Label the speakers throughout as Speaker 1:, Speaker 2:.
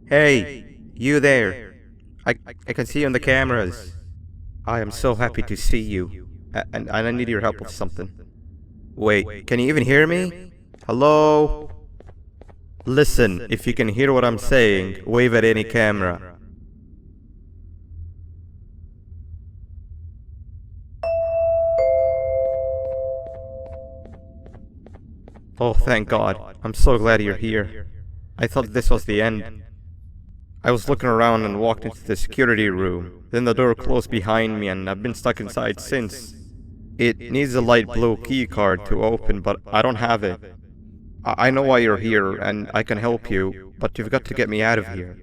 Speaker 1: Hey, you there. I can see you on the cameras. I am so happy to see you. And I need your help with something. Wait, can you even hear me? Hello? Listen, if you can hear what I'm saying, wave at any camera. Oh, thank God. I'm so glad you're here. I thought this was the end. I was looking around and walked into the security room. Then the door closed behind me and I've been stuck inside since. It needs a light blue key card to open, but I don't have it. I know why you're here and I can help you, but you've got to get me out of here.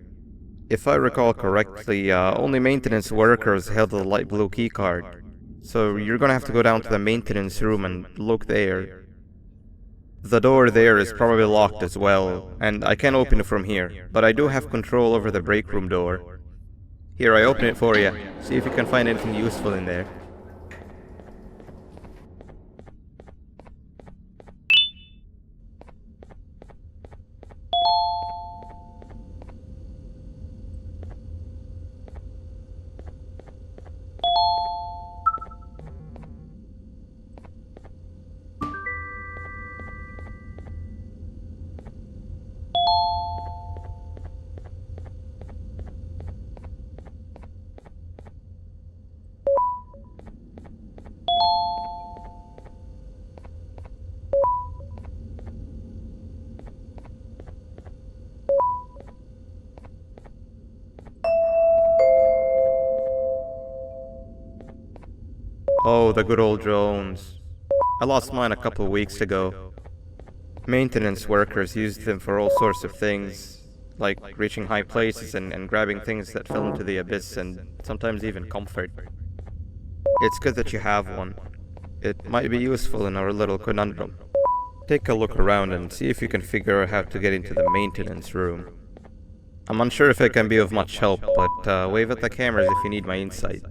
Speaker 1: If I recall correctly, only maintenance workers held the light blue key card. So you're gonna have to go down to the maintenance room and look there. The door there is probably locked as well, and I can't open it from here, but I do have control over the break room door. Here, I open it for you. See if you can find anything useful in there. Oh, the good old drones. I lost mine a couple weeks ago. Maintenance workers used them for all sorts of things, like reaching high places and grabbing things that fell into the abyss and sometimes even comfort. It's good that you have one. It might be useful in our little conundrum. Take a look around and see if you can figure out how to get into the maintenance room. I'm unsure if it can be of much help, but wave at the cameras if you need my insight.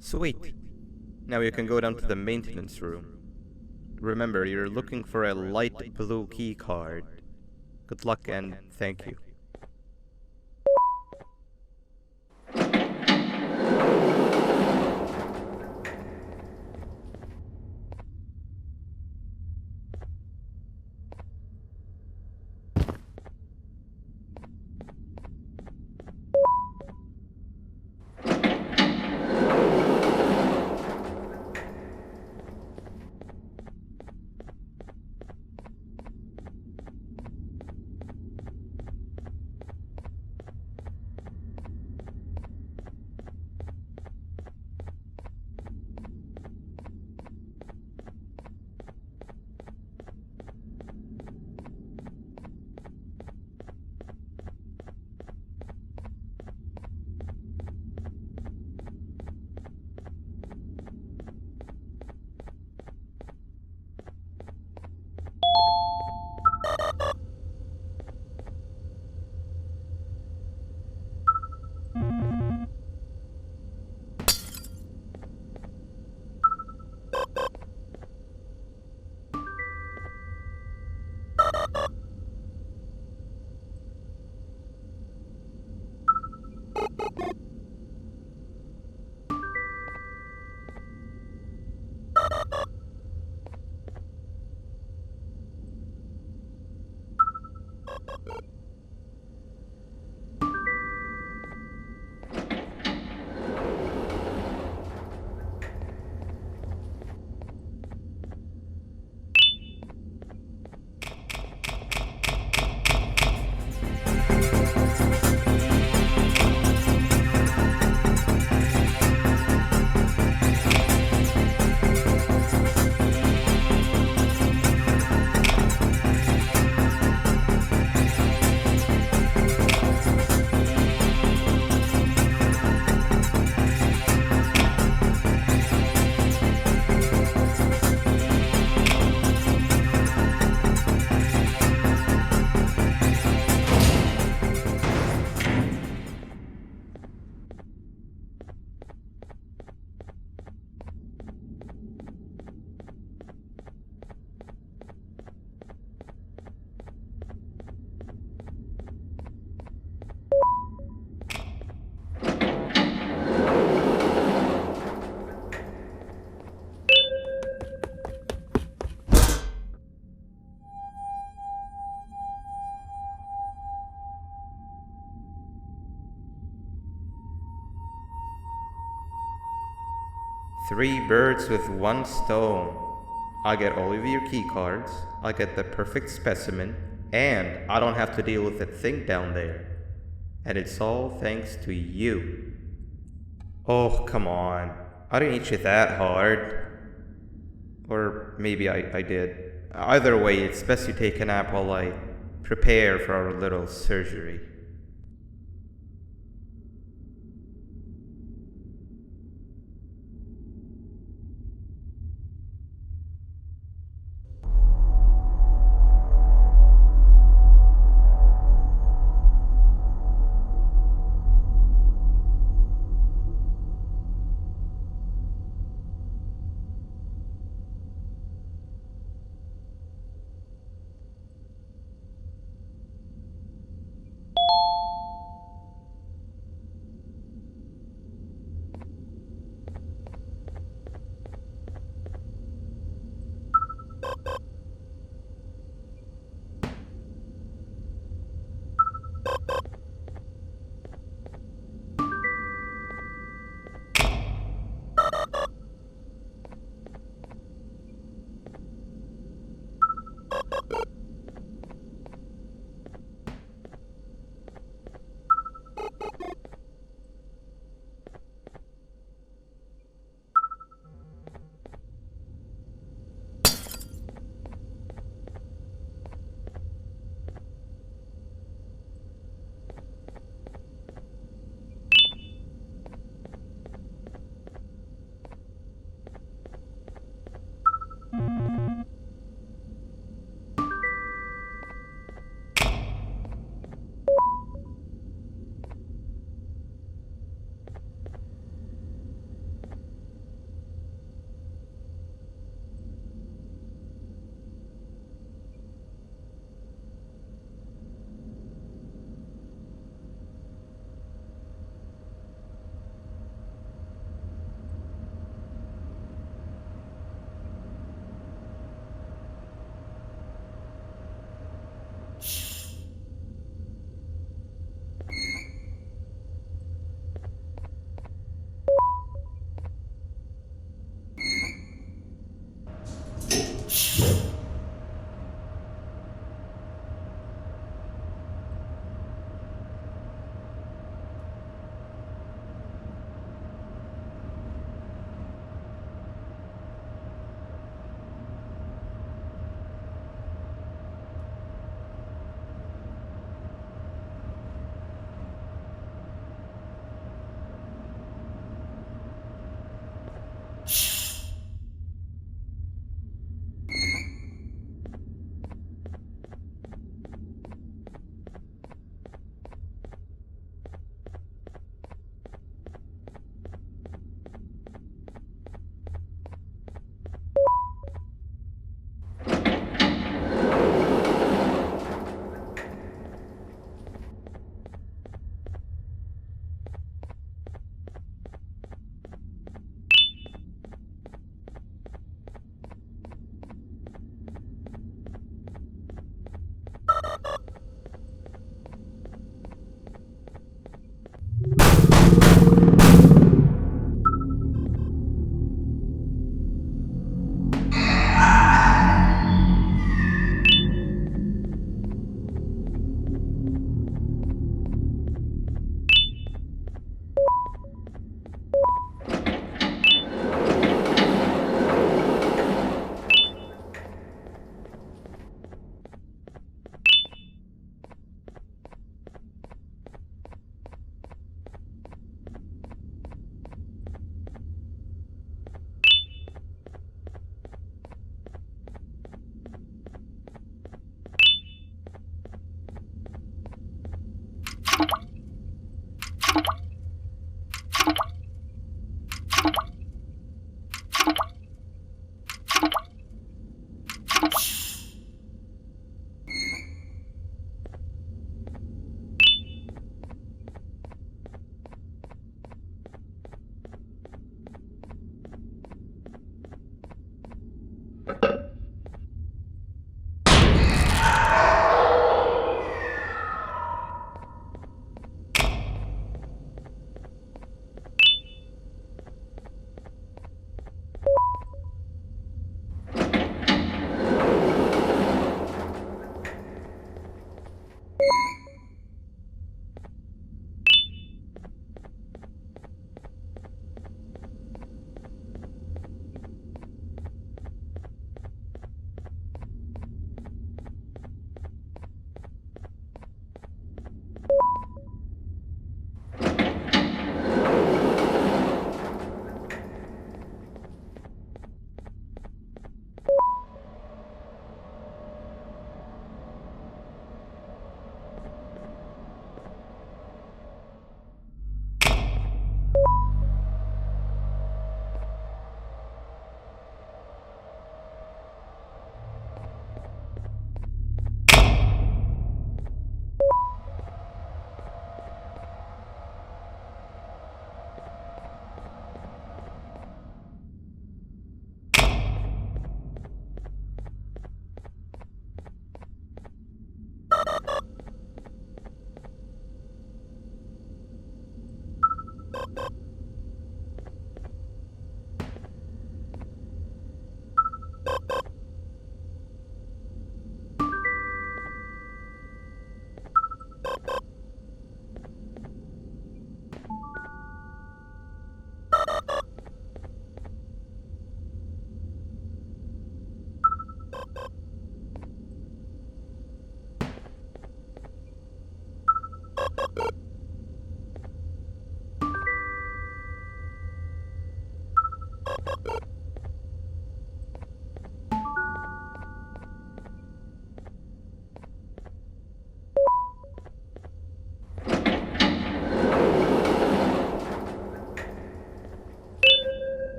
Speaker 1: Sweet. Now you can go down to the maintenance room. Remember, you're looking for a light blue key card. Good luck and thank you. Three birds with one stone. I get all of your key cards, I get the perfect specimen, and I don't have to deal with that thing down there. And it's all thanks to you. Oh, come on. I didn't hit you that hard. Or maybe I did. Either way, it's best you take a nap while I prepare for our little surgery.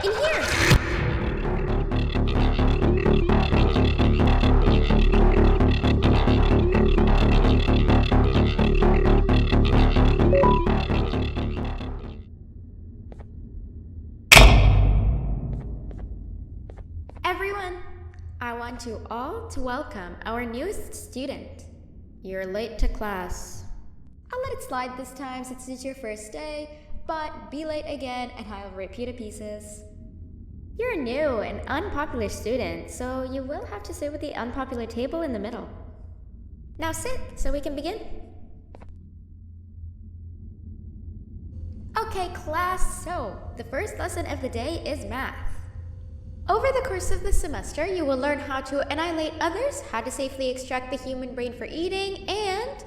Speaker 2: In here! Everyone, I want you all to welcome our newest student. You're late to class. I'll let it slide this time since it's your first day, but be late again and I'll rip you to pieces. You're a new and unpopular student, so you will have to sit with the unpopular table in the middle. Now sit so we can begin. Okay, class, so the first lesson of the day is math. Over the course of the semester, you will learn how to annihilate others, how to safely extract the human brain for eating, and...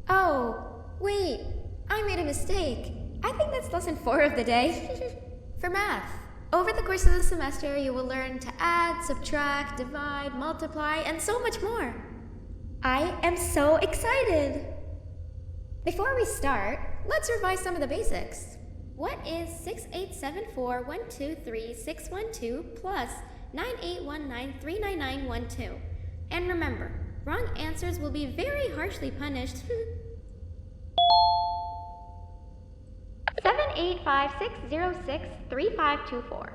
Speaker 2: Oh, wait, I made a mistake. I think that's lesson 4 of the day. For math, over the course of the semester, you will learn to add, subtract, divide, multiply, and so much more. I am so excited! Before we start, let's revise some of the basics. What is 6874123612 plus 9819399912? And remember, wrong answers will be very harshly punished. 785-606-3524.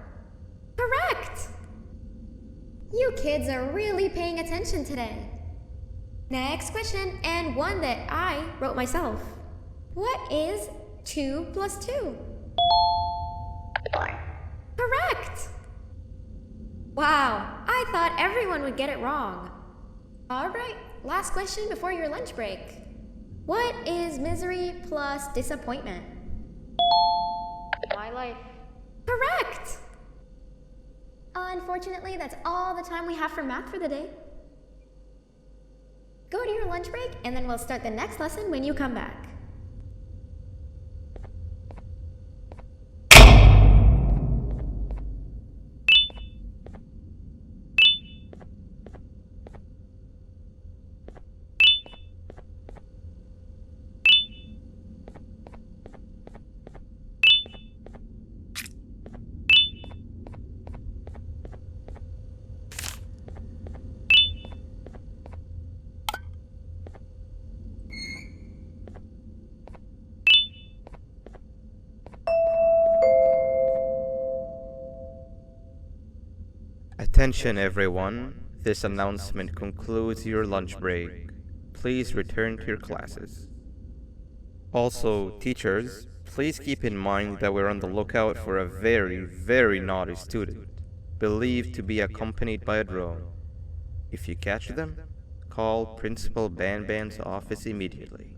Speaker 2: Correct! You kids are really paying attention today. Next question, and one that I wrote myself. What is 2 plus 2? 4. Correct! Wow, I thought everyone would get it wrong. Alright, last question before your lunch break. What is misery plus disappointment? My life. Correct! Unfortunately, that's all the time we have for math for the day. Go to your lunch break, and then we'll start the next lesson when you come back.
Speaker 1: Attention everyone, this announcement concludes your lunch break. Please return to your classes. Also, teachers, please keep in mind that we're on the lookout for a very naughty student, believed to be accompanied by a drone. If you catch them, call Principal Banban's office immediately.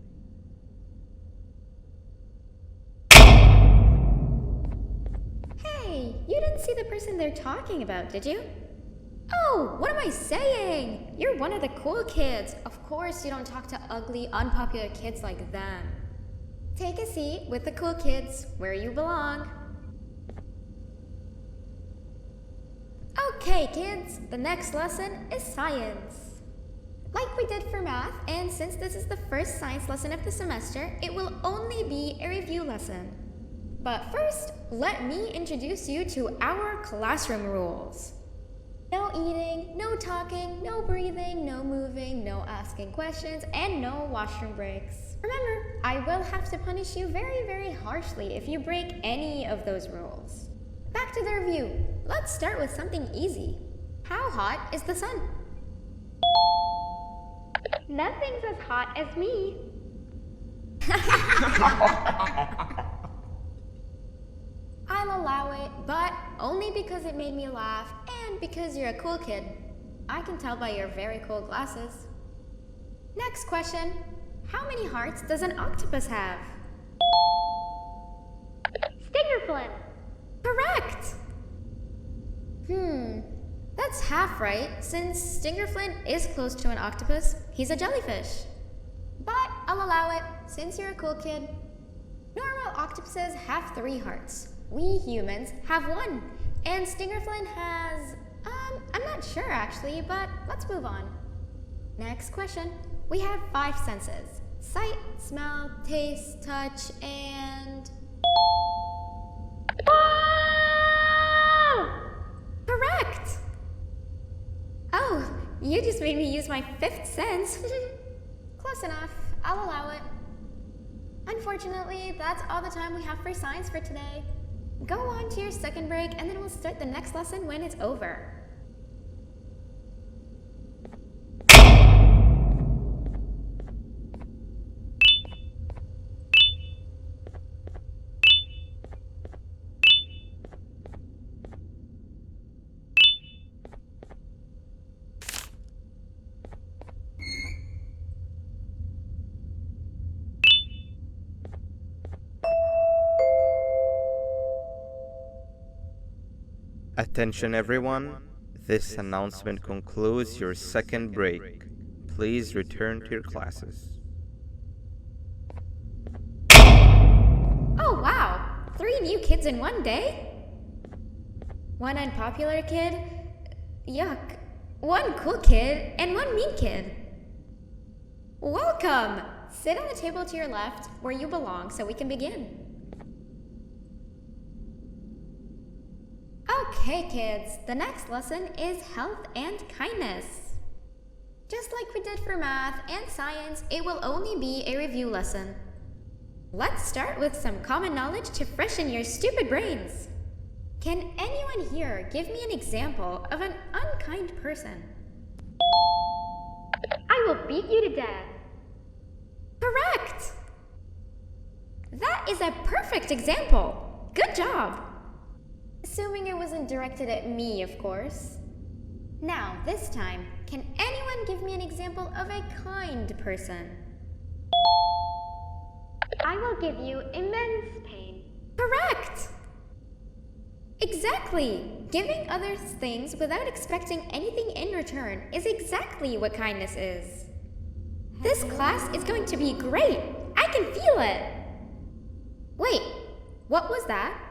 Speaker 2: didn't see the person they're talking about, did you? Oh, what am I saying? You're one of the cool kids. Of course you don't talk to ugly, unpopular kids like them. Take a seat with the cool kids, where you belong. Okay, kids, the next lesson is science. Like we did for math, and since this is the first science lesson of the semester, it will only be a review lesson. But first, let me introduce you to our classroom rules. No eating, no talking, no breathing, no moving, no asking questions, and no washroom breaks. Remember, I will have to punish you very, very harshly if you break any of those rules. Back to the review. Let's start with something easy. How hot is the sun? Nothing's as hot as me. I'll allow it, but only because it made me laugh and because you're a cool kid. I can tell by your very cool glasses. Next question. How many hearts does an octopus have? Stingerflint. Correct! That's half right, since Stingerflint is close to an octopus. He's a jellyfish. But I'll allow it, since you're a cool kid. Normal octopuses have 3 hearts. We humans have 1. And Stingerflint has... I'm not sure actually, but let's move on. Next question. We have 5 senses. Sight, smell, taste, touch, and... Correct! Oh, you just made me use my 5th sense. Close enough. I'll allow it. Unfortunately, that's all the time we have for science for today. Go on to your second break, and then we'll start the next lesson when it's over.
Speaker 1: Attention everyone, this announcement concludes your second break. Please return to your classes.
Speaker 2: Oh wow! 3 new kids in one day? 1 unpopular kid? Yuck. 1 cool kid and 1 mean kid. Welcome! Sit on the table to your left where you belong so we can begin. Okay, kids, the next lesson is health and kindness. Just like we did for math and science, it will only be a review lesson. Let's start with some common knowledge to freshen your stupid brains. Can anyone here give me an example of an unkind person? I will beat you to death. Correct! That is a perfect example. Good job. Assuming it wasn't directed at me, of course. Now, this time, can anyone give me an example of a kind person? I will give you immense pain. Correct! Exactly! Giving others things without expecting anything in return is exactly what kindness is. This class is going to be great! I can feel it! Wait, what was that?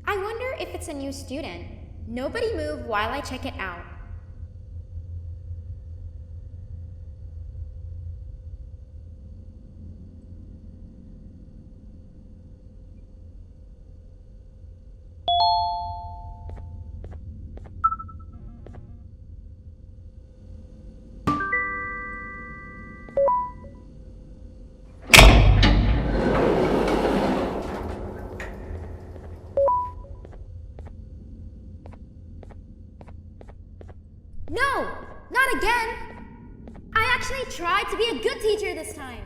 Speaker 2: I wonder if it's a new student. Nobody move while I check it out. No! Not again! I actually tried to be a good teacher this time.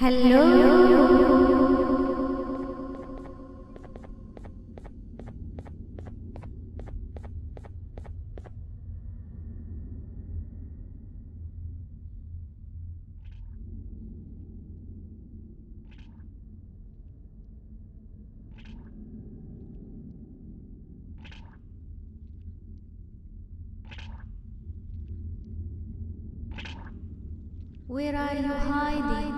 Speaker 2: Where are you hiding?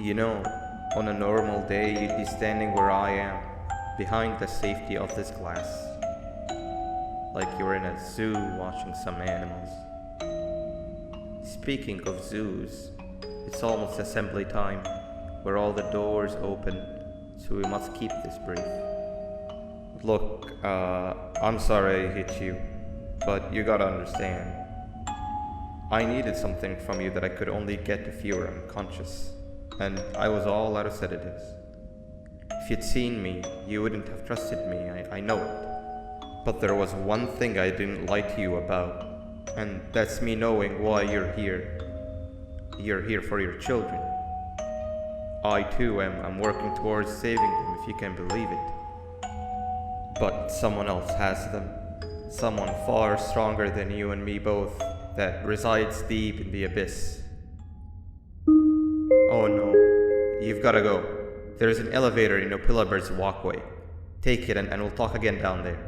Speaker 1: You know, on a normal day you'd be standing where I am, behind the safety of this glass. Like you're in a zoo watching some animals. Speaking of zoos, it's almost assembly time, where all the doors open, so we must keep this brief. Look, I'm sorry I hit you, but you gotta understand. I needed something from you that I could only get if you were unconscious, and I was all out of sedatives. If you'd seen me, you wouldn't have trusted me, I know it. But there was one thing I didn't lie to you about, and that's me knowing why you're here. You're here for your children. I too am working towards saving them, if you can believe it. But someone else has them. Someone far stronger than you and me both, that resides deep in the abyss. Oh no, you've gotta go. There's an elevator in Opillabird's walkway. Take it and we'll talk again down there.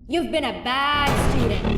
Speaker 2: You've been a bad student.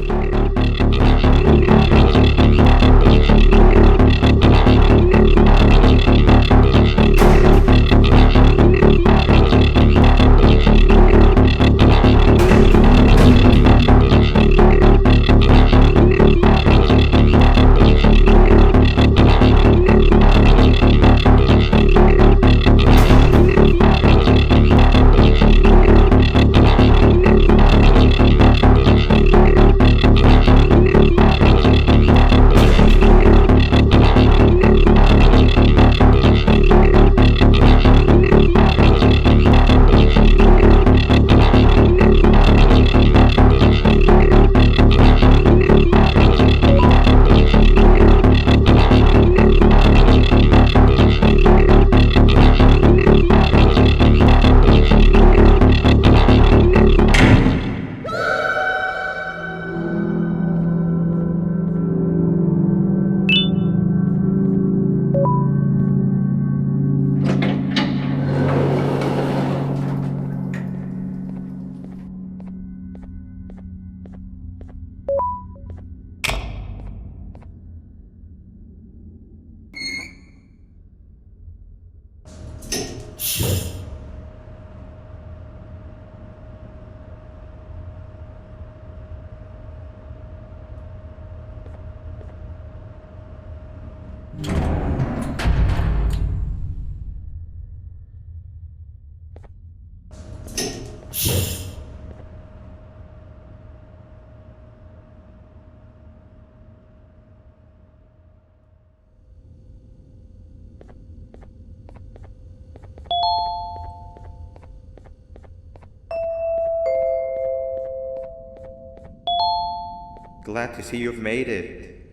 Speaker 1: Glad to see you've made it.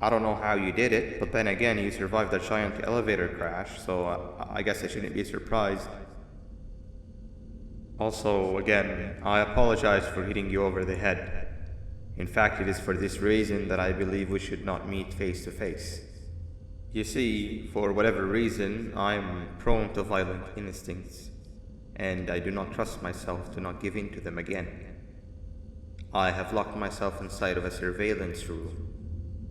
Speaker 1: I don't know how you did it, but then again, you survived the giant elevator crash, so I guess I shouldn't be surprised. Also, again, I apologize for hitting you over the head. In fact, it is for this reason that I believe we should not meet face to face. You see, for whatever reason, I'm prone to violent instincts, and I do not trust myself to not give in to them again. I have locked myself inside of a surveillance room.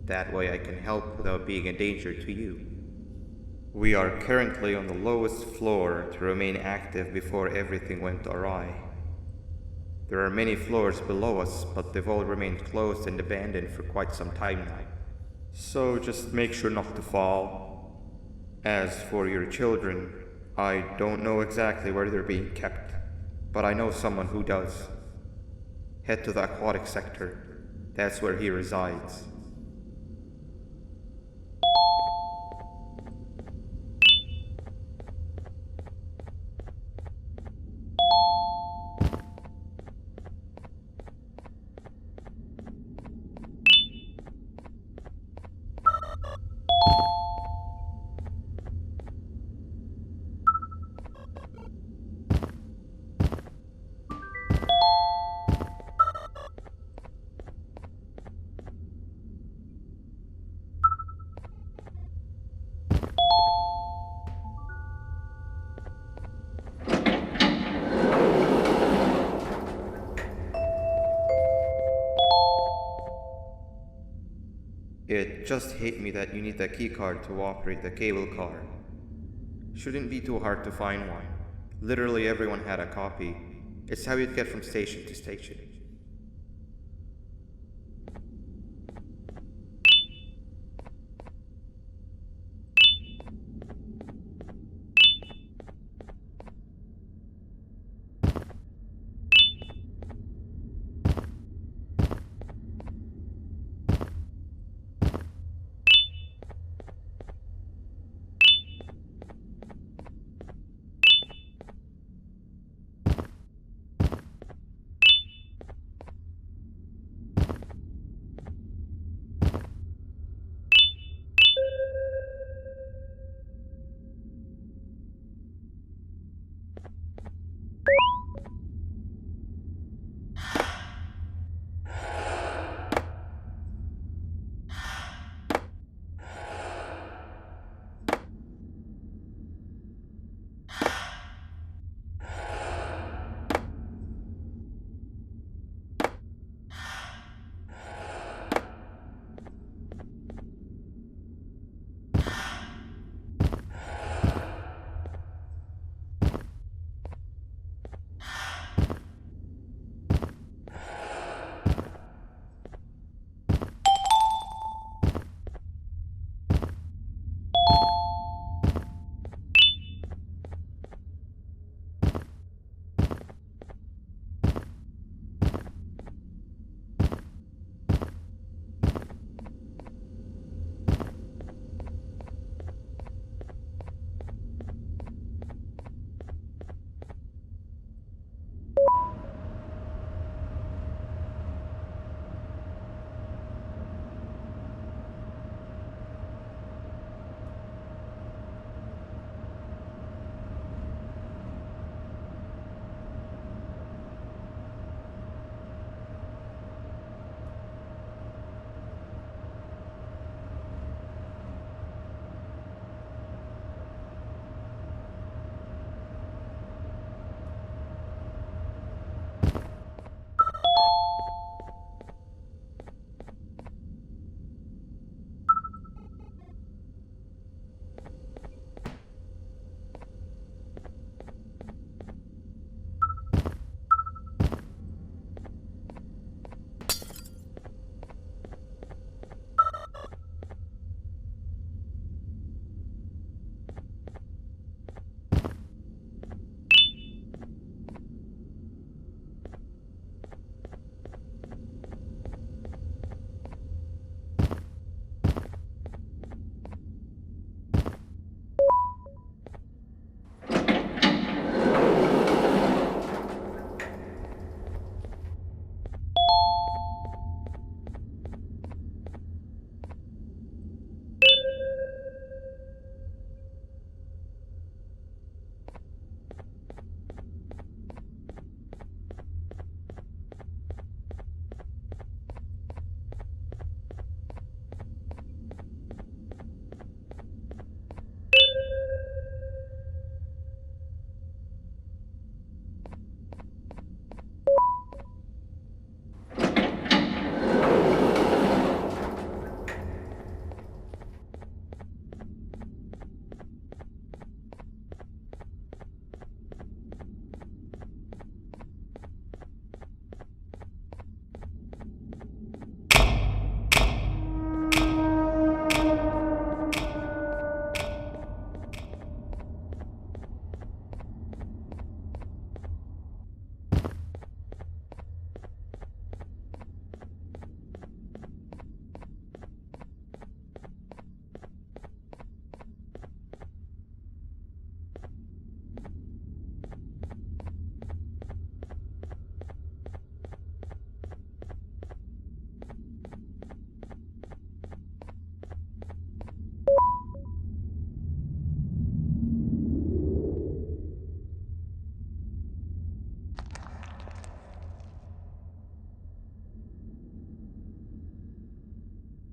Speaker 1: That way I can help without being a danger to you. We are currently on the lowest floor to remain active before everything went awry. There are many floors below us, but they've all remained closed and abandoned for quite some time now. So just make sure not to fall. As for your children, I don't know exactly where they're being kept, but I know someone who does. Head to the aquatic sector. That's where he resides. It just hit me that you need the keycard to operate the cable car. Shouldn't be too hard to find one. Literally everyone had a copy. It's how you'd get from station to station.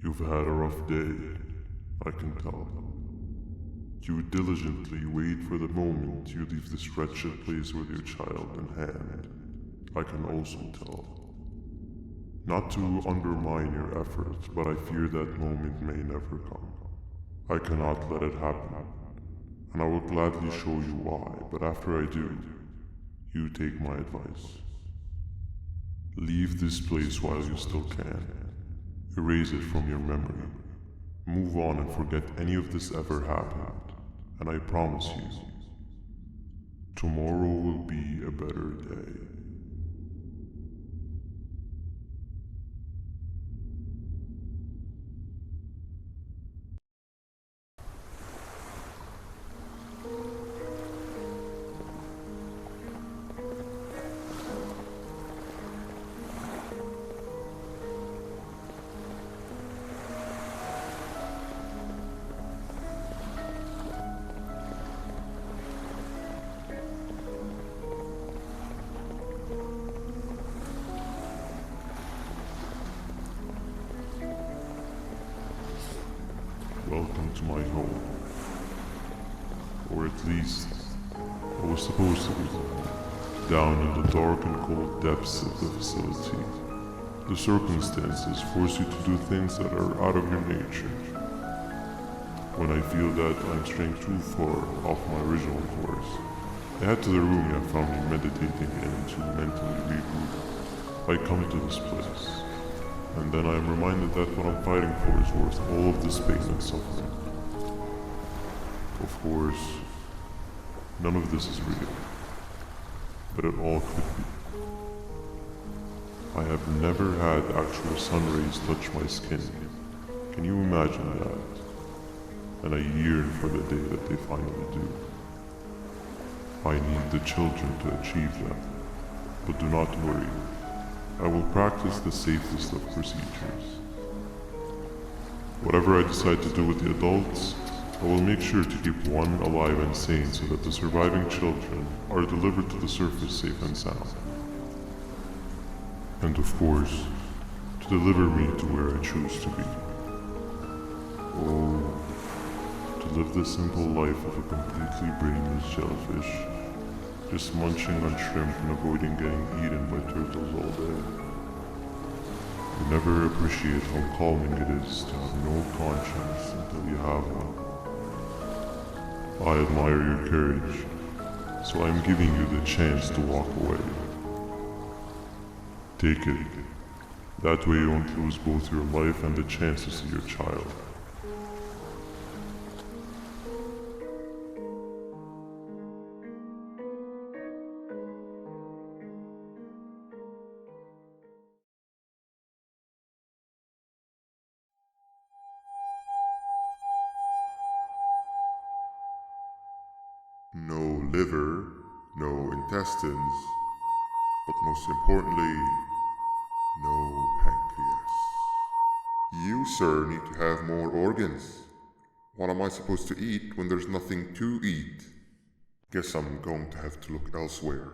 Speaker 3: You've had a rough day, I can tell. You diligently wait for the moment you leave this wretched place with your child in hand. I can also tell. Not to undermine your efforts, but I fear that moment may never come. I cannot let it happen, and I will gladly show you why, but after I do, you take my advice. Leave this place while you still can. Erase it from your memory. Move on and forget any of this ever happened, and I promise you, tomorrow will be a better day. Welcome to my home. Or at least, I was supposed to be. Down in the dark and cold depths of the facility. The circumstances force you to do things that are out of your nature. When I feel that I'm straying too far off my original course, I head to the room you have found me meditating in to mentally regroup. I come to this place, and then I am reminded that what I'm fighting for is worth all of this pain and suffering. Of course, none of this is real, but it all could be. I have never had actual sun rays touch my skin. Can you imagine that? And I yearn for the day that they finally do. I need the children to achieve that, but do not worry. I will practice the safest of procedures. Whatever I decide to do with the adults, I will make sure to keep one alive and sane so that the surviving children are delivered to the surface safe and sound. And of course, to deliver me to where I choose to be. Oh, to live the simple life of a completely brainless jellyfish, just munching on shrimp and avoiding getting eaten by turtles all day. You never appreciate how calming it is to have no conscience until you have one. I admire your courage, so I am giving you the chance to walk away. Take it. That way you won't lose both your life and the chance to see your child.
Speaker 4: No liver, no intestines, but most importantly, no pancreas. You, sir, need to have more organs. What am I supposed to eat when there's nothing to eat? Guess I'm going to have to look elsewhere.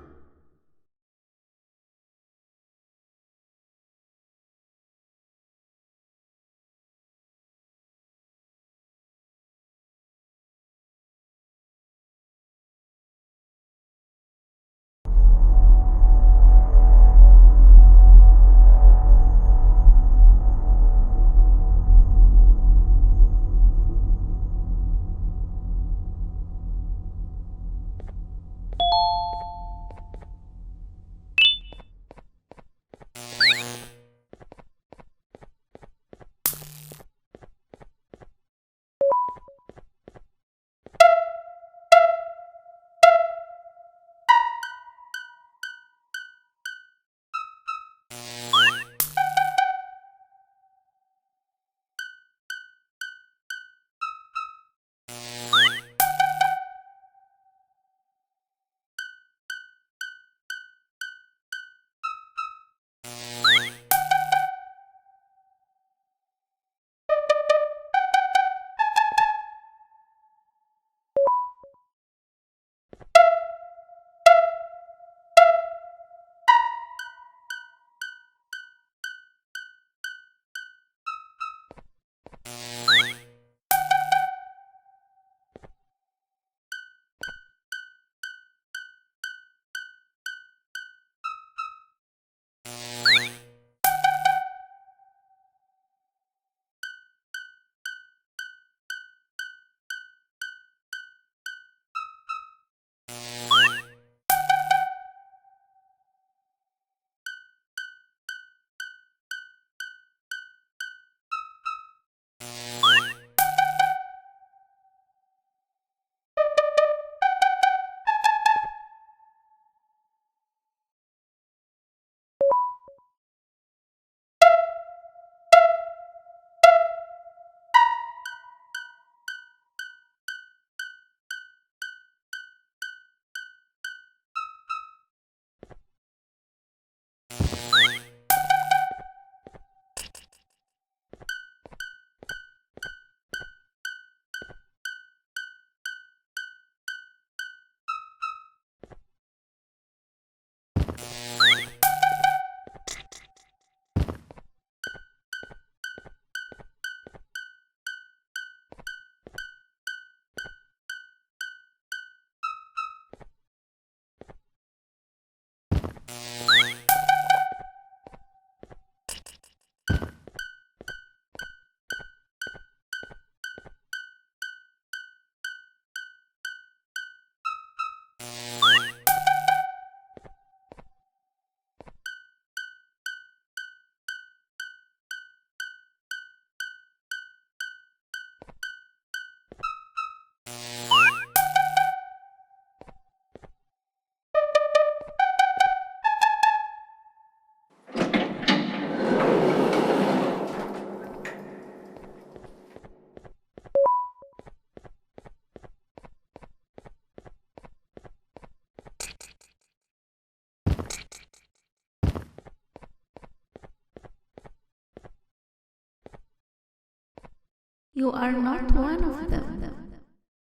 Speaker 5: You are not one of them.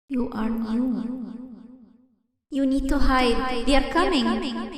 Speaker 5: You are new. You need to hide. They are coming.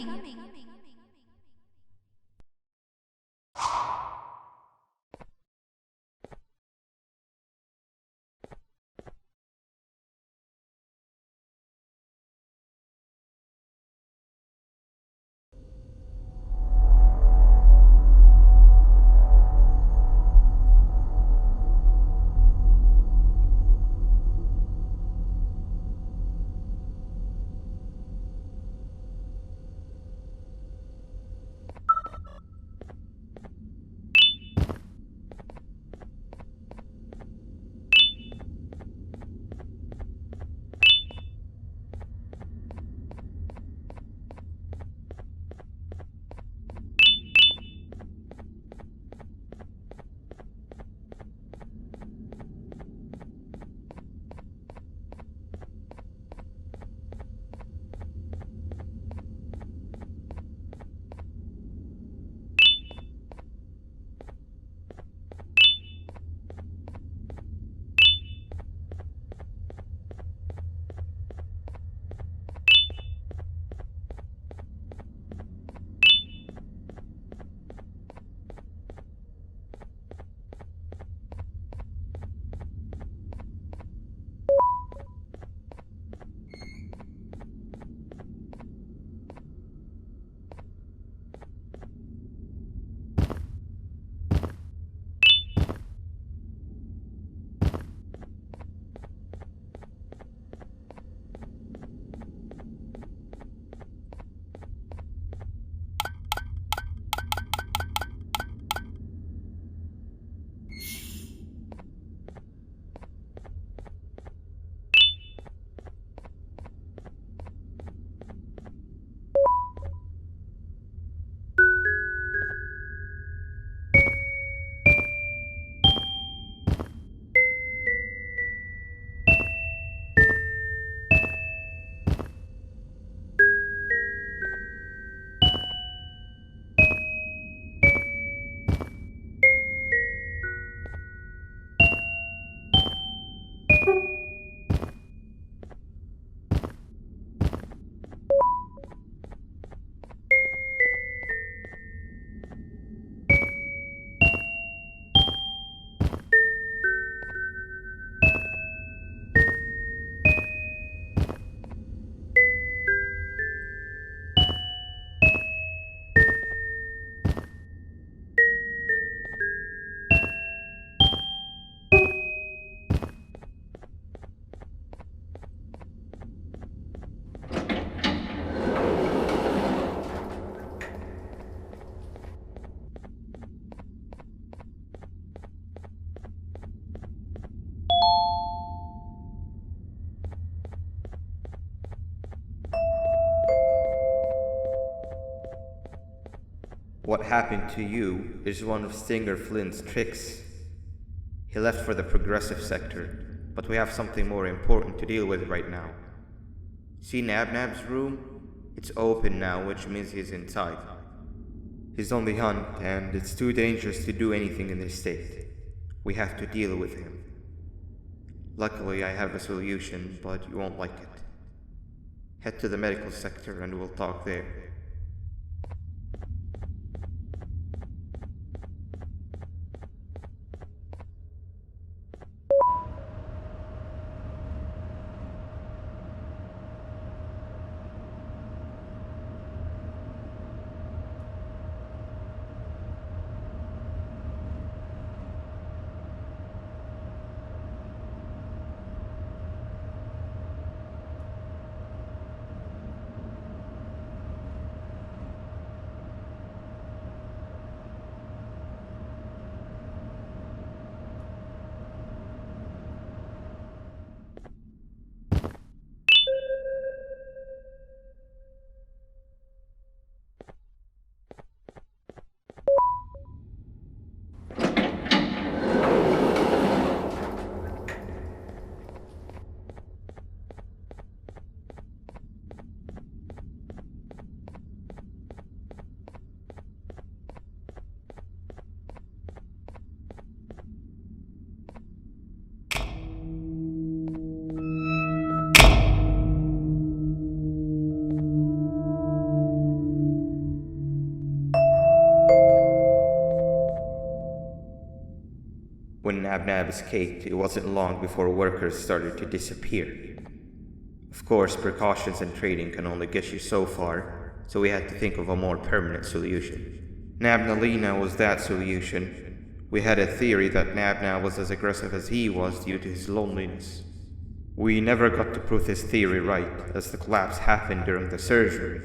Speaker 1: What happened to you is one of Stinger Flynn's tricks. He left for the progressive sector, but we have something more important to deal with right now. See Nabnab's room? It's open now, which means he's inside. He's on the hunt, and it's too dangerous to do anything in this state. We have to deal with him. Luckily, I have a solution, but you won't like it. Head to the medical sector and we'll talk there. Nabnab escaped, it wasn't long before workers started to disappear. Of course, precautions and trading can only get you so far, so we had to think of a more permanent solution. Nabnalina was that solution. We had a theory that Nabnab was as aggressive as he was due to his loneliness. We never got to prove this theory right, as the collapse happened during the surgery.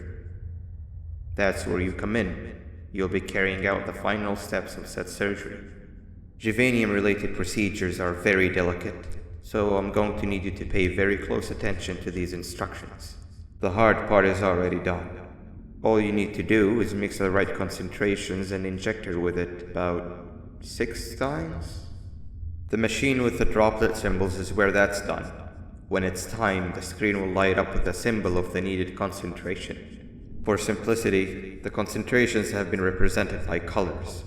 Speaker 1: That's where you come in. You'll be carrying out the final steps of said surgery. Givanium-related procedures are very delicate, so I'm going to need you to pay very close attention to these instructions. The hard part is already done. All you need to do is mix the right concentrations and inject her with it about 6 times. The machine with the droplet symbols is where that's done. When it's time, the screen will light up with the symbol of the needed concentration. For simplicity, the concentrations have been represented by colors.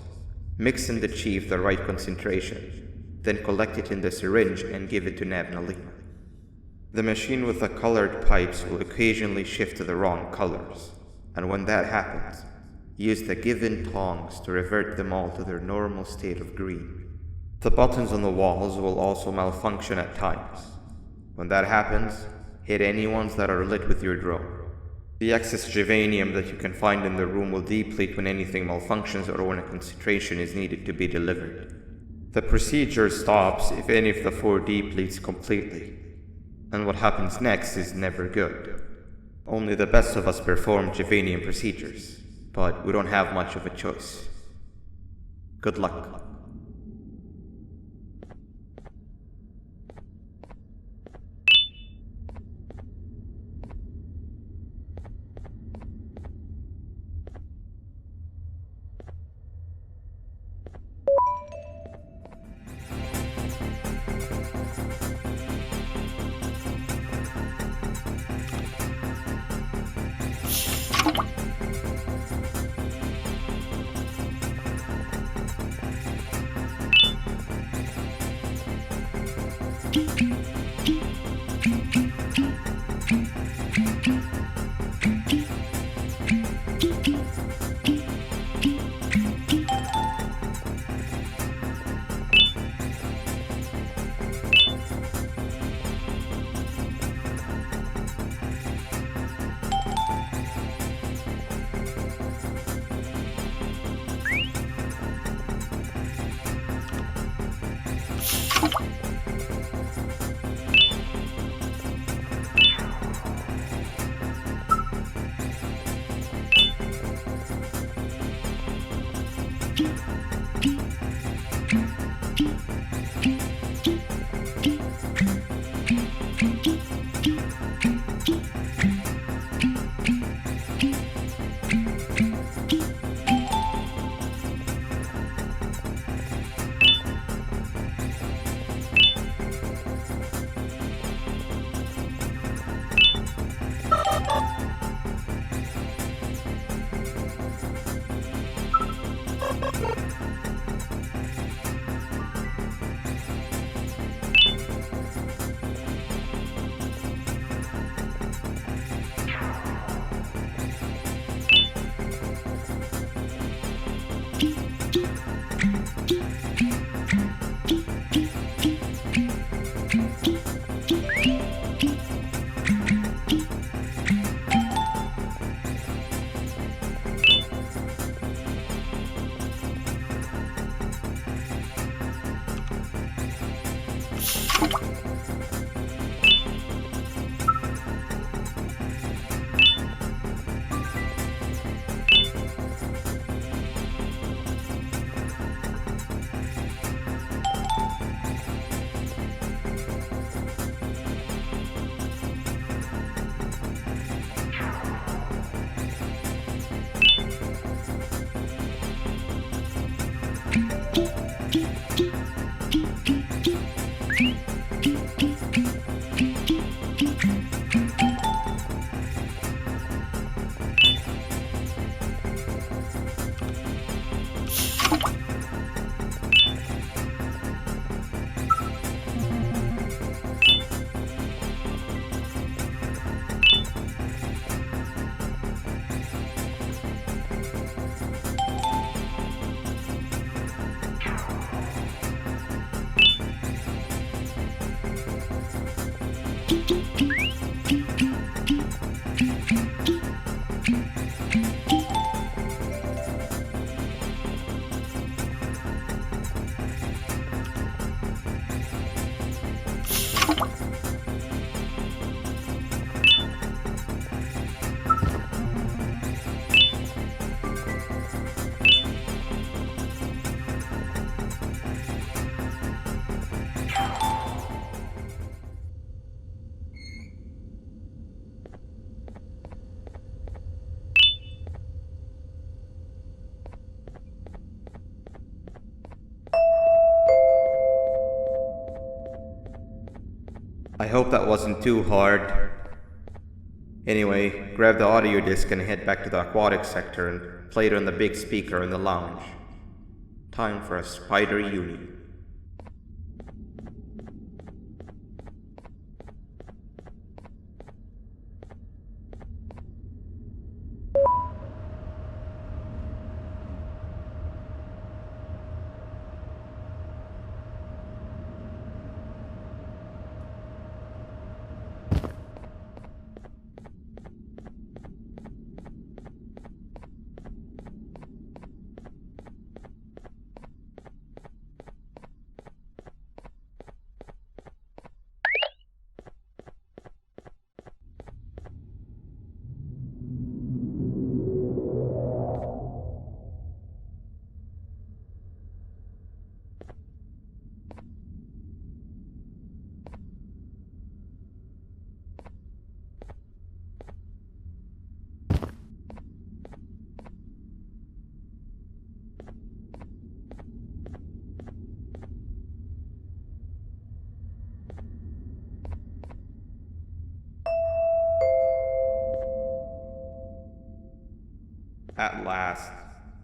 Speaker 1: Mix and achieve the right concentration, then collect it in the syringe and give it to Nabnalina. The machine with the colored pipes will occasionally shift to the wrong colors, and when that happens, use the given tongs to revert them all to their normal state of green. The buttons on the walls will also malfunction at times. When that happens, hit any ones that are lit with your drone. The excess Givanium that you can find in the room will deplete when anything malfunctions or when a concentration is needed to be delivered. The procedure stops if any of the 4 depletes completely, and what happens next is never good. Only the best of us perform Givanium procedures, but we don't have much of a choice. Good luck. I hope that wasn't too hard. Anyway, grab the audio disc and head back to the aquatic sector and play it on the big speaker in the lounge. Time for a spider uni. At last,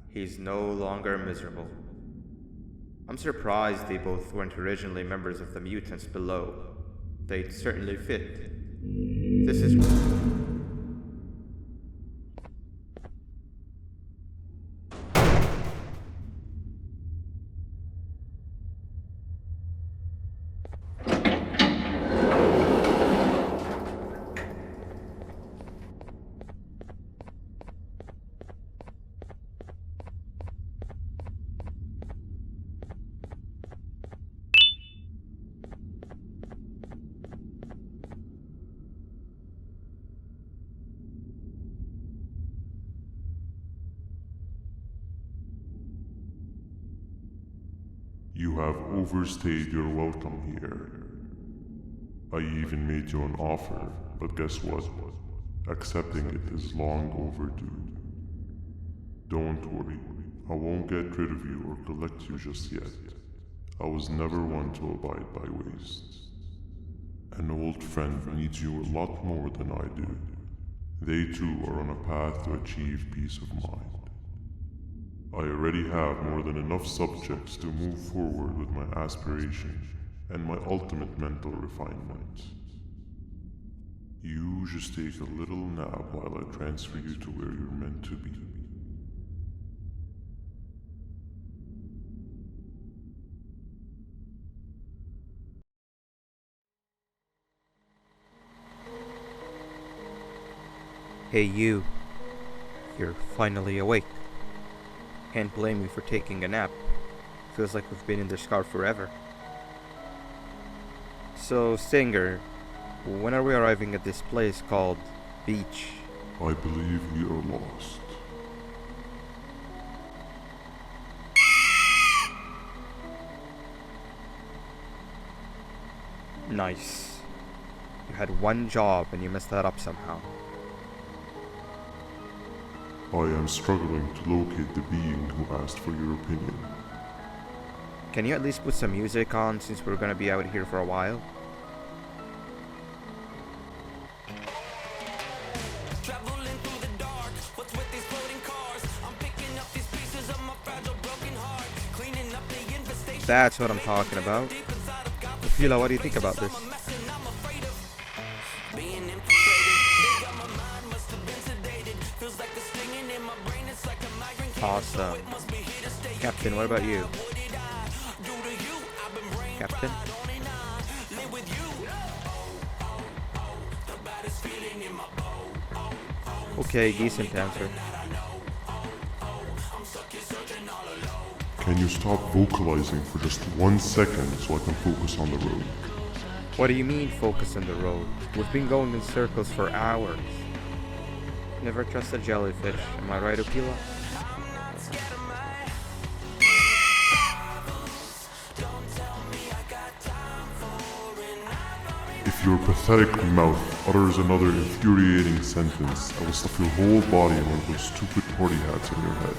Speaker 1: he's no longer miserable. I'm surprised they both weren't originally members of the mutants below. They'd certainly fit. This is...
Speaker 3: You have overstayed your welcome here. I even made you an offer, but guess what? Accepting it is long overdue. Don't worry, I won't get rid of you or collect you just yet. I was never one to abide by waste. An old friend needs you a lot more than I do. They too are on a path to achieve peace of mind. I already have more than enough subjects to move forward with my aspiration and my ultimate mental refinement. You just take a little nap while I transfer you to where you're meant to be.
Speaker 1: Hey you. You're finally awake. Can't blame you for taking a nap. Feels like we've been in this car forever. So, Singer, when are we arriving at this place called Beach?
Speaker 3: I believe we are lost.
Speaker 1: Nice. You had one job and you messed that up somehow.
Speaker 3: I am struggling to locate the being who asked for your opinion.
Speaker 1: Can you at least put some music on since we're gonna be out here for a while? That's what I'm talking about. Fila, what do you think about this? Awesome. Captain, what about you? Captain? Okay, decent answer.
Speaker 3: Can you stop vocalizing for just 1 second so I can focus on the road?
Speaker 1: What do you mean focus on the road? We've been going in circles for hours. Never trust a jellyfish, am I right, Okila?
Speaker 3: If your pathetic mouth utters another infuriating sentence, I will stuff your whole body in one of those stupid party hats on your head.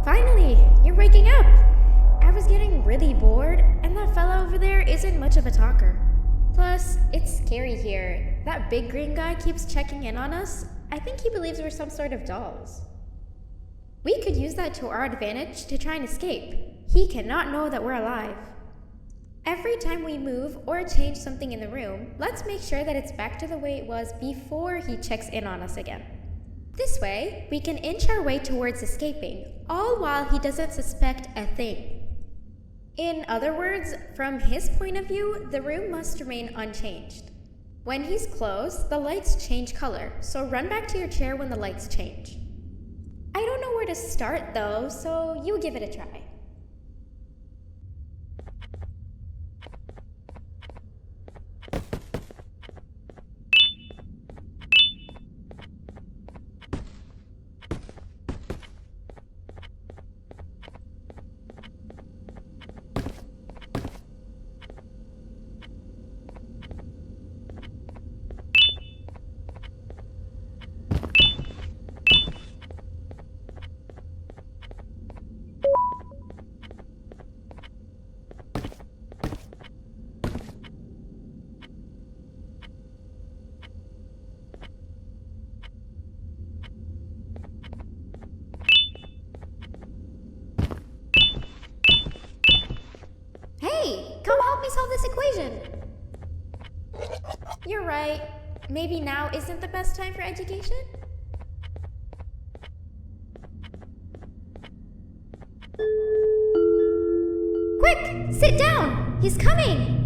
Speaker 2: Finally, you're waking up! I was getting really bored, and that fella over there isn't much of a talker. Plus, it's scary here. That big green guy keeps checking in on us. I think he believes we're some sort of dolls. We could use that to our advantage to try and escape. He cannot know that we're alive. Every time we move or change something in the room, let's make sure that it's back to the way it was before he checks in on us again. This way, we can inch our way towards escaping, all while he doesn't suspect a thing. In other words, from his point of view, the room must remain unchanged. When he's close, the lights change color, so run back to your chair when the lights change. I don't know where to start though, so you give it a try. Alright, maybe now isn't the best time for education? Quick! Sit down! He's coming!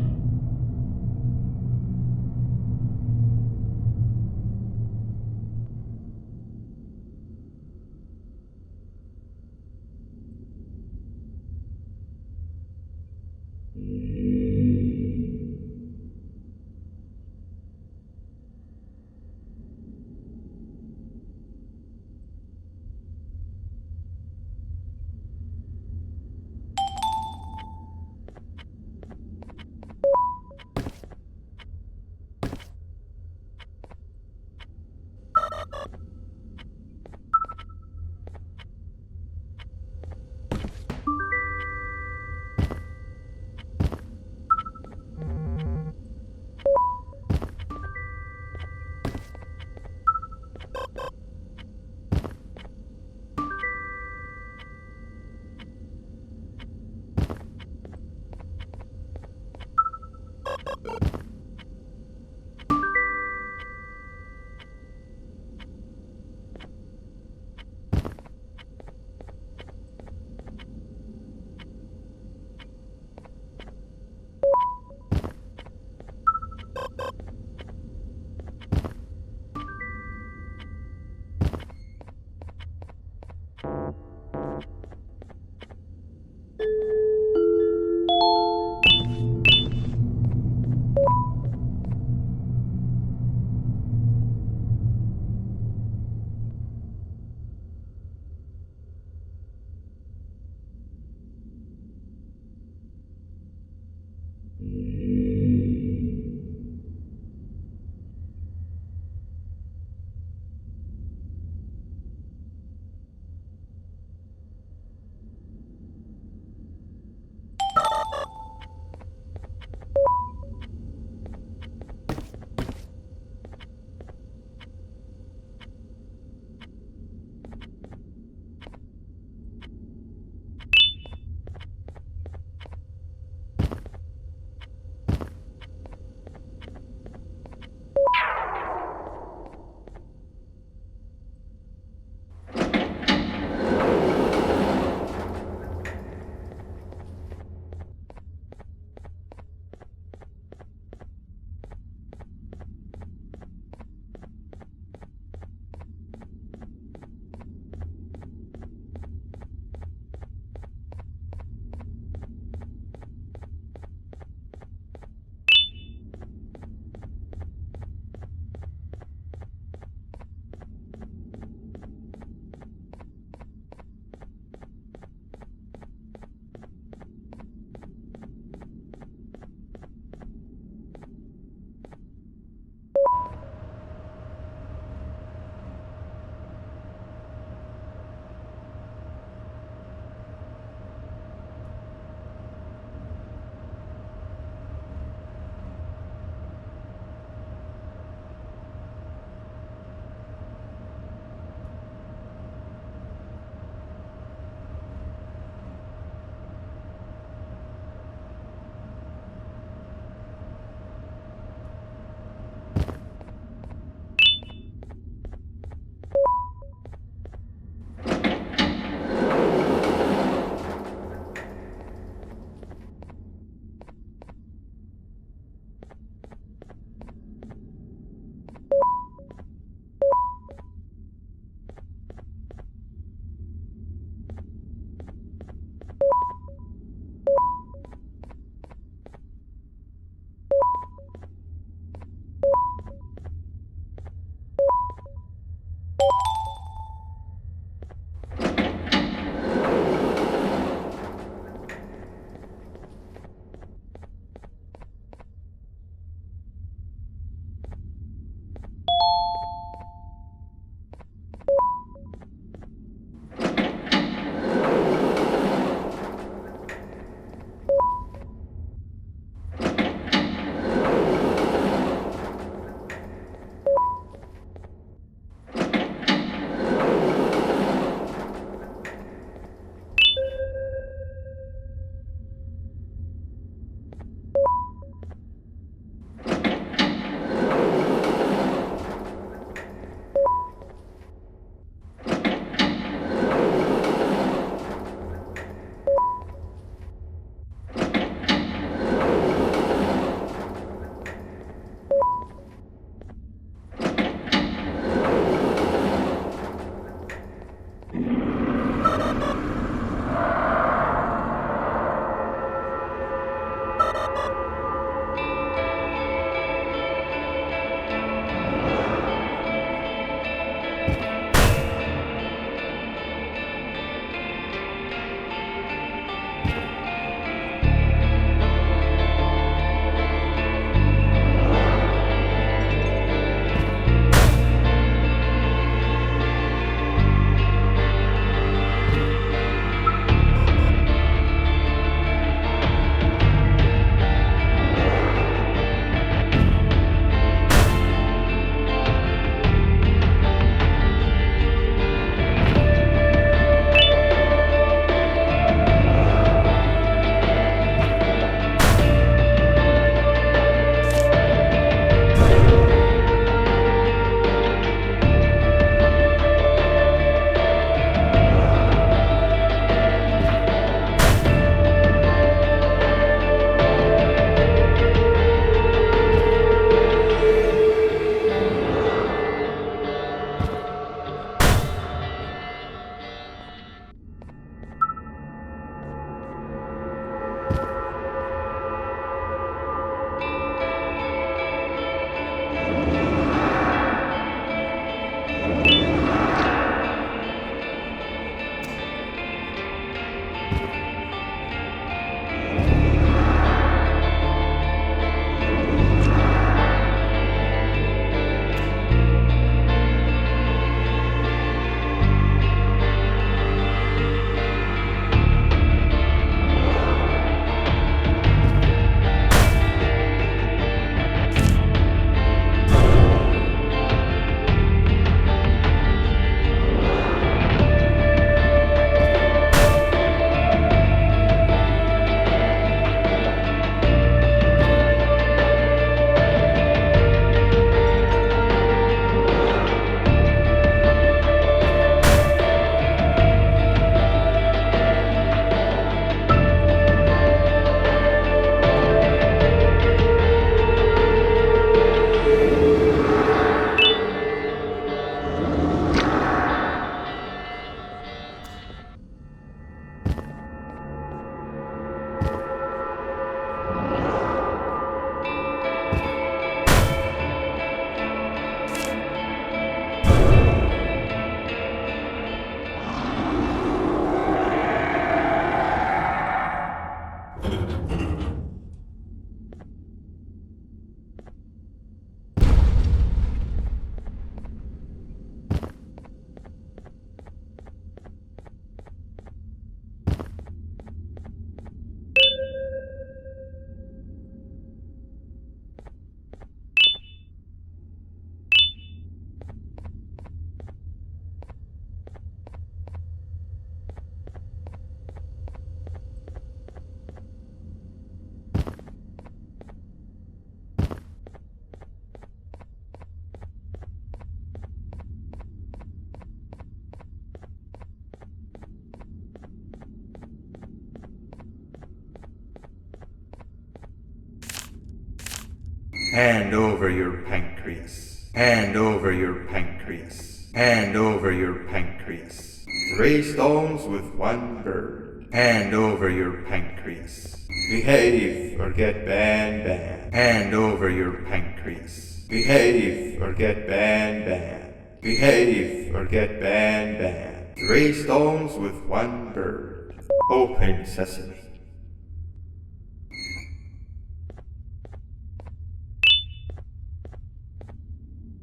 Speaker 1: Hand over your pancreas. Hand over your pancreas. Hand over your pancreas. 3 stones with 1 bird. Hand over your pancreas. Behave or get banned. Hand over your pancreas. Behave or get banned. Behave or get banned. 3 stones with 1 bird. Open sesame.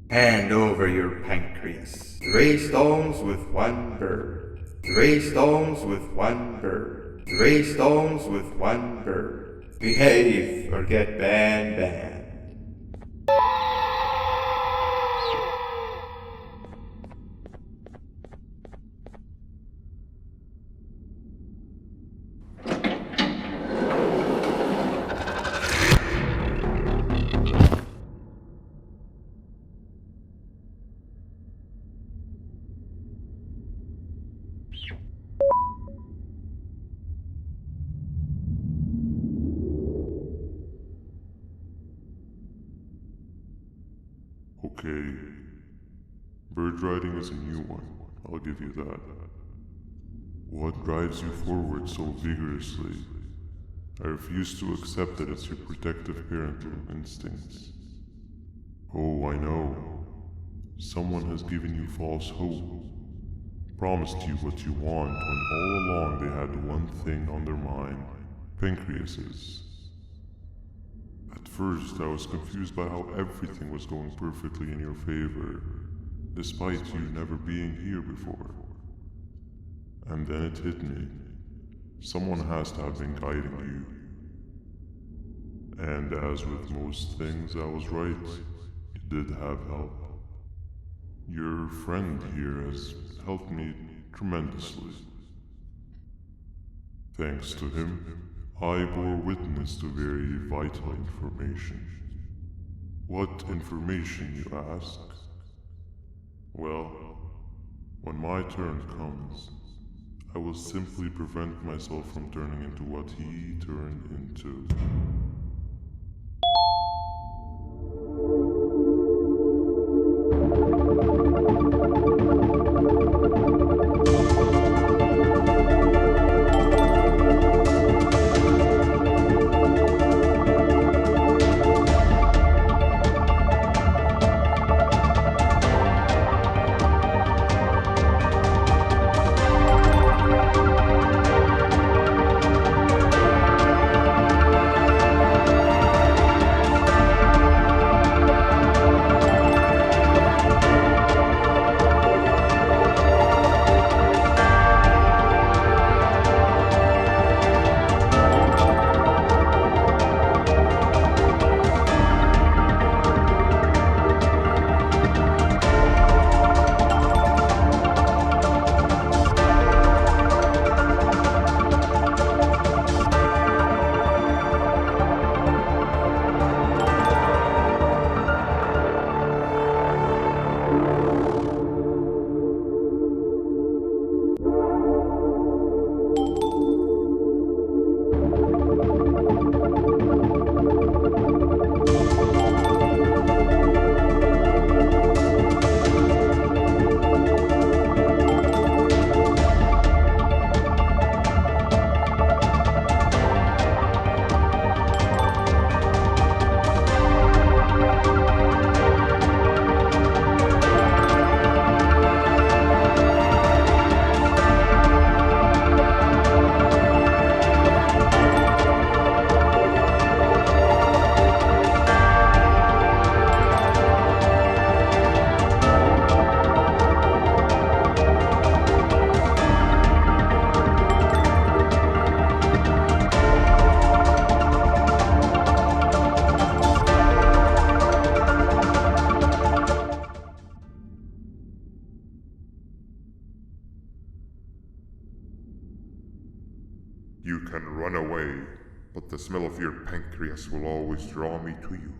Speaker 1: Hand over your pancreas. 3 stones with 1 bird. 3 stones with 1 bird. 3 stones with 1 bird. Behave or get banned.
Speaker 3: Okay. Bird riding is a new one, I'll give you that. What drives you forward so vigorously? I refuse to accept that it's your protective parental instincts. Oh, I know. Someone has given you false hope. Promised you what you want when all along they had one thing on their mind. Pancreases. At first, I was confused by how everything was going perfectly in your favor, despite you never being here before. And then it hit me. Someone has to have been guiding you. And as with most things, I was right. You did have help. Your friend here has helped me tremendously. Thanks to him, I bore witness to very vital information. What information, you ask? Well, when my turn comes, I will simply prevent myself from turning into what he turned into.
Speaker 4: You can run away, but the smell of your pancreas will always draw me to you.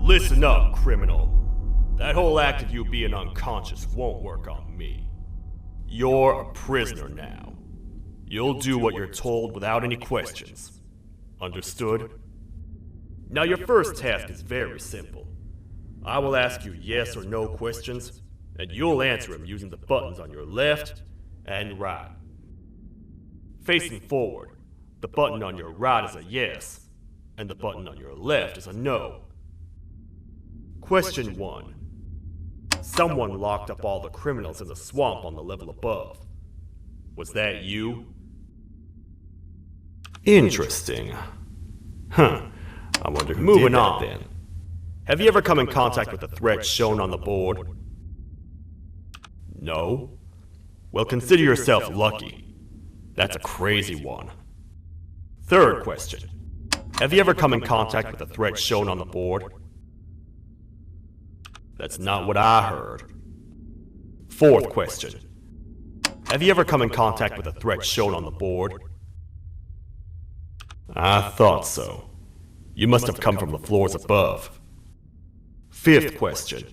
Speaker 6: Listen up, criminal. That whole act of you being unconscious won't work on me. You're a prisoner now. You'll do what you're told without any questions. Understood? Now your first task is very simple. I will ask you yes or no questions, and you'll answer them using the buttons on your left and right. Facing forward, the button on your right is a yes, and the button on your left is a no. Question 1. Someone locked up all the criminals in the swamp on the level above. Was that you? Interesting. Huh. I wonder who did that then. Have you ever come in contact with the threat shown on the board? No? Well, consider yourself lucky. That's a crazy one. Third question. Have you ever come in contact with the threat shown on the board? That's not what I heard. Fourth question. Have you ever come in contact with the threat shown on the board? I thought so. You must have come from the floors above. Fifth question.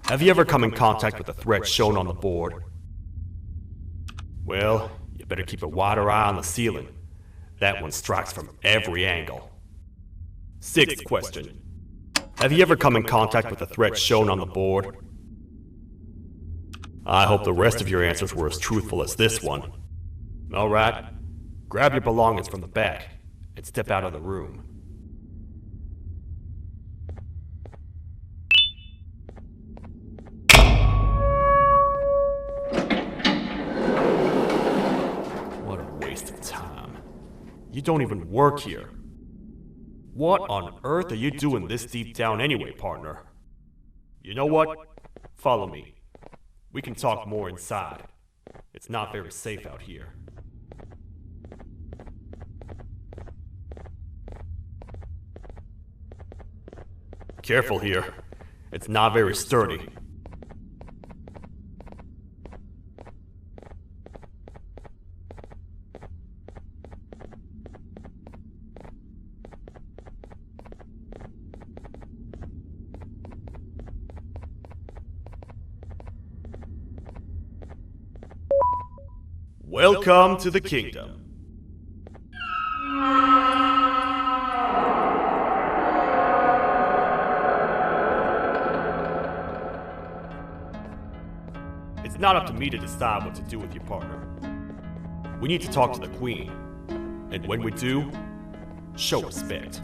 Speaker 6: Have you ever come in contact with the threat shown on the board? Well, you better keep a wider eye on the ceiling. That one strikes from every angle. Sixth question. Have you ever come in contact with the threat shown on the board? I hope the rest of your answers were as truthful as this one. Alright, grab your belongings from the back and step out of the room. What a waste of time. You don't even work here. What on earth are you doing this deep down anyway, partner? You know what? Follow me. We can talk more inside. It's not very safe out here. Careful here. It's not very sturdy. Welcome to the kingdom. It's not up to me to decide what to do with your partner. We need to talk to the queen. And when we do, show respect.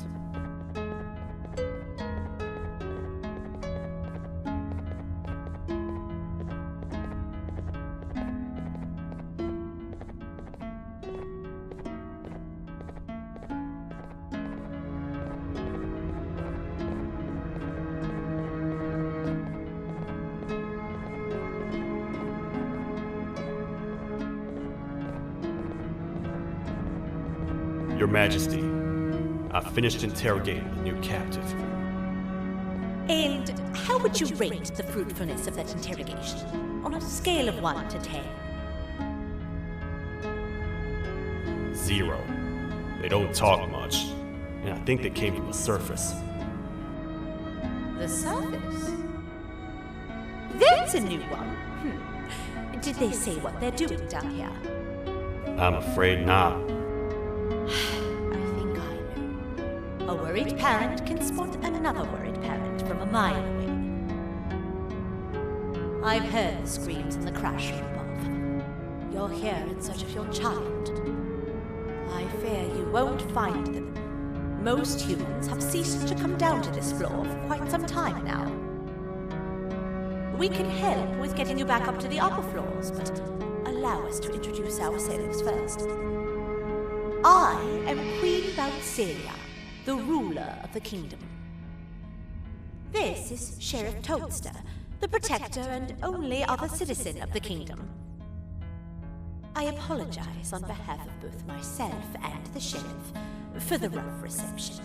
Speaker 6: Your Majesty, I've finished interrogating the new captive.
Speaker 7: And how would you rate the fruitfulness of that interrogation on a scale of 1 to 10?
Speaker 6: 0. They don't talk much, and I think they came from the surface.
Speaker 7: The surface? That's a new one. Did they say what they're doing down here?
Speaker 6: I'm afraid not.
Speaker 7: I think I know. A worried parent can spot another worried parent from a mile away. I've heard the screams in the crash from above. You're here in search of your child. I fear you won't find them. Most humans have ceased to come down to this floor for quite some time now. We can help with getting you back up to the upper floors, but allow us to introduce ourselves first. I am Queen Valkyria, the ruler of the kingdom. This is Sheriff Toadster, the protector and only other citizen of the kingdom. I apologize on behalf of both myself and the sheriff for the rough reception.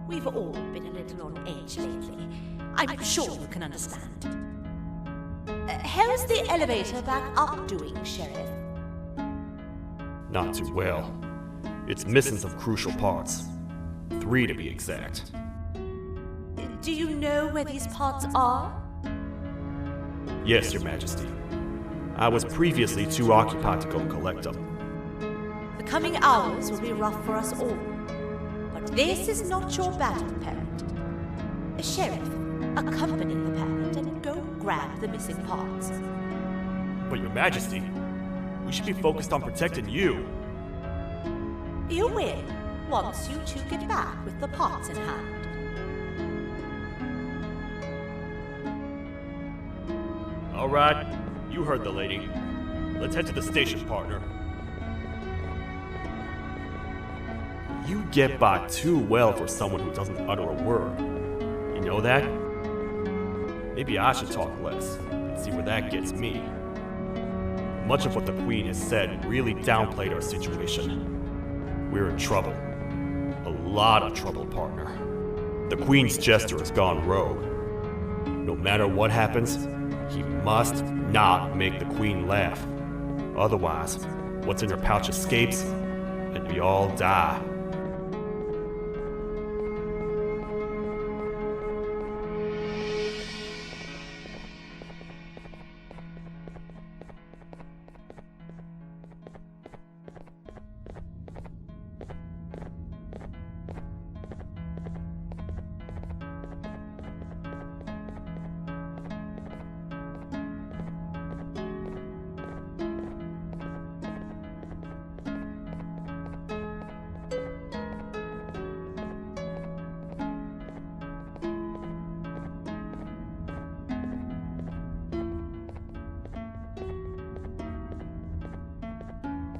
Speaker 7: We've all been a little on edge lately. I'm sure you can understand. How's the elevator back up doing, Sheriff?
Speaker 6: Not too well. It's missing some crucial parts. 3 to be exact.
Speaker 7: Do you know where these parts are?
Speaker 6: Yes, Your Majesty. I was previously too occupied to go collect them.
Speaker 7: The coming hours will be rough for us all. But this is not your battle, parent. Sheriff, accompany the parent and go grab the missing parts.
Speaker 6: But Your Majesty, we should be focused on protecting you.
Speaker 7: You will, once you two get back with the parts in hand.
Speaker 6: All right, you heard the lady. Let's head to the station, partner. You get by too well for someone who doesn't utter a word. You know that? Maybe I should talk less and see where that gets me. Much of what the Queen has said really downplayed our situation. We're in trouble. A lot of trouble, partner. The Queen's jester has gone rogue. No matter what happens, he must not make the Queen laugh. Otherwise, what's in her pouch escapes, and we all die.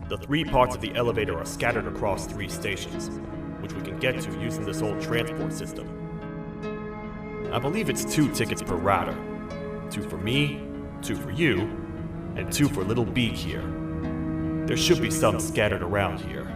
Speaker 6: The 3 parts of the elevator are scattered across 3 stations, which we can get to using this old transport system. I believe it's 2 tickets per rider. 2 for me, 2 for you, and 2 for Little Beak here. There should be some scattered around here.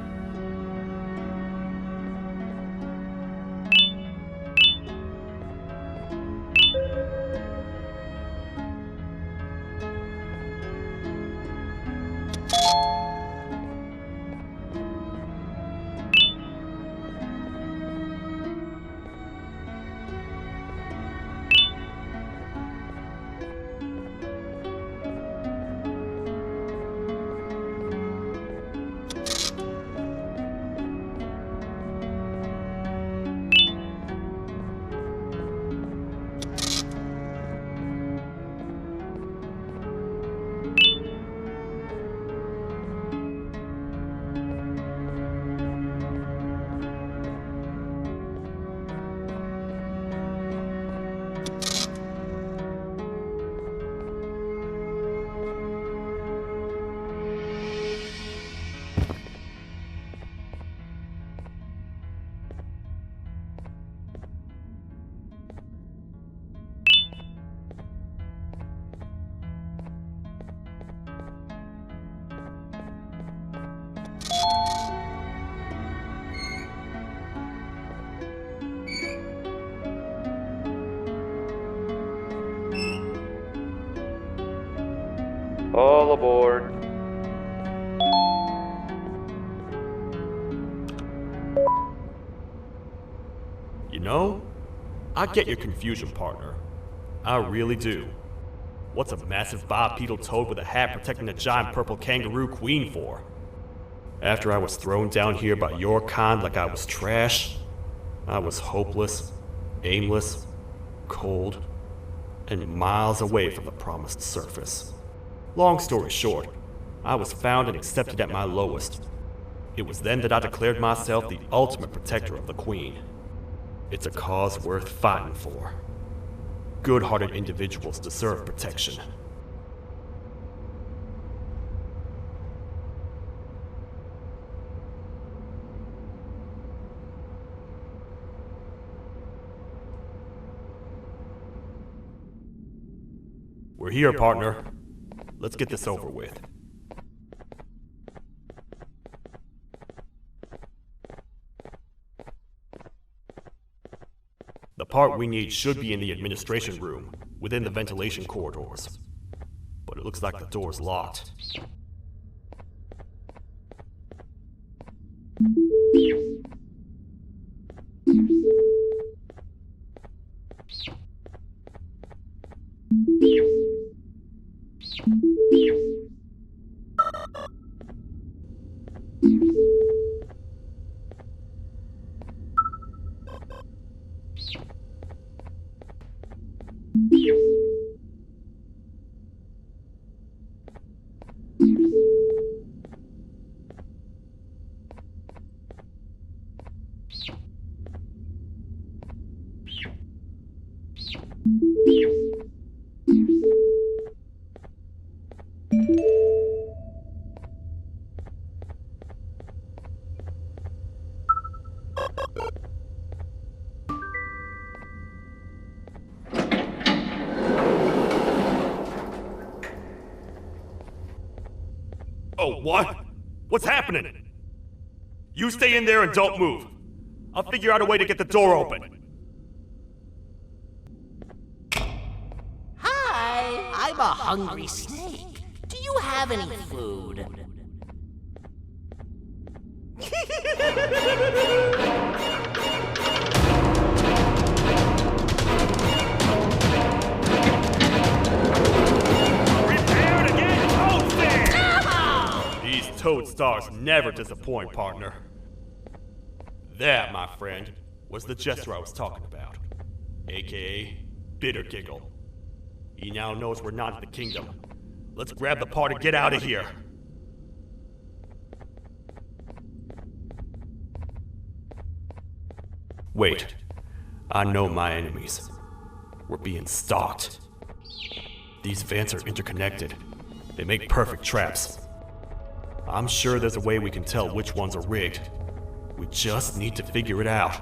Speaker 1: All aboard.
Speaker 6: You know, I get your confusion, partner. I really do. What's a massive bipedal toad with a hat protecting a giant purple kangaroo queen for? After I was thrown down here by your kind like I was trash, I was hopeless, aimless, cold, and miles away from the promised surface. Long story short, I was found and accepted at my lowest. It was then that I declared myself the ultimate protector of the Queen. It's a cause worth fighting for. Good-hearted individuals deserve protection. We're here, partner. Let's get this over with. The part we need should be in the administration room, within the ventilation corridors. But it looks like the door's locked. Oh, what? What's happening? You stay in there and don't move. I'll figure out a way to get the door open.
Speaker 8: Hi, I'm a hungry snake. Do you have any food?
Speaker 6: Prepare to get toasted! These toad stars never disappoint, partner. That, my friend, was the jester I was talking about, aka Bitter Giggle. He now knows we're not in the kingdom. Let's grab the part and get out of here. Wait, I know my enemies. We're being stalked. These vents are interconnected. They make perfect traps. I'm sure there's a way we can tell which ones are rigged. We just need to figure it out.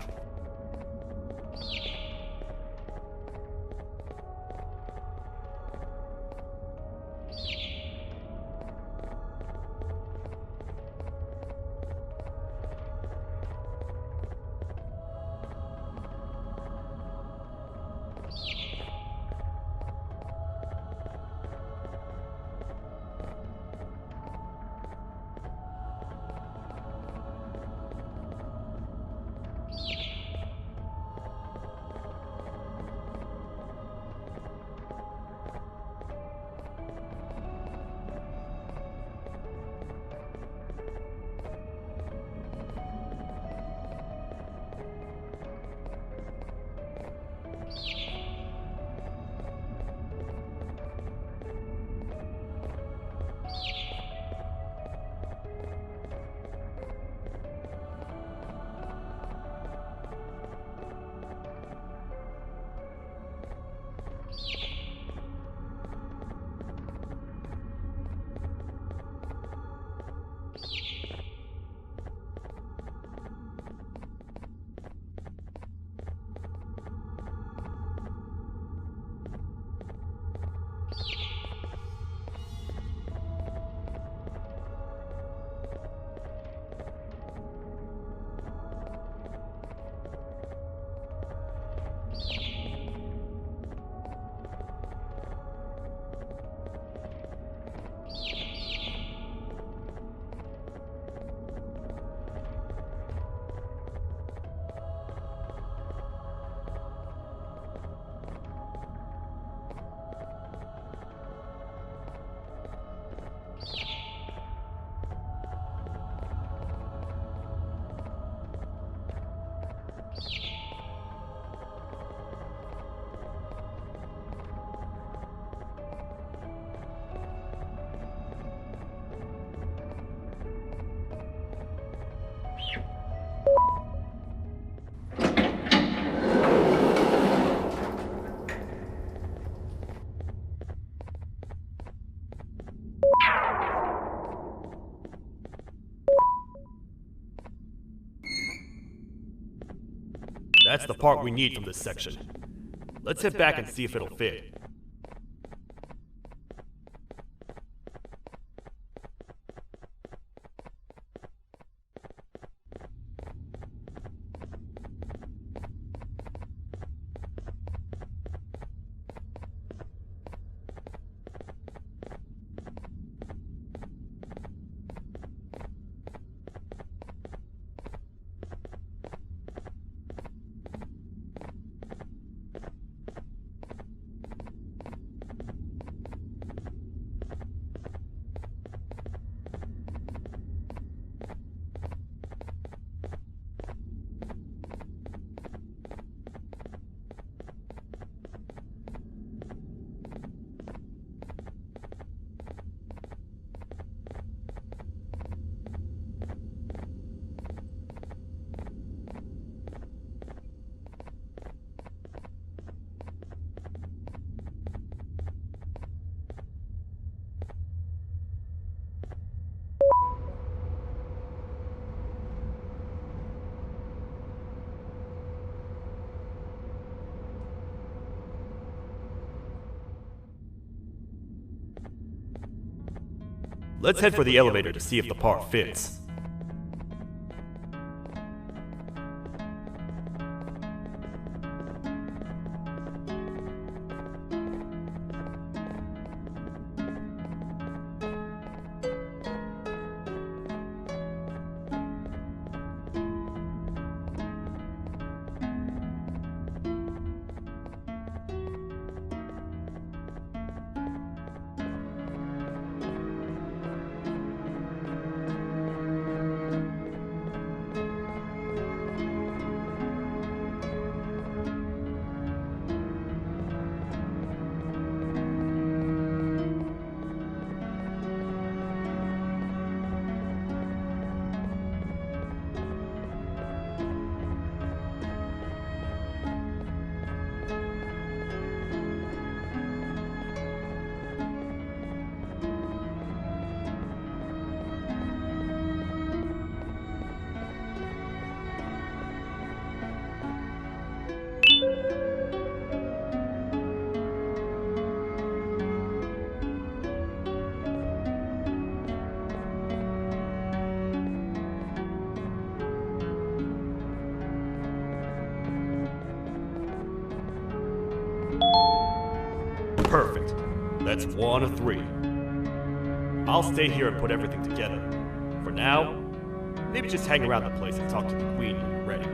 Speaker 6: That's the part we need from this section. Let's head back and see if it'll fit. Let's head for the elevator to see if the part fits. Perfect. That's 1 of 3. I'll stay here and put everything together. For now, maybe just hang around the place and talk to the Queen when you're ready.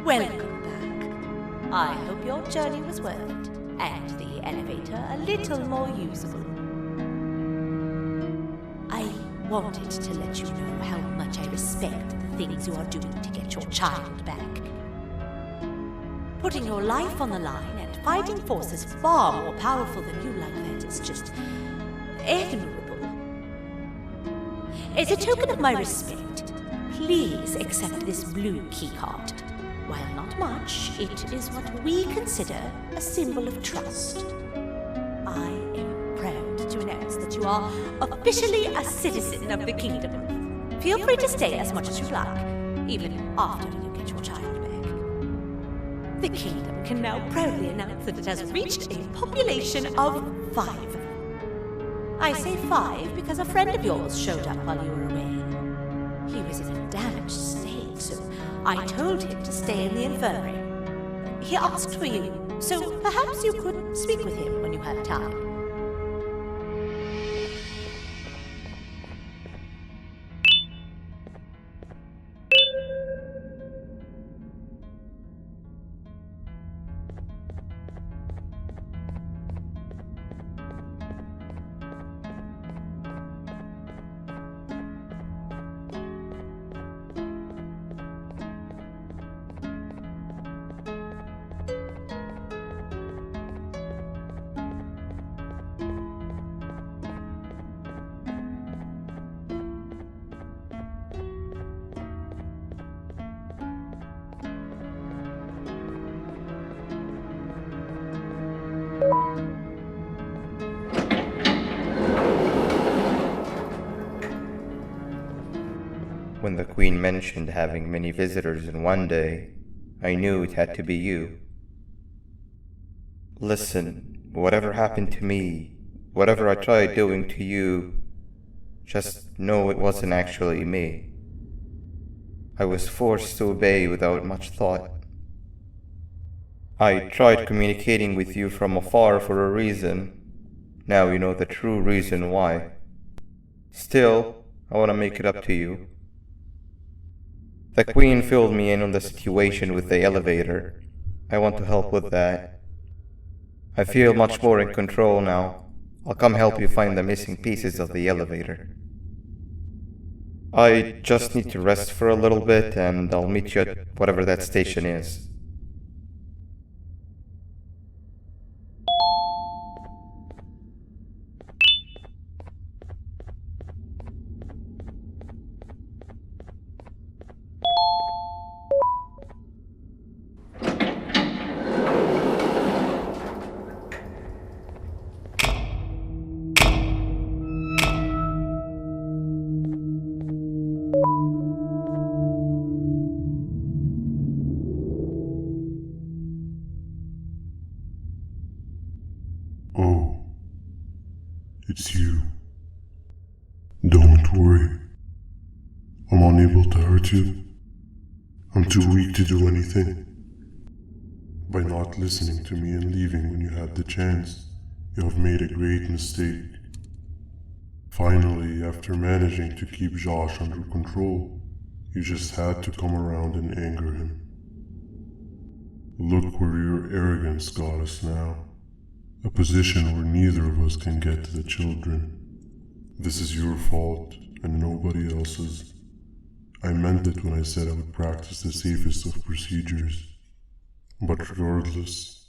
Speaker 7: Welcome back. I hope your journey was worth it, and the elevator a little more usable. I wanted to let you know how much I respect the things you are doing to get your child back. Putting your life on the line and fighting forces far more powerful than you like that is just admirable. As a token of my respect, please accept this blue keycard. While not much, it is what we consider a symbol of trust. I am proud to announce that you are officially a citizen of the kingdom. Feel free to stay as much as you like, even after you get your child back. The kingdom can now proudly announce that it has reached a population of 5. I say 5 because a friend of yours showed up while you were away. He was in a damaged state, so I told him to stay in the infirmary. He asked for you, so perhaps you could speak with him when you have time.
Speaker 1: when the Queen mentioned having many visitors in one day, I knew it had to be you. Listen, whatever happened to me, whatever I tried doing to you, just know it wasn't actually me. I was forced to obey without much thought. I tried communicating with you from afar for a reason. Now you know the true reason why. Still, I want to make it up to you. The Queen filled me in on the situation with the elevator. I want to help with that. I feel much more in control now. I'll come help you find the missing pieces of the elevator. I just need to rest for a little bit and I'll meet you at whatever that station is.
Speaker 3: Oh, it's you. Don't worry. I'm unable to hurt you. I'm too weak to do anything. By not listening to me and leaving when you had the chance, you have made a great mistake. Finally, after managing to keep Josh under control, you just had to come around and anger him. Look where your arrogance got us now. A position where neither of us can get to the children. This is your fault and nobody else's. I meant it when I said I would practice the safest of procedures. But regardless,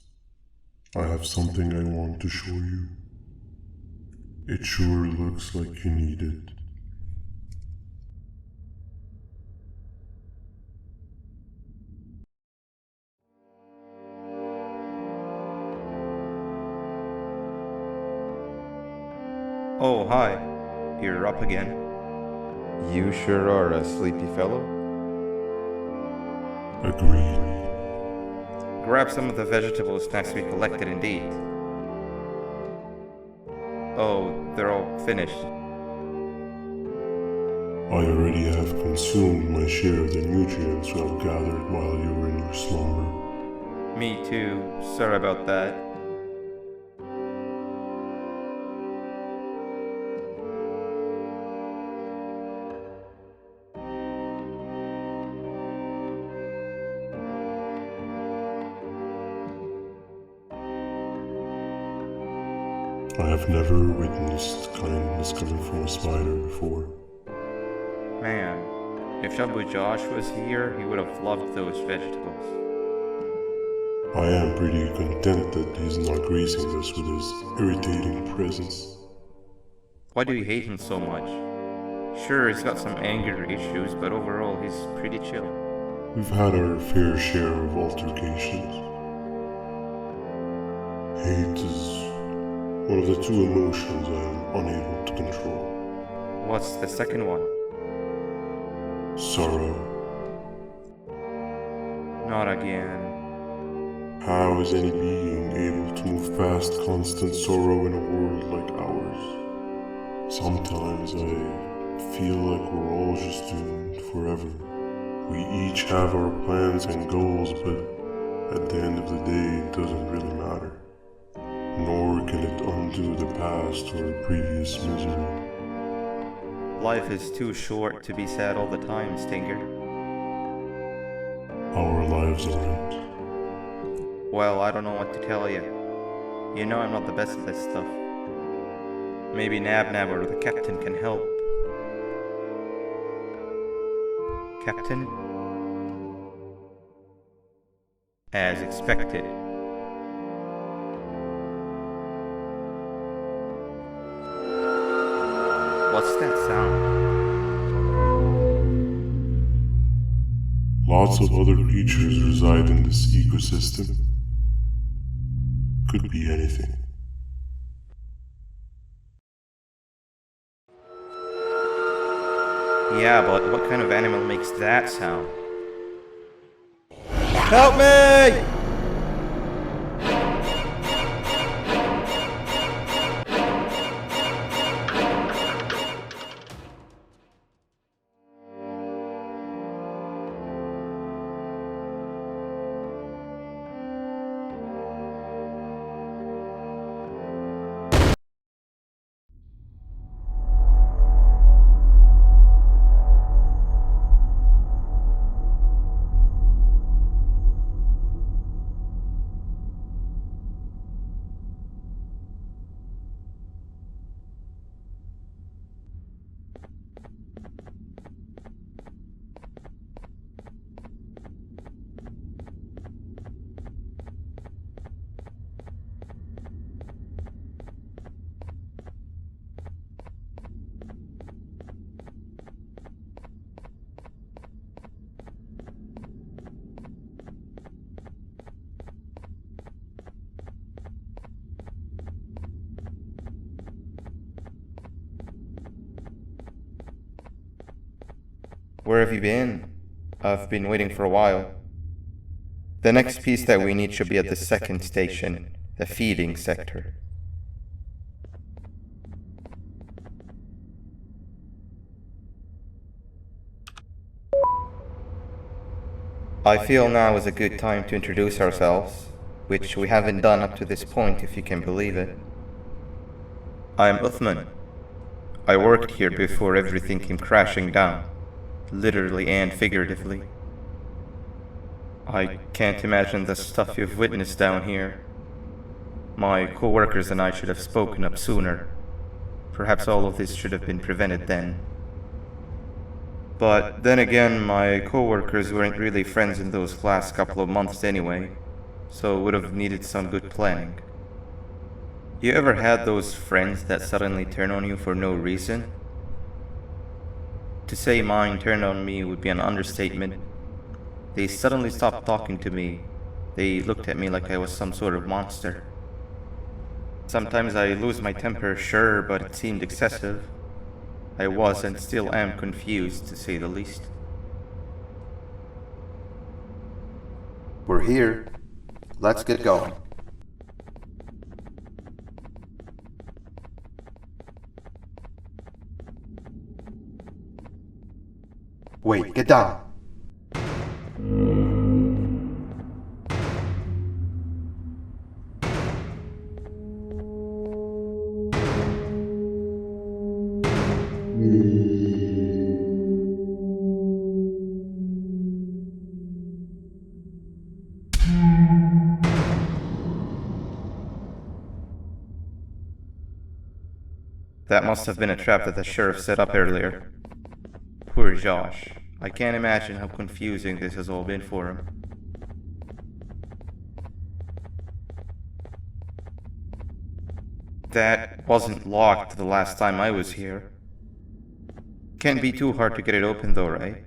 Speaker 3: I have something I want to show you. It sure looks like you need it.
Speaker 1: Oh, hi. You're up again. You sure are a sleepy fellow.
Speaker 3: Agreed.
Speaker 1: Grab some of the vegetable snacks we collected and eat. Oh, they're all finished.
Speaker 3: I already have consumed my share of the nutrients you have gathered while you were in your slumber.
Speaker 1: Me too. Sorry about that.
Speaker 3: I have never witnessed kindness coming from a spider before.
Speaker 1: Man, if Shabu Josh was here, he would have loved those vegetables.
Speaker 3: I am pretty content that he's not gracing us with his irritating presence.
Speaker 1: Why do you hate him so much? Sure, he's got some anger issues, but overall he's pretty chill.
Speaker 3: We've had our fair share of altercations. Hate is one of the two emotions I am unable to control.
Speaker 1: What's the second one?
Speaker 3: Sorrow.
Speaker 1: Not again.
Speaker 3: How is any being able to move past constant sorrow in a world like ours? Sometimes I feel like we're all just doomed forever. We each have our plans and goals, but at the end of the day, it doesn't really matter. Nor can it undo the past or previous misery.
Speaker 1: Life is too short to be sad all the time, Stinger.
Speaker 3: Our lives aren't.
Speaker 1: Well, I don't know what to tell you. You know I'm not the best at this stuff. Maybe Nabnab or the captain can help. Captain? As expected. What's that sound?
Speaker 3: Lots of other creatures reside in this ecosystem. Could be anything.
Speaker 1: Yeah, but what kind of animal makes that sound? Help me! Where have you been? I've been waiting for a while. The next piece that we need should be at the second station, the feeding sector. I feel now is a good time to introduce ourselves, which we haven't done up to this point if you can believe it. I'm Uthman. I worked here before everything came crashing down, literally and figuratively. I can't imagine the stuff you've witnessed down here. My co-workers and I should have spoken up sooner. Perhaps all of this should have been prevented then. But then again, my co-workers weren't really friends in those last couple of months anyway, so would have needed some good planning. You ever had those friends that suddenly turn on you for no reason? To say mine turned on me would be an understatement. They suddenly stopped talking to me. They looked at me like I was some sort of monster. Sometimes I lose my temper, sure, but it seemed excessive. I was and still am confused, to say the least.
Speaker 9: We're here. Let's get going. Wait, get down.
Speaker 1: That must have been a trap that the sheriff set up earlier. Poor Josh. I can't imagine how confusing this has all been for him. That wasn't locked the last time I was here. Can't be too hard to get it open though, right?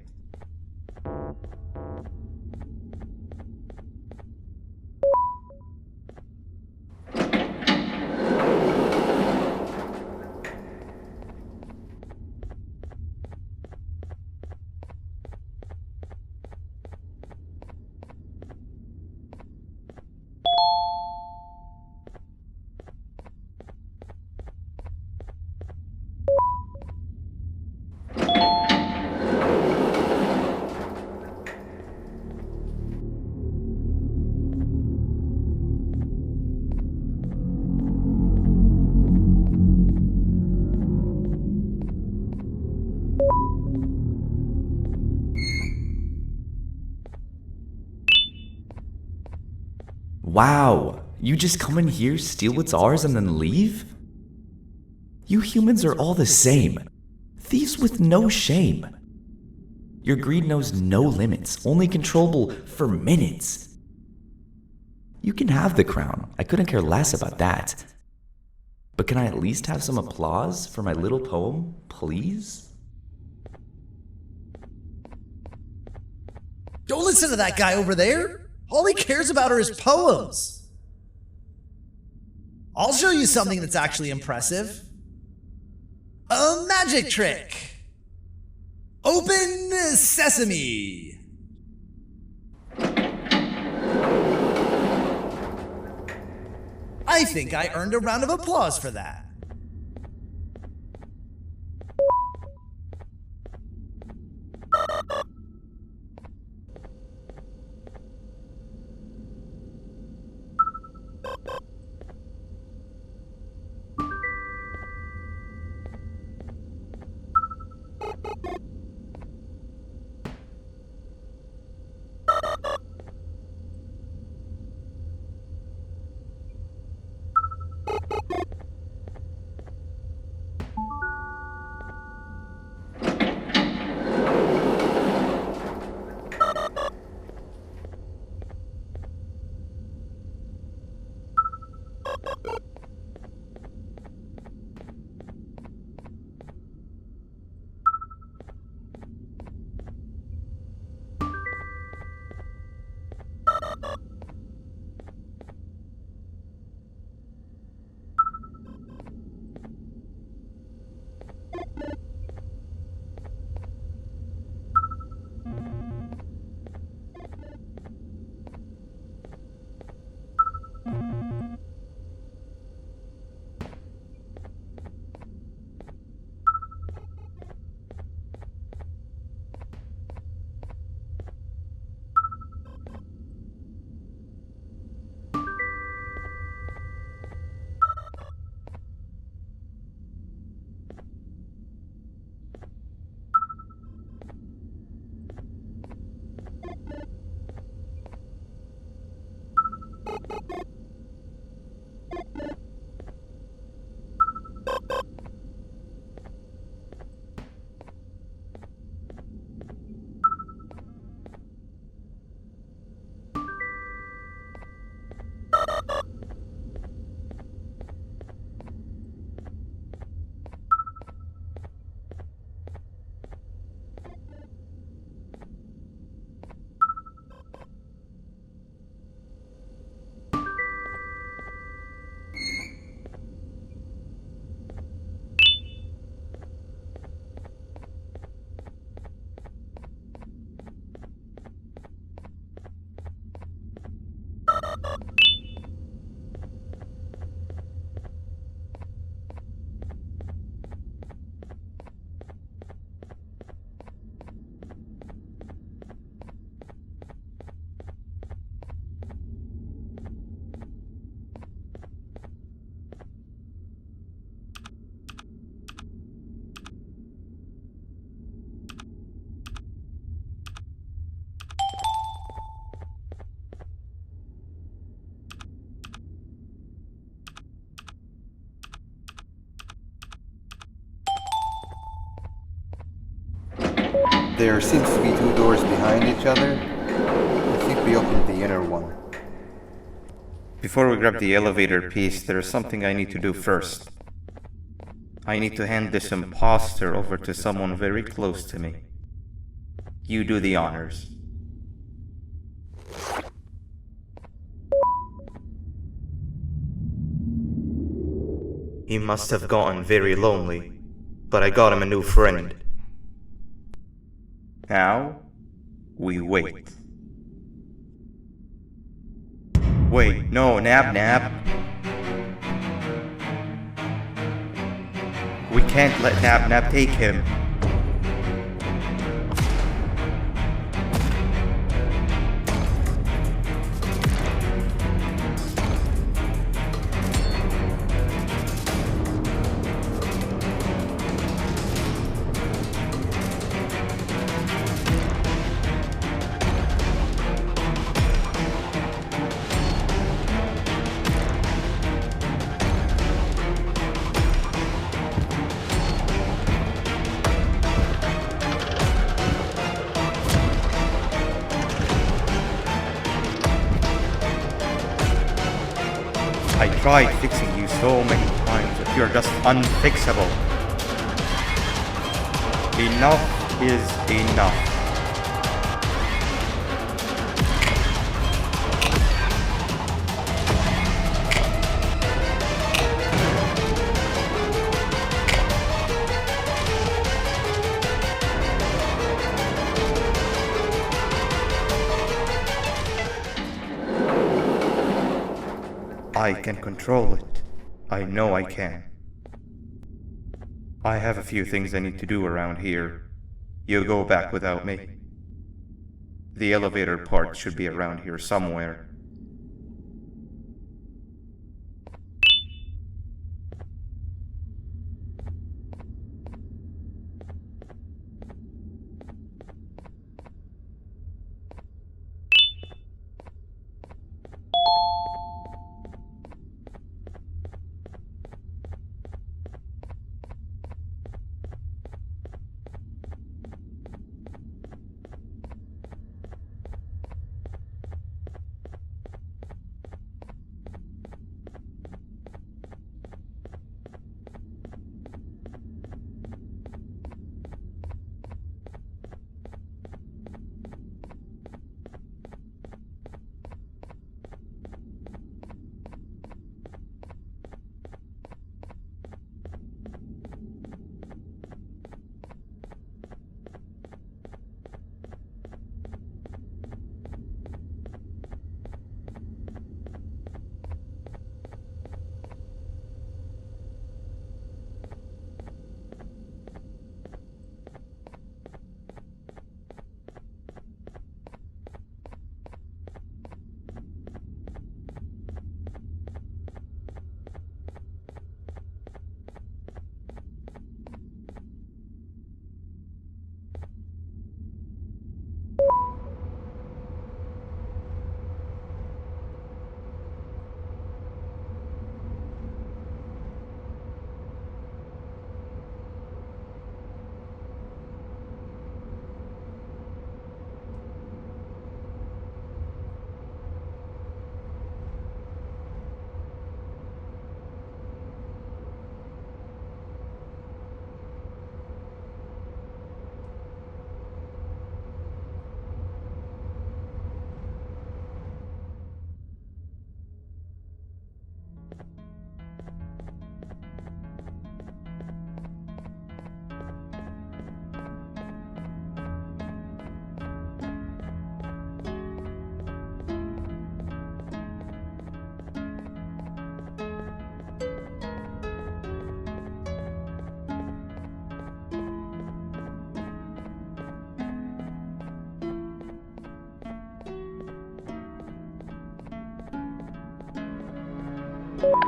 Speaker 10: Wow, you just come in here, steal what's ours, and then leave? You humans are all the same. Thieves with no shame. Your greed knows no limits, only controllable for minutes. You can have the crown, I couldn't care less about that. But can I at least have some applause for my little poem, please?
Speaker 11: Don't listen to that guy over there! All he cares about are his poems. I'll show you something that's actually impressive. A magic trick. Open sesame! I think I earned a round of applause for that.
Speaker 9: There seems to be two doors behind each other. I think we opened the inner one.
Speaker 1: Before we grab the elevator piece, there is something I need to do first. I need to hand this imposter over to someone very close to me. You do the honors. He must have gotten very lonely, but I got him a new friend. Now, we wait. Wait, no, Nabnab. We can't let Nabnab take him. I tried fixing you so many times, but you're just unfixable. Enough is enough. I can control it. I know I can. I have a few things I need to do around here. You go back without me. The elevator part should be around here somewhere.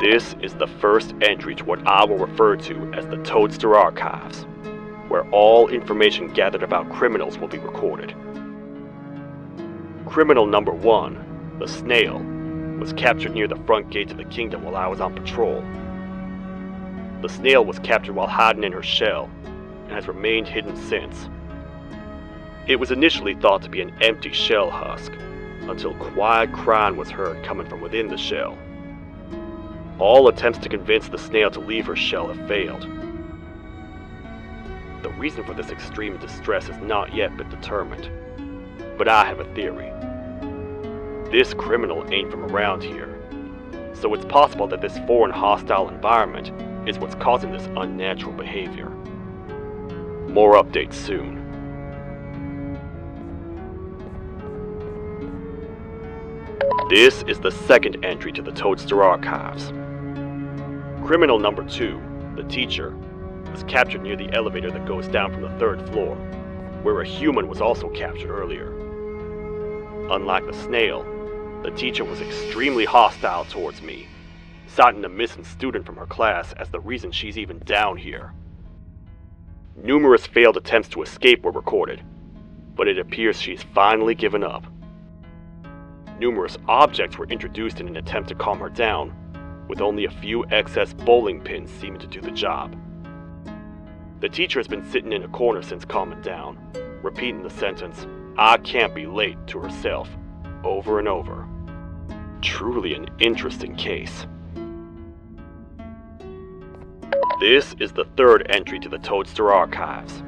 Speaker 6: This is the first entry to what I will refer to as the Toadster Archives, where all information gathered about criminals will be recorded. Criminal number 1, the snail, was captured near the front gate of the kingdom while I was on patrol. The snail was captured while hiding in her shell, and has remained hidden since. It was initially thought to be an empty shell husk, until quiet crying was heard coming from within the shell. All attempts to convince the snail to leave her shell have failed. The reason for this extreme distress has not yet been determined, but I have a theory. This criminal ain't from around here, so it's possible that this foreign hostile environment is what's causing this unnatural behavior. More updates soon. This is the second entry to the Toadster Archives. Criminal number 2, the teacher, was captured near the elevator that goes down from the 3rd floor, where a human was also captured earlier. Unlike the snail, the teacher was extremely hostile towards me, citing a missing student from her class as the reason she's even down here. Numerous failed attempts to escape were recorded, but it appears she's finally given up. Numerous objects were introduced in an attempt to calm her down, with only a few excess bowling pins seeming to do the job. The teacher has been sitting in a corner since calming down, repeating the sentence, "I can't be late," to herself, over and over. Truly an interesting case. This is the 3rd entry to the Toadster Archives.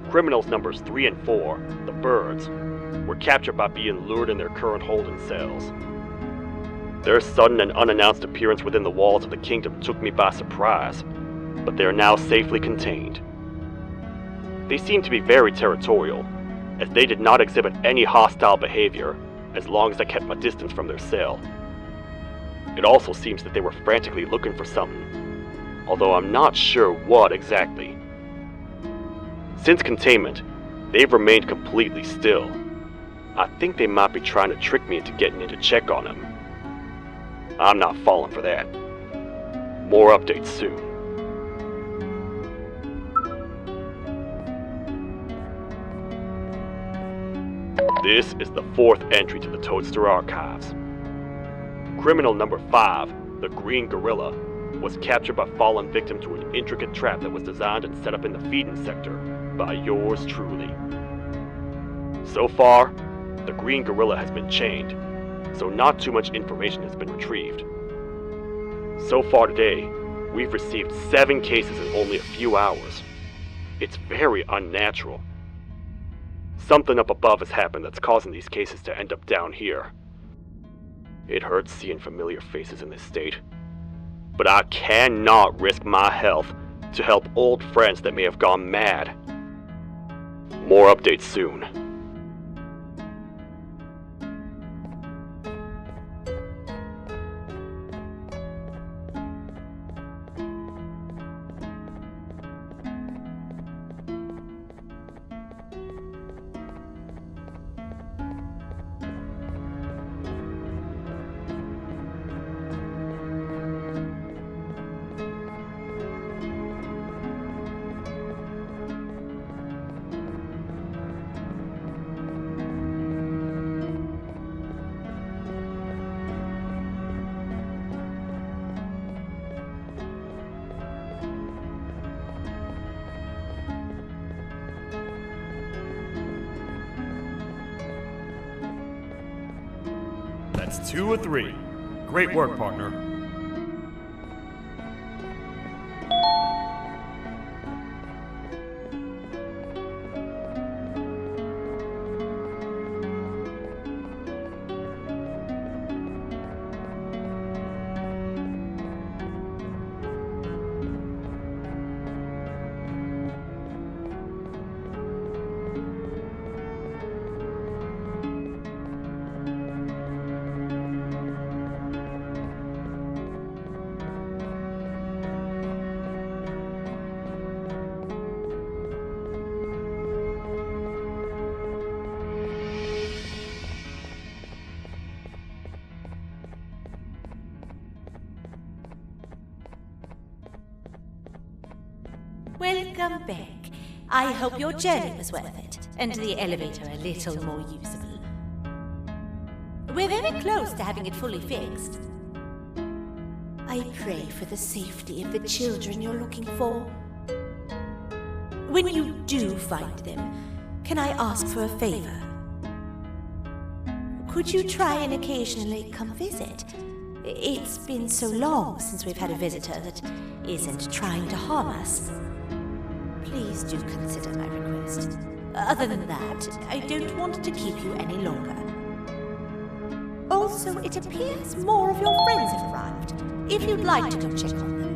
Speaker 6: Criminals numbers 3 and 4, the birds, were captured by being lured in their current holding cells. Their sudden and unannounced appearance within the walls of the kingdom took me by surprise, but they are now safely contained. They seem to be very territorial, as they did not exhibit any hostile behavior as long as I kept my distance from their cell. It also seems that they were frantically looking for something, although I'm not sure what exactly. Since containment, they've remained completely still. I think they might be trying to trick me into getting in to check on them. I'm not falling for that. More updates soon. This is the 4th entry to the Toadster archives. Criminal number 5, the Green Gorilla, was captured by falling victim to an intricate trap that was designed and set up in the feeding sector by yours truly. So far, the Green Gorilla has been chained, so not too much information has been retrieved. So far today, we've received 7 cases in only a few hours. It's very unnatural. Something up above has happened that's causing these cases to end up down here. It hurts seeing familiar faces in this state, but I cannot risk my health to help old friends that may have gone mad. More updates soon. That's 2 or 3. Great work, partner.
Speaker 7: Welcome back. I hope your journey was worth it, and the elevator a little more usable. We're very close to having it fully fixed. I pray for the safety of the children you're looking for. When you do find them, can I ask for a favor? Could you try and occasionally come visit? It's been so long since we've had a visitor that isn't trying to harm us. Please do consider my request. Other than that, I don't want to keep you any longer. Also, it appears more of your friends have arrived. If you'd like to go check on them.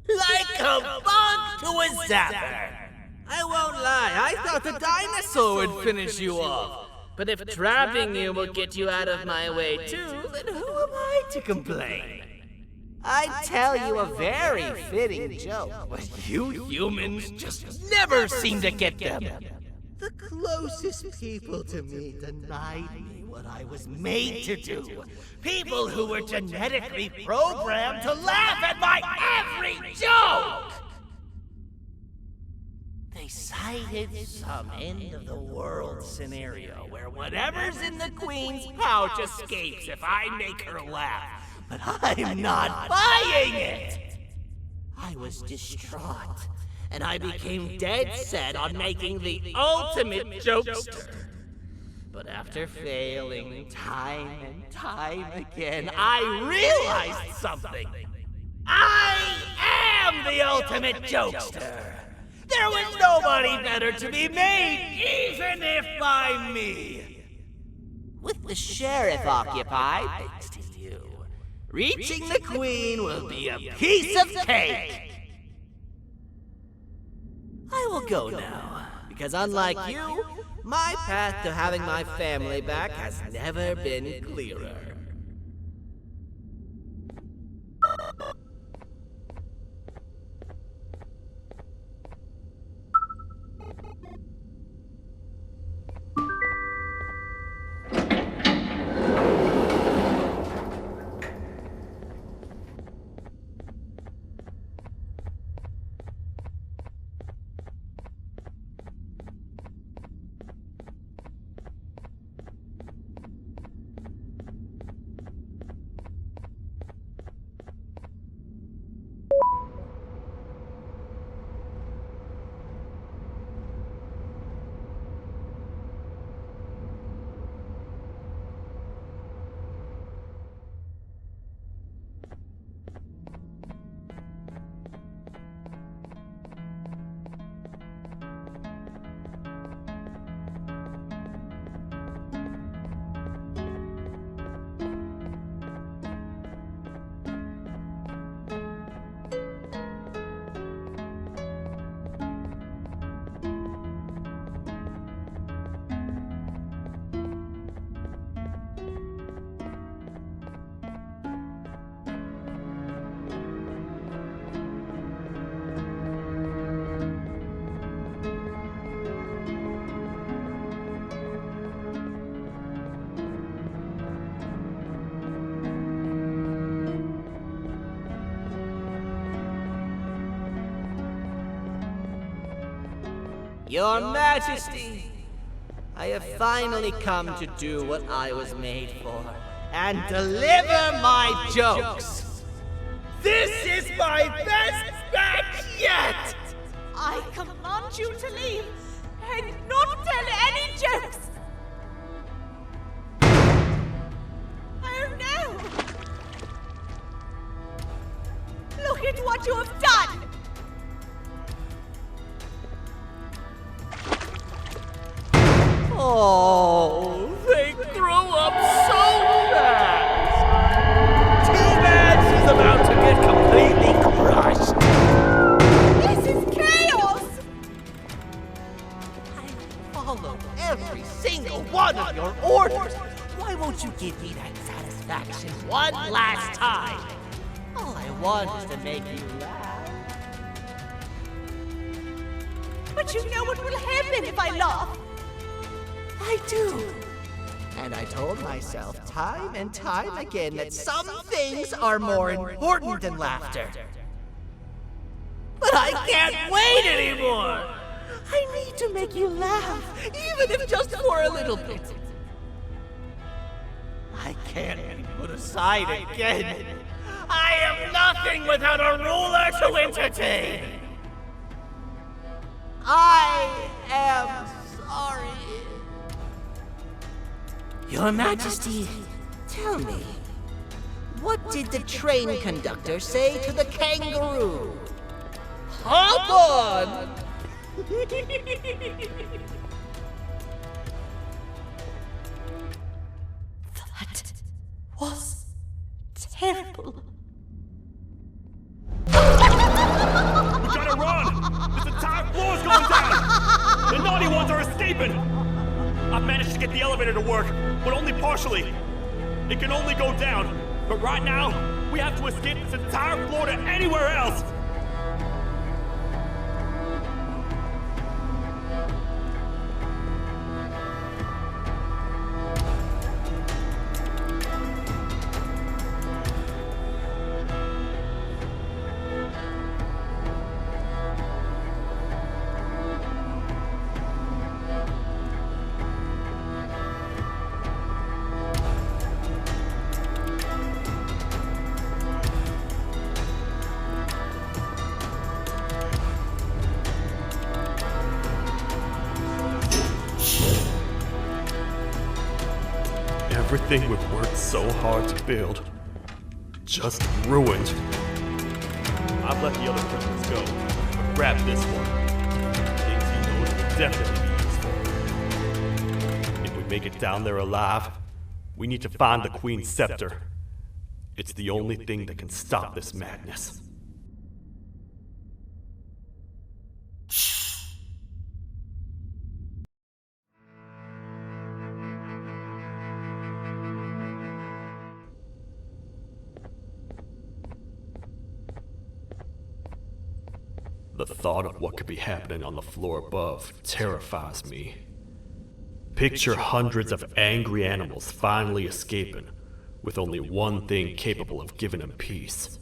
Speaker 8: Like a bug to a zapper. I won't lie, I thought the dinosaur would finish you off. But if trapping you will get you out of my way too, then who am I to complain? I'd tell you a very fitting joke, but you humans just never seem to get them. The closest people to me denied me what I was made to do. People who were genetically programmed to laugh at my every joke! They cited some end-of-the-world scenario where whatever's in the Queen's pouch escapes if I make her laugh. But I'm not buying it! I was distraught, and I became dead set on making the ultimate jokester. But after failing time and time again, I realized something. I am the ultimate jokester. There was nobody better to be made, even if by me. With the sheriff occupied, thanks to you, reaching the queen will be a piece of cake. I will go now, because unlike you, my path to having my family back has never been clearer. Your Majesty, I have finally come to do what I was made for, and deliver my jokes. This is my best batch yet!
Speaker 7: I command you to leave and not tell any jokes! Oh no! Look at what you have done!
Speaker 8: Oh, they grow up so fast! Too bad she's about to get completely crushed!
Speaker 7: This is chaos!
Speaker 8: I followed every single one of your orders! Why won't you give me that satisfaction one last time? All I want is to make you laugh.
Speaker 7: But you know what will happen if I laugh!
Speaker 8: I do. And I told myself time and time again that some things are more important than laughter. But I can't wait anymore! I need to make you laugh, even if just for a little bit. I can't be put aside again. I am nothing without a ruler to entertain. I am sorry. Your Majesty, tell me, what did the train conductor say to the kangaroo? Hop on!
Speaker 7: That was terrible.
Speaker 6: We gotta run! This entire floor's going down! The naughty ones are escaping! I've managed to get the elevator to work, but only partially. It can only go down, but right now, we have to escape this entire floor to anywhere else! Everything we've worked so hard to build, just ruined. I've let the other prisoners go, but grab this one. Things he knows will definitely be useful. If we make it down there alive, we need to find the Queen's Scepter. It's the only thing that can stop this madness. The thought of what could be happening on the floor above terrifies me. Picture hundreds of angry animals finally escaping, with only one thing capable of giving them peace.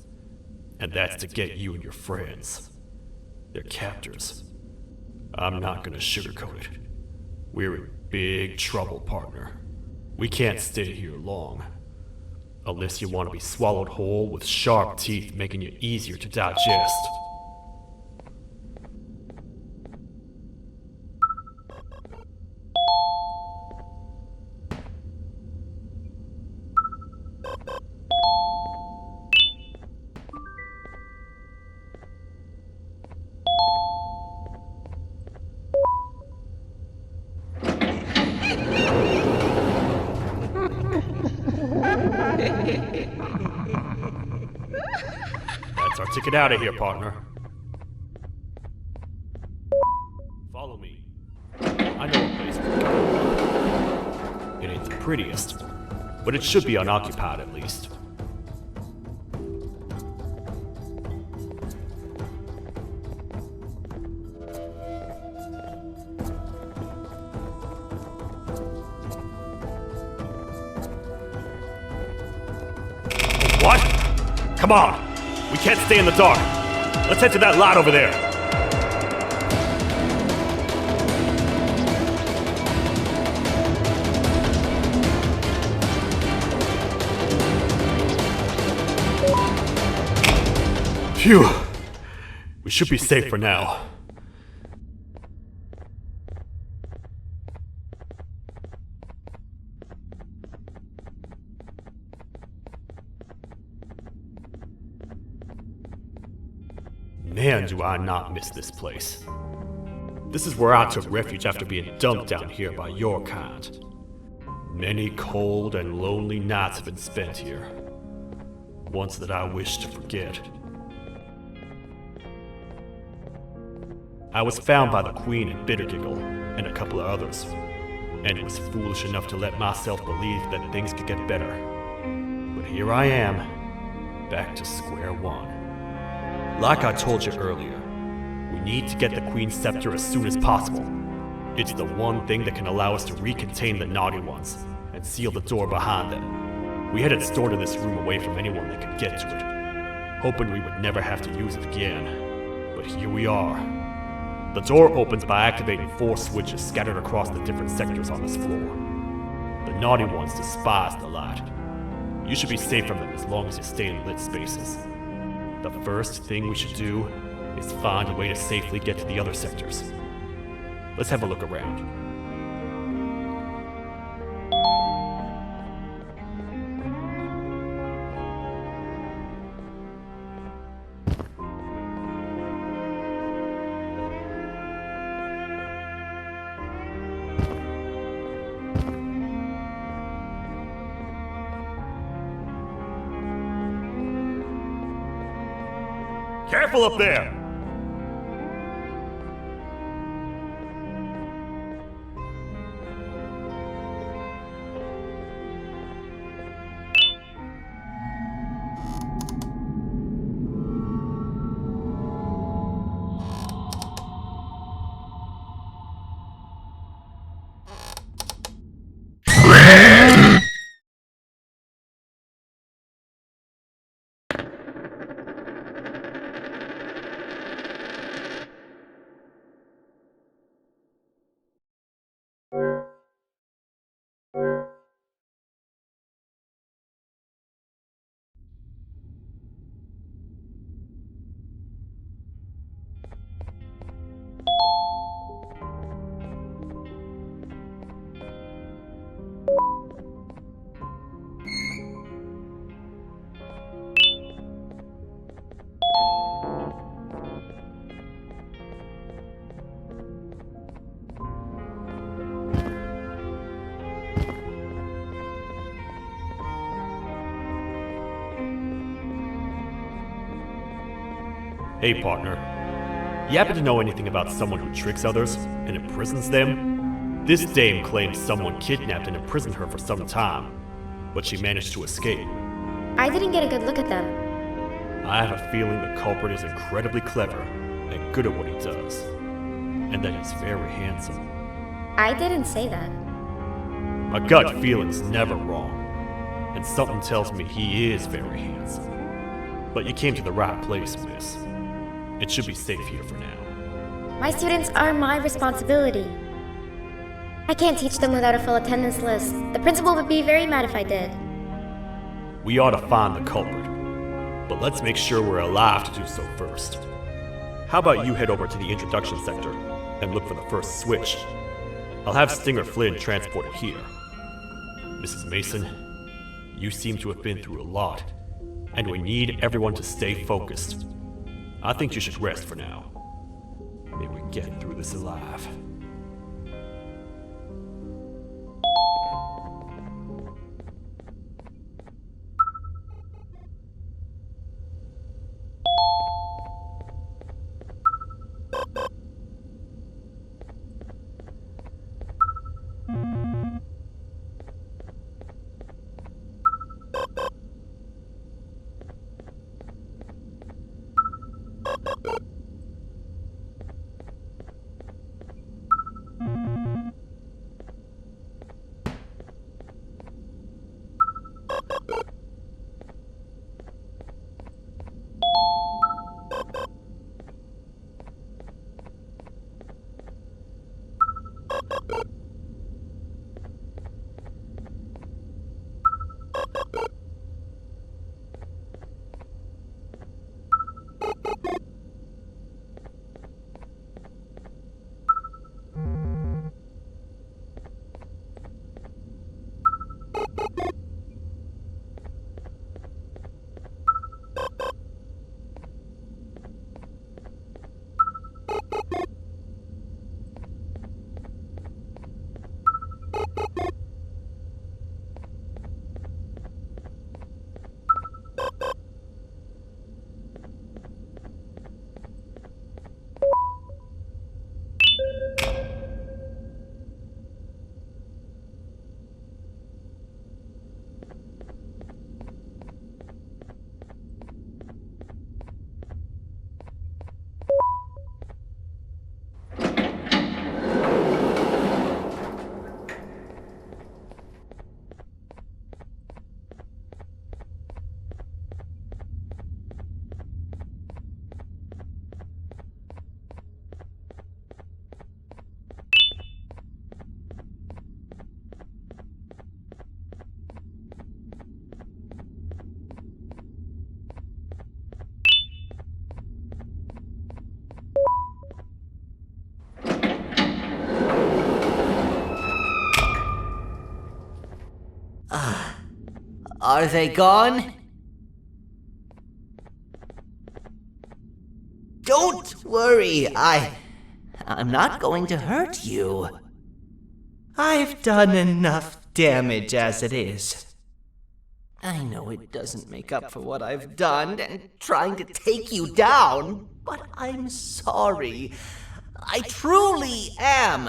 Speaker 6: And that's to get you and your friends. Their captors. I'm not gonna sugarcoat it. We're in big trouble, partner. We can't stay here long. Unless you want to be swallowed whole with sharp teeth making you easier to digest. That's our ticket out of here, partner. Follow me. I know a place we can go. It ain't the prettiest, but it should be unoccupied at least. What? Come on! We can't stay in the dark. Let's head to that lot over there. Phew. We should be safe for now. Man, do I not miss this place. This is where I took refuge after being dumped down here by your kind. Many cold and lonely nights have been spent here. Ones that I wish to forget. I was found by the Queen and Giggle and a couple of others, and was foolish enough to let myself believe that things could get better. But here I am, back to square one. Like I told you earlier, we need to get the Queen's Scepter as soon as possible. It's the one thing that can allow us to recontain the naughty ones and seal the door behind them. We had it stored in this room away from anyone that could get to it, hoping we would never have to use it again. But here we are. The door opens by activating 4 switches scattered across the different sectors on this floor. The naughty ones despise the light. You should be safe from them as long as you stay in lit spaces. The first thing we should do is find a way to safely get to the other sectors. Let's have a look around. Careful up there! Hey, partner. You happen to know anything about someone who tricks others and imprisons them? This dame claims someone kidnapped and imprisoned her for some time, but she managed to escape.
Speaker 2: I didn't get a good look at them.
Speaker 6: I have a feeling the culprit is incredibly clever and good at what he does, and that he's very handsome.
Speaker 2: I didn't say that.
Speaker 6: My gut feeling's never wrong, and something tells me he is very handsome. But you came to the right place, miss. It should be safe here for now.
Speaker 2: My students are my responsibility. I can't teach them without a full attendance list. The principal would be very mad if I did.
Speaker 6: We ought to find the culprit, but let's make sure we're alive to do so first. How about you head over to the introduction sector and look for the first switch? I'll have Stinger Flynn transported here. Mrs. Mason, you seem to have been through a lot, and we need everyone to stay focused. I think you should rest for now. May we get through this alive.
Speaker 8: Are they gone? Don't worry, I'm not going to hurt you. I've done enough damage as it is. I know it doesn't make up for what I've done and trying to take you down, but I'm sorry. I truly am.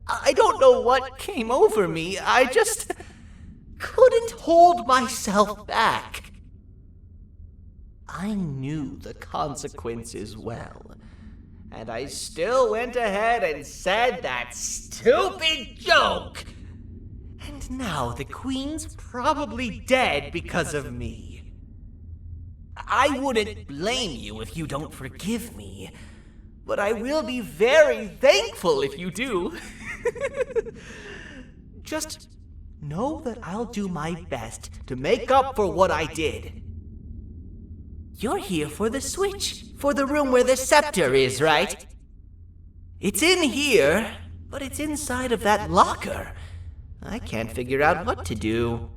Speaker 8: I don't know what came over me. I just couldn't hold myself back. I knew the consequences well, and I still went ahead and said that stupid joke. And now the Queen's probably dead because of me. I wouldn't blame you if you don't forgive me, but I will be very thankful if you do. Just know that I'll do my best to make up for what I did. You're here for the switch, for the room where the scepter is, right? It's in here, but it's inside of that locker. I can't figure out what to do.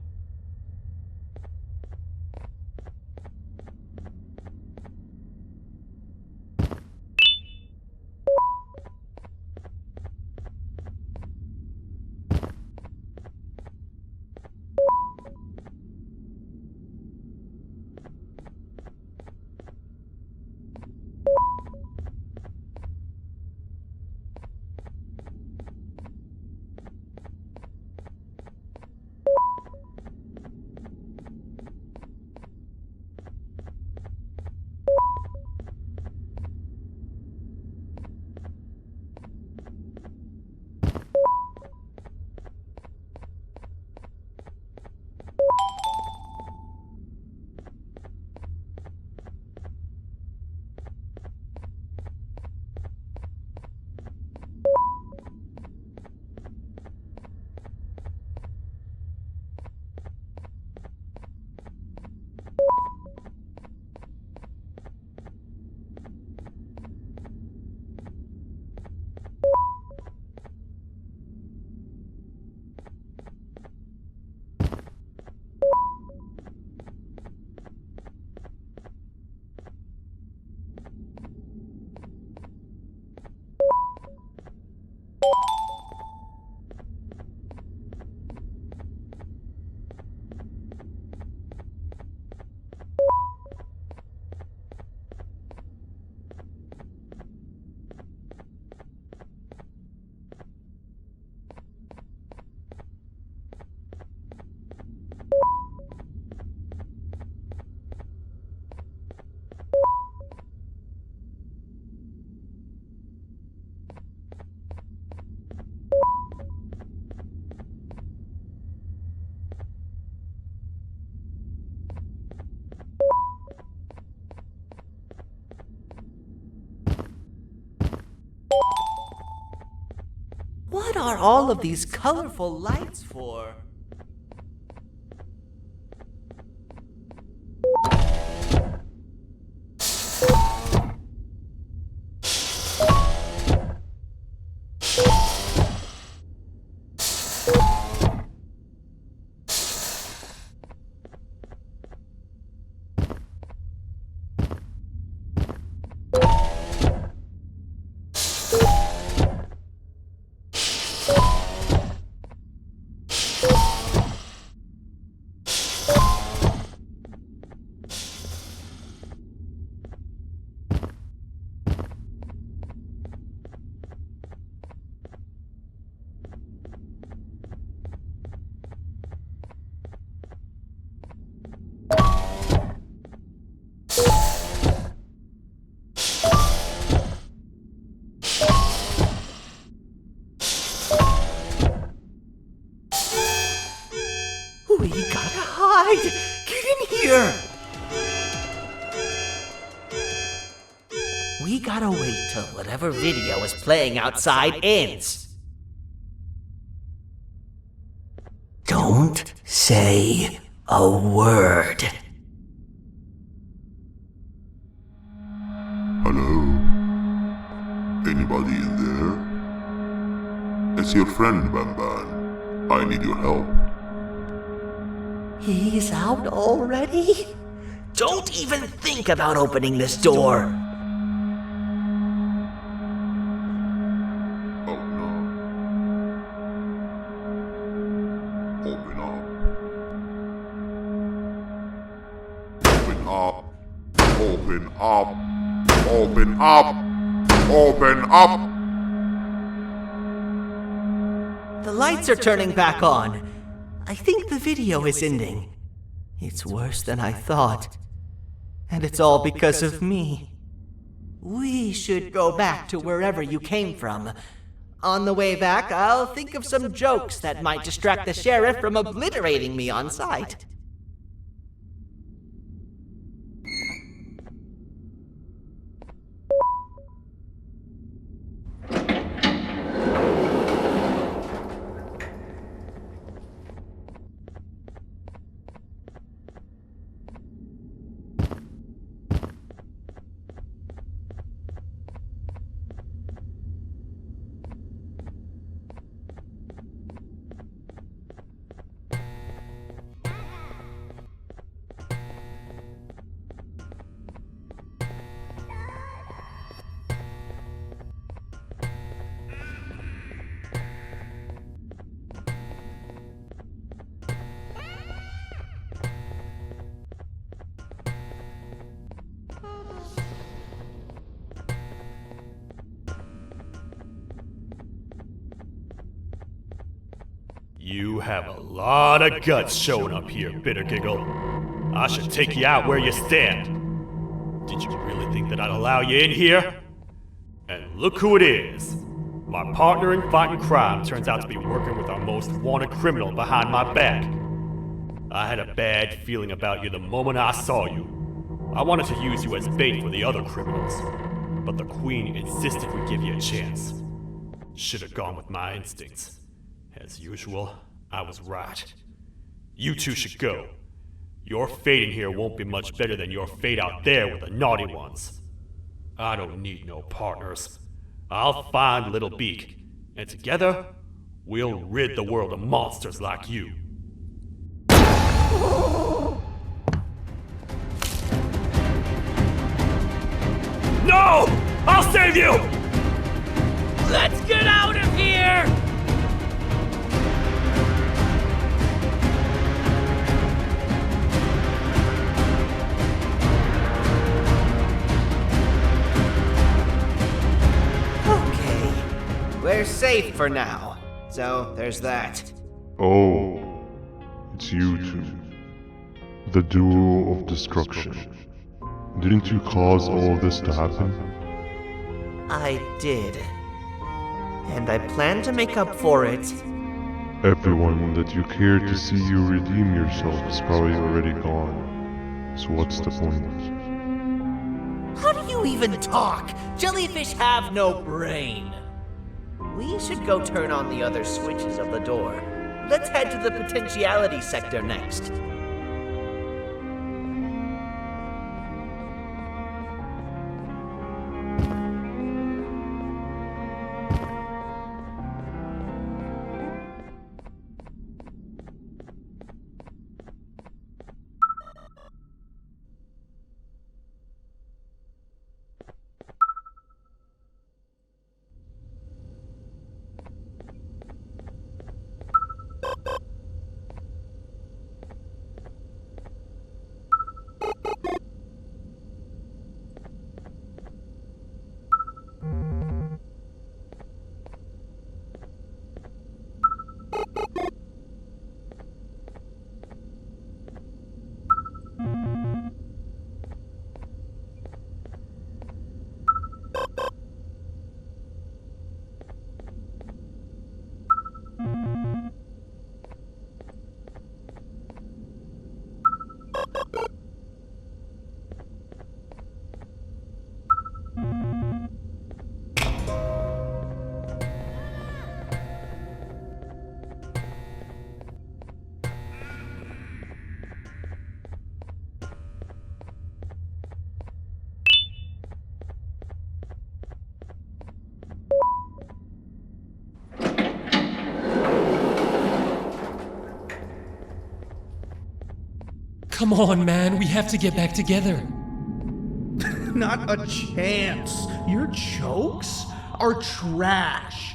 Speaker 8: What are all of these colorful lights for? We gotta hide! Get in here! We gotta wait till whatever video is playing outside ends. Don't say a word.
Speaker 4: Hello? Anybody in there? It's your friend, Banban. I need your help.
Speaker 8: He's out already? Don't even think about opening this door.
Speaker 4: Oh no. Open up. Open up. Open up. Open up.
Speaker 8: The lights are turning back on. I think the video is ending. It's worse than I thought. And it's all because of me. We should go back to wherever you came from. On the way back, I'll think of some jokes that might distract the sheriff from obliterating me on sight.
Speaker 6: You have a lot of guts showing up here, Bitter Giggle. I should take you out where you stand. Did you really think that I'd allow you in here? And look who it is. My partner in fighting crime turns out to be working with our most wanted criminal behind my back. I had a bad feeling about you the moment I saw you. I wanted to use you as bait for the other criminals, but the Queen insisted we give you a chance. Should have gone with my instincts. As usual, I was right. You two should go. Your fate in here won't be much better than your fate out there with the naughty ones. I don't need no partners. I'll find Little Beak, and together, we'll rid the world of monsters like you. No! I'll save you!
Speaker 8: Let's get out of here! We're safe for now, so there's that.
Speaker 3: Oh, it's you two. The duo of destruction. Didn't you cause all of this to happen?
Speaker 8: I did. And I plan to make up for it.
Speaker 3: Everyone that you cared to see you redeem yourself is probably already gone. So what's the point?
Speaker 8: How do you even talk? Jellyfish have no brain. We should go turn on the other switches of the door. Let's head to the potentiality sector next.
Speaker 12: Come on, man, we have to get back together.
Speaker 13: Not a chance. Your jokes are trash.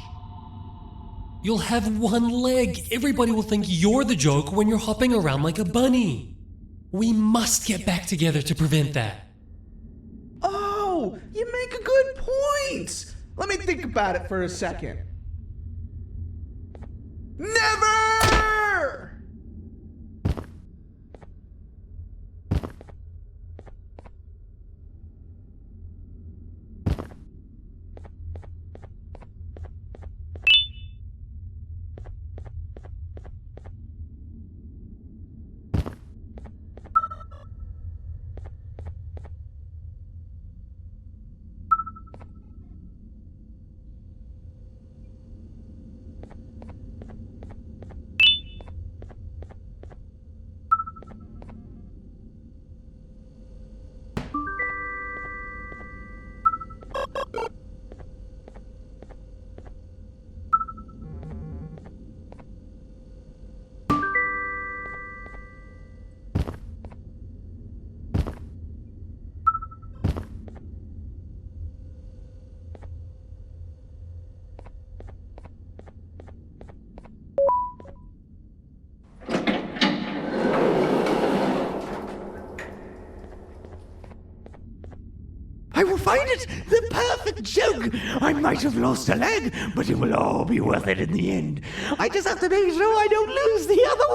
Speaker 12: You'll have one leg. Everybody will think you're the joke when you're hopping around like a bunny. We must get back together to prevent that.
Speaker 13: Oh, you make a good point. Let me think about it for a second. Never!
Speaker 14: I will find it! The perfect joke! I might have lost a leg, but it will all be worth it in the end. I just have to make sure I don't lose the other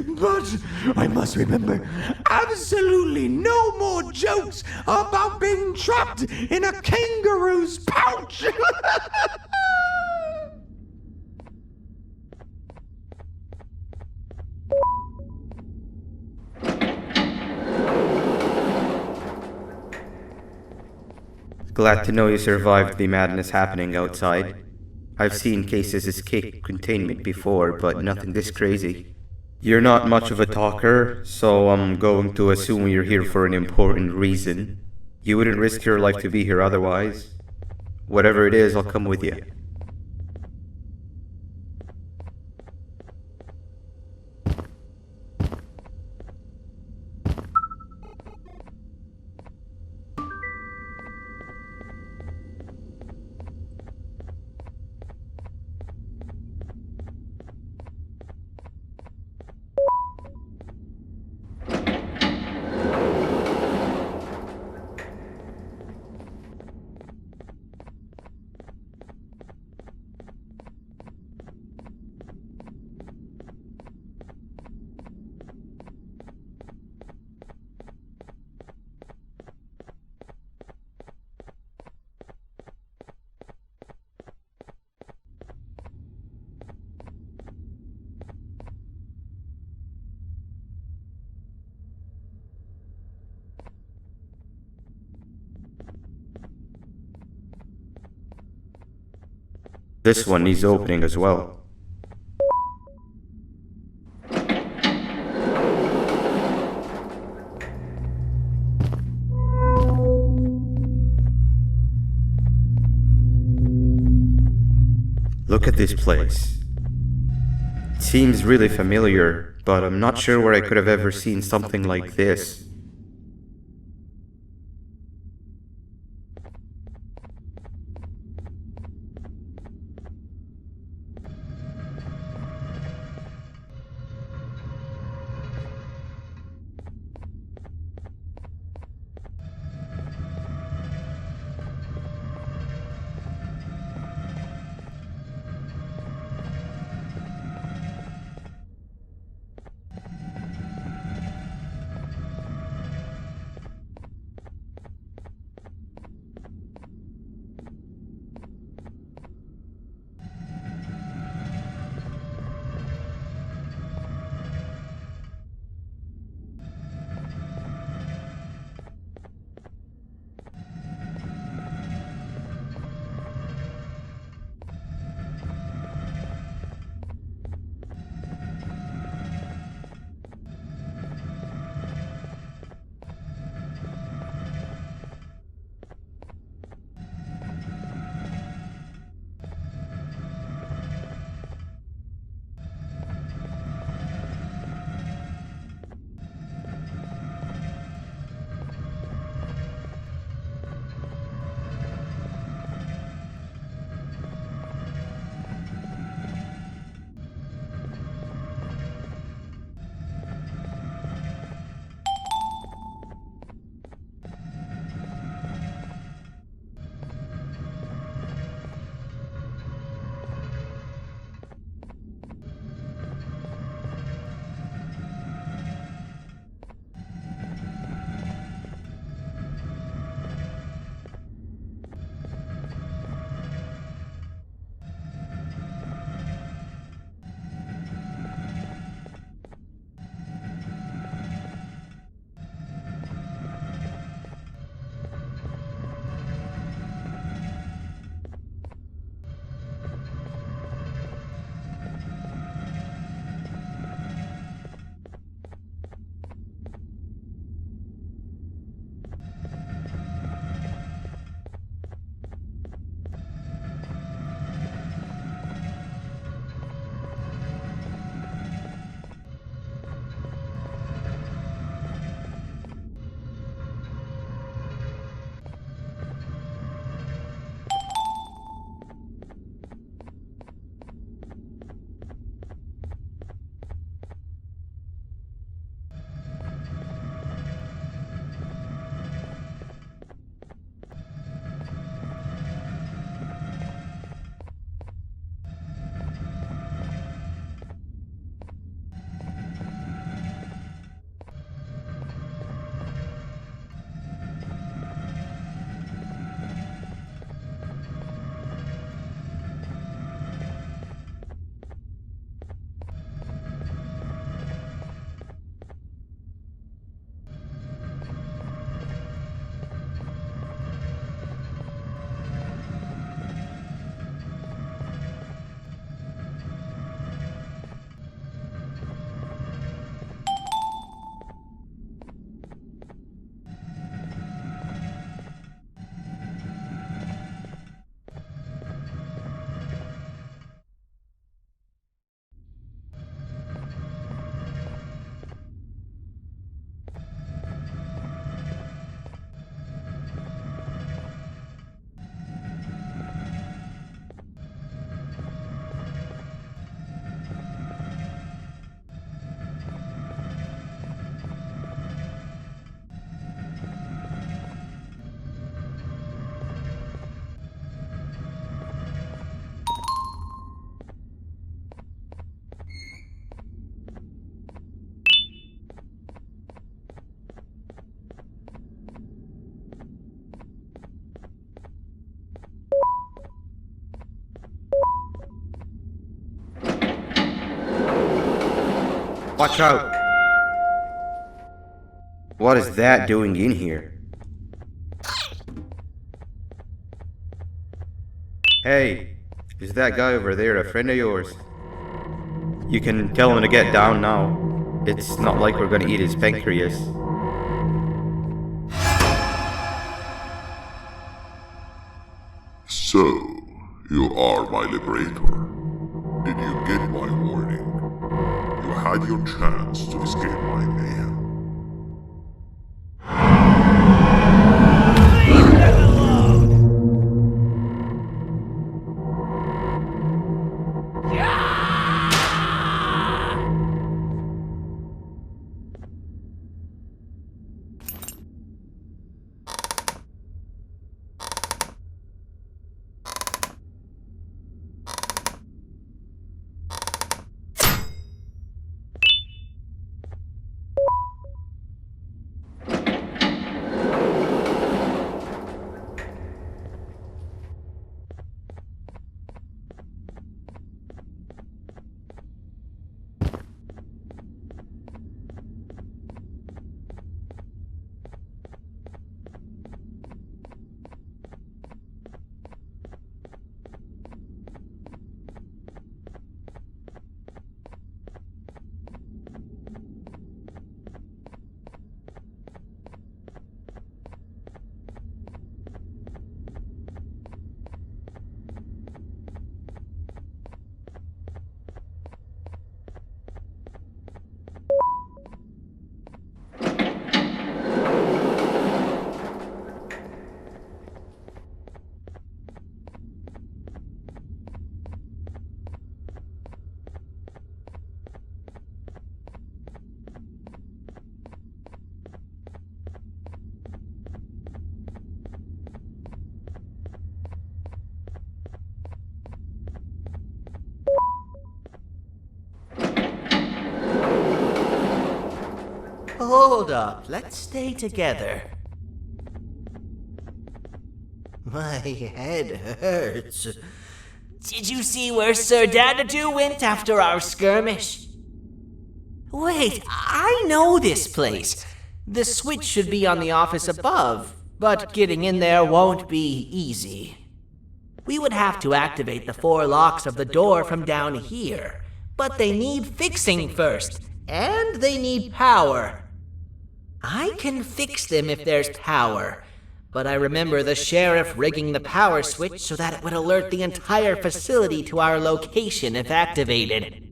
Speaker 14: one! But I must remember, absolutely no more jokes about being trapped in a kangaroo's pouch!
Speaker 1: Glad to know you survived the madness happening outside. I've seen cases escape containment before, but nothing this crazy. You're not much of a talker, so I'm going to assume you're here for an important reason. You wouldn't risk your life to be here otherwise. Whatever it is, I'll come with you. This one needs opening as well. Look at this place. It seems really familiar, but I'm not sure where I could have ever seen something like this. Watch out! What is that doing in here? Hey, Is that guy over there a friend of yours? You can tell him to get down now. It's not like we're gonna eat his pancreas.
Speaker 4: So, you are my liberator. Did you get my warning? You had your chance to escape my mayhem.
Speaker 8: Hold up, let's stay together. My head hurts. Did you see where Sir Dadadoo went after our skirmish? Wait, I know this place. The switch should be on the office above, but getting in there won't be easy. We would have to activate the 4 locks of the door from down here, but they need fixing first, and they need power. I can fix them if there's power, but I remember the sheriff rigging the power switch so that it would alert the entire facility to our location if activated.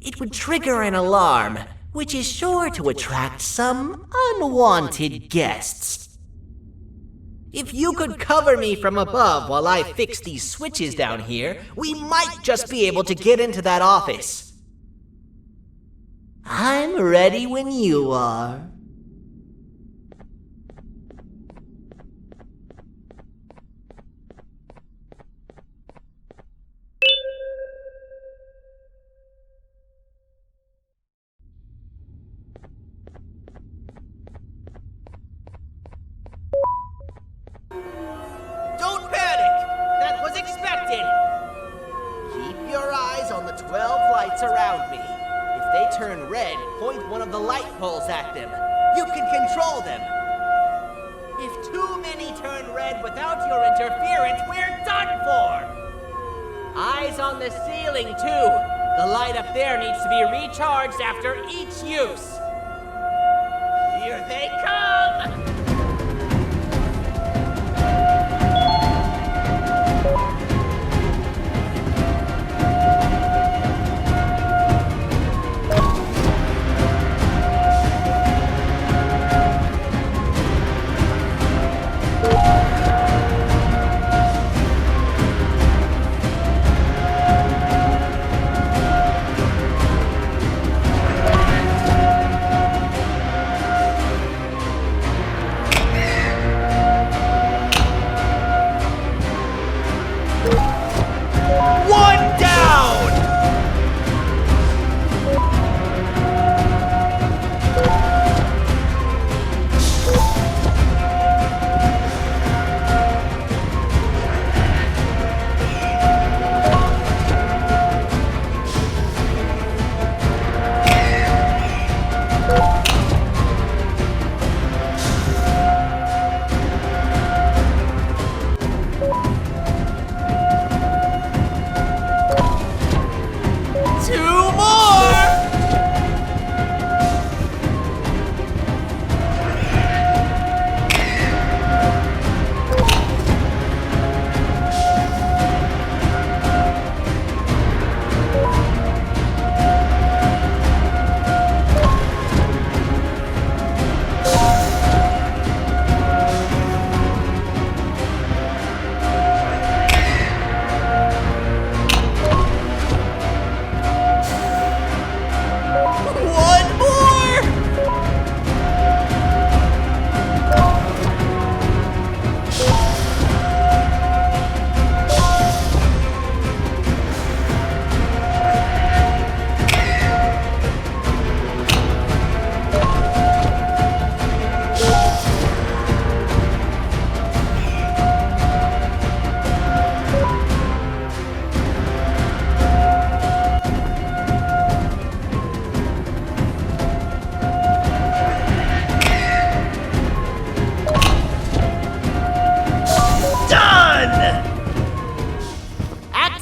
Speaker 8: It would trigger an alarm, which is sure to attract some unwanted guests. If you could cover me from above while I fix these switches down here, we might just be able to get into that office. I'm ready when you are. Don't panic! That was expected! Keep your eyes on the 12 lights around me. If they turn red, point one of the light poles at them. You can control them. If too many turn red without your interference, we're done for! Eyes on the ceiling, too. The light up there needs to be recharged after each use. Here they come!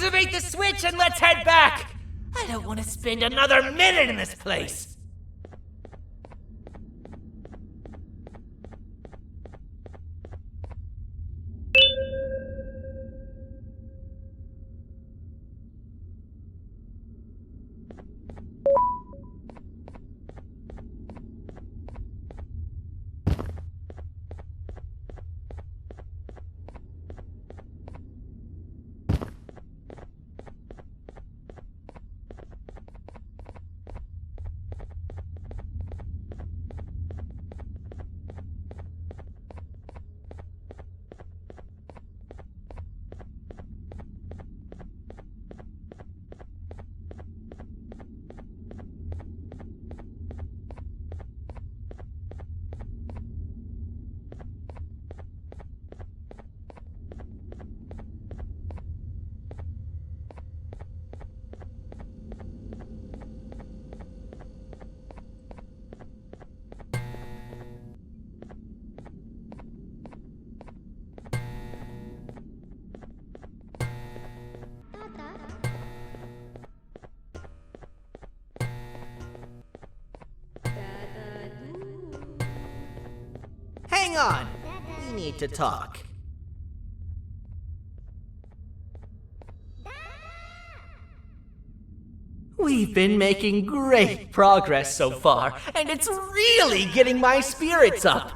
Speaker 8: Activate the switch and let's head back! I don't want to spend another minute in this place! Hang on! We need to talk. We've been making great progress so far, and it's really getting my spirits up.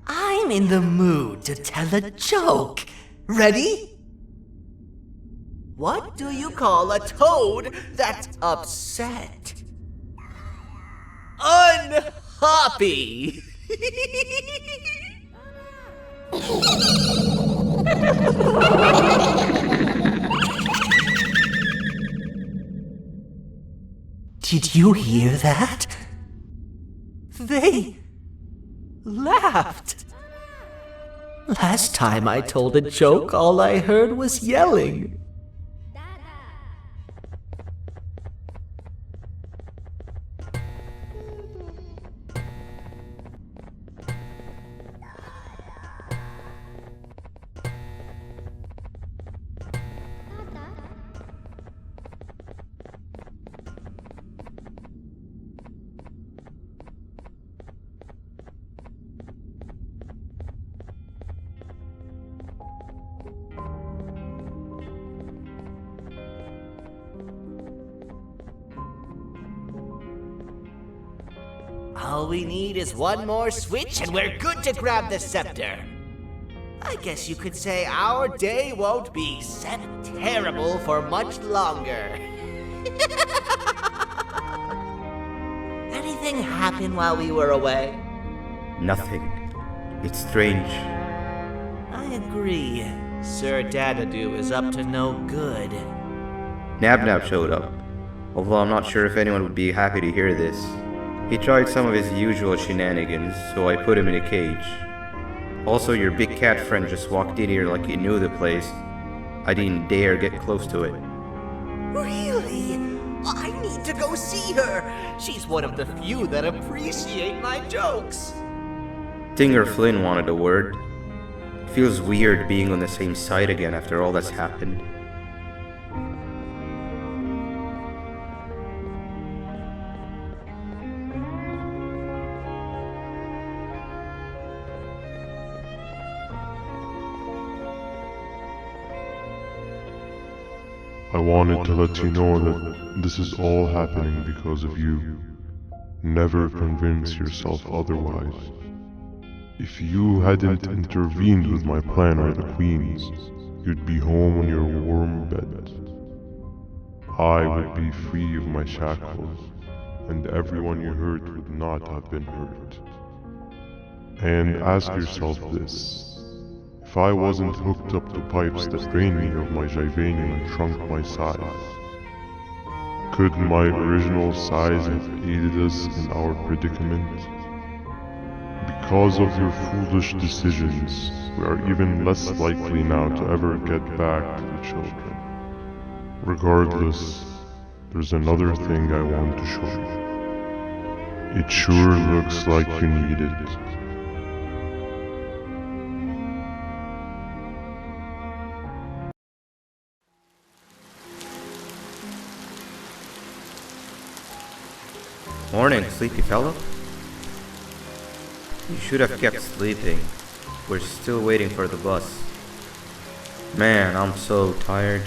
Speaker 8: I'm in the mood to tell a joke. Ready? What do you call a toad that's upset? Unhappy! Did you hear that? They laughed. Last time I told a joke, all I heard was yelling. All we need is one more switch and we're good to grab the scepter. I guess you could say our day won't be terrible for much longer. Anything happen while we were away?
Speaker 1: Nothing. It's strange.
Speaker 8: I agree. Sir Dadadoo is up to no good.
Speaker 1: Nabnab showed up, although I'm not sure if anyone would be happy to hear this. He tried some of his usual shenanigans, so I put him in a cage. Also, your big cat friend just walked in here like he knew the place. I didn't dare get close to it.
Speaker 8: Really? I need to go see her. She's one of the few that appreciate my jokes.
Speaker 1: Tinger Flynn wanted a word. Feels weird being on the same side again after all that's happened.
Speaker 3: I wanted to let you know that this is all happening because of you. Never convince yourself otherwise. If you hadn't intervened with my plan or the Queen's, you'd be home on your warm bed. I would be free of my shackles, and everyone you hurt would not have been hurt. And ask yourself this. If I wasn't hooked up to pipes that drained me of my Jivanium and shrunk my size, could my original size have aided us in our predicament? Because of your foolish decisions, we are even less likely now to ever get back to the children. Regardless, there's another thing I want to show you. It sure looks like you need it.
Speaker 1: Morning, sleepy fellow. You should have kept sleeping. We're still waiting for the bus. Man, I'm so tired.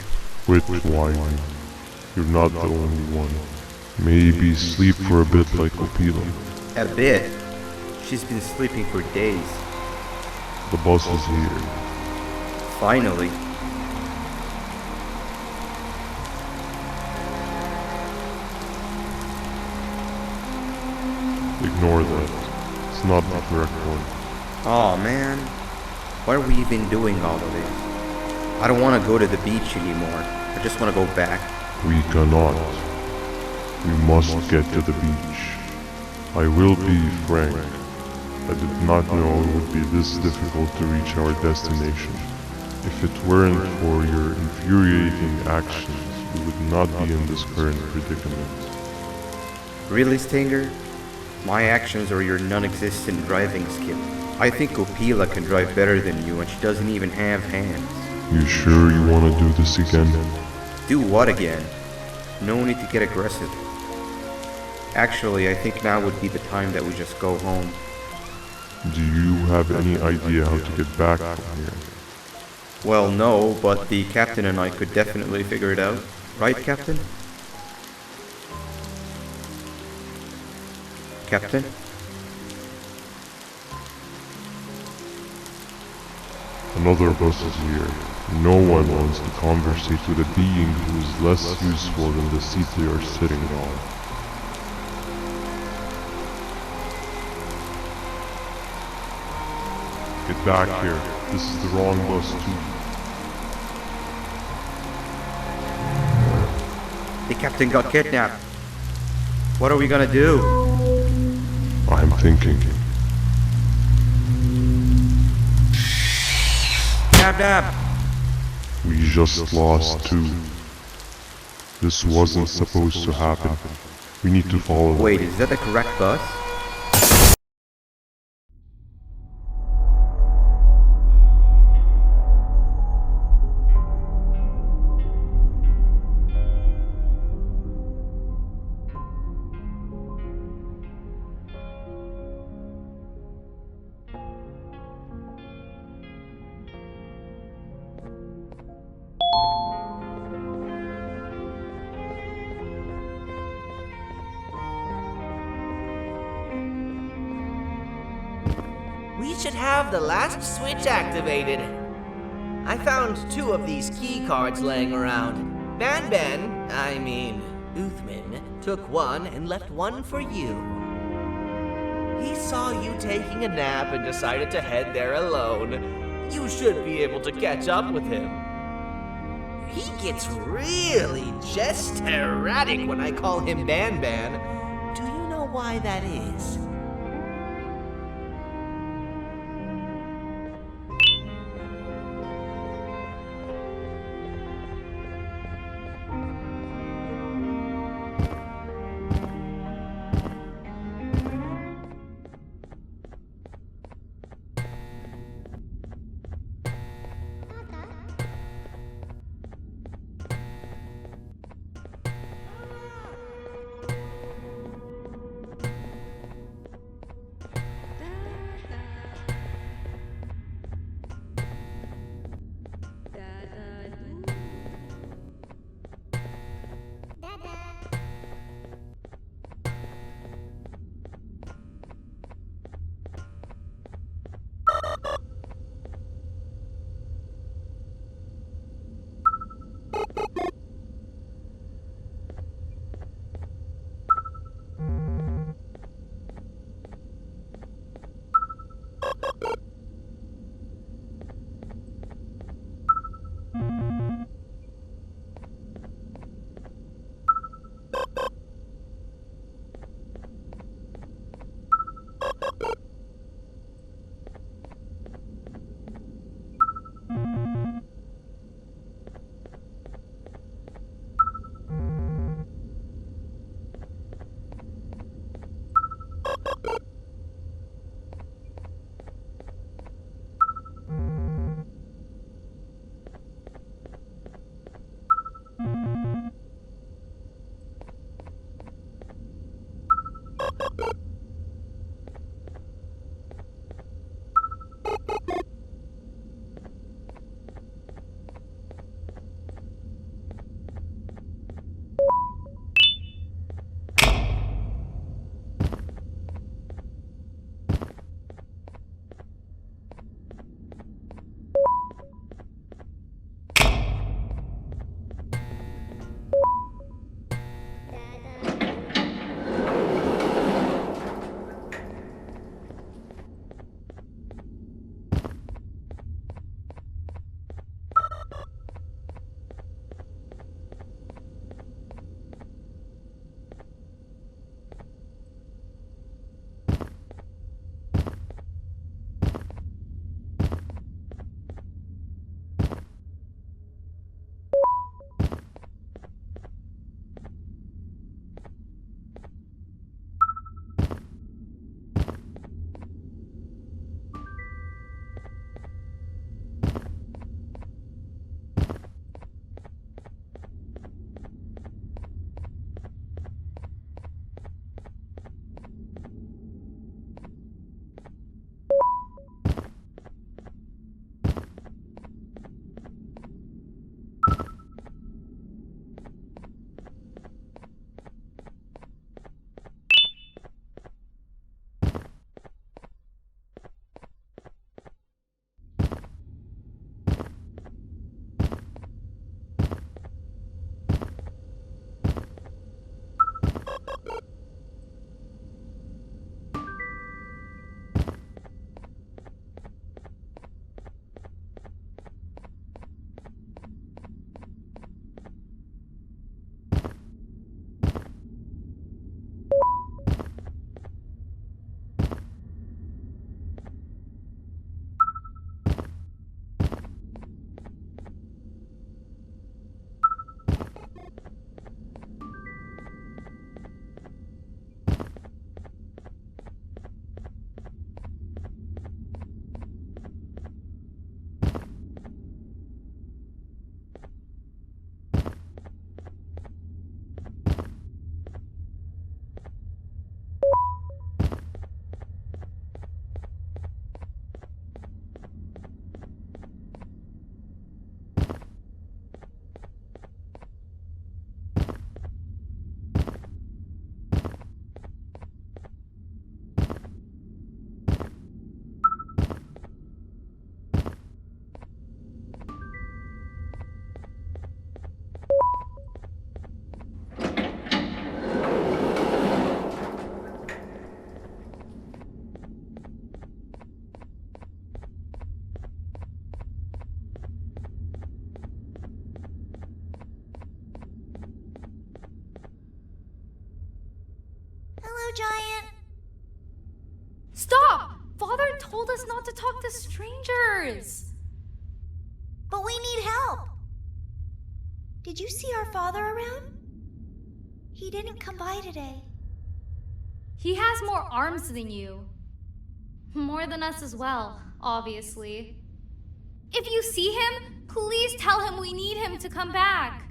Speaker 3: Quit whining. You're not the only one. Maybe sleep for a bit like Opila.
Speaker 1: A bit? She's been sleeping for days.
Speaker 3: The bus is here.
Speaker 1: Finally.
Speaker 3: Ignore that. It's not the correct one.
Speaker 1: Aw, man. Why are we even doing all of this? I don't want to go to the beach anymore. I just want to go back.
Speaker 3: We cannot. We must get to the beach. I will be frank. I did not know it would be this difficult to reach our destination. If it weren't for your infuriating actions, we would not be in this current predicament.
Speaker 1: Really, Stinger? My actions are your non-existent driving skill. I think Opila can drive better than you and she doesn't even have hands.
Speaker 3: You sure you want to do this again?
Speaker 1: Do what again? No need to get aggressive. Actually, I think now would be the time that we just go home.
Speaker 3: Do you have any idea how to get back from here?
Speaker 1: Well, no, but the captain and I could definitely figure it out. Right, Captain? Captain?
Speaker 3: Another bus is here. No one wants to conversate with a being who is less useful than the seat they are sitting on. Get back here. This is the wrong bus too.
Speaker 1: The captain got kidnapped. What are we gonna do?
Speaker 3: I'm thinking.
Speaker 1: Nabnab!
Speaker 3: We just lost two. This wasn't supposed to happen. We need to follow them.
Speaker 1: Wait, is that the correct bus?
Speaker 8: We should have the last switch activated. I found 2 of these key cards laying around. Uthman, took one and left one for you. He saw you taking a nap and decided to head there alone. You should be able to catch up with him. He gets really just erratic when I call him Banban. Do you know why that is?
Speaker 15: giant.
Speaker 5: Stop! Father told us not to talk to strangers.
Speaker 15: But we need help. Did you see our father around? He didn't come by today.
Speaker 5: He has more arms than you. More than us as well, obviously. If you see him, please tell him we need him to come back.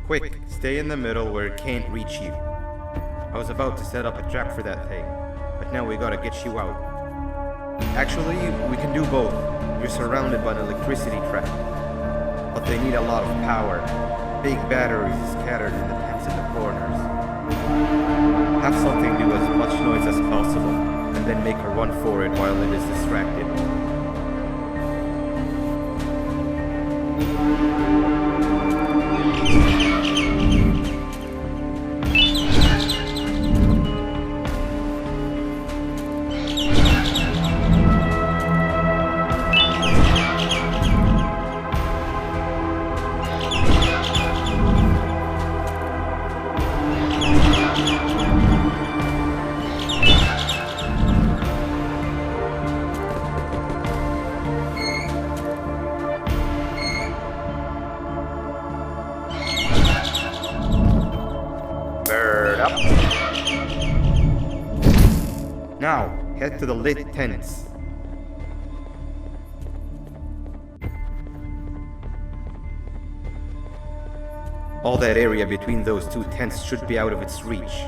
Speaker 1: Quick, stay in the middle where it can't reach you. I was about to set up a trap for that thing, but now we gotta get you out. Actually, we can do both. You're surrounded by an electricity trap, but they need a lot of power. Big batteries scattered in the tents in the corners. Have something do as much noise as possible, and then make her run for it while it is distracted. Now, head to the lit tents. All that area between those two tents should be out of its reach.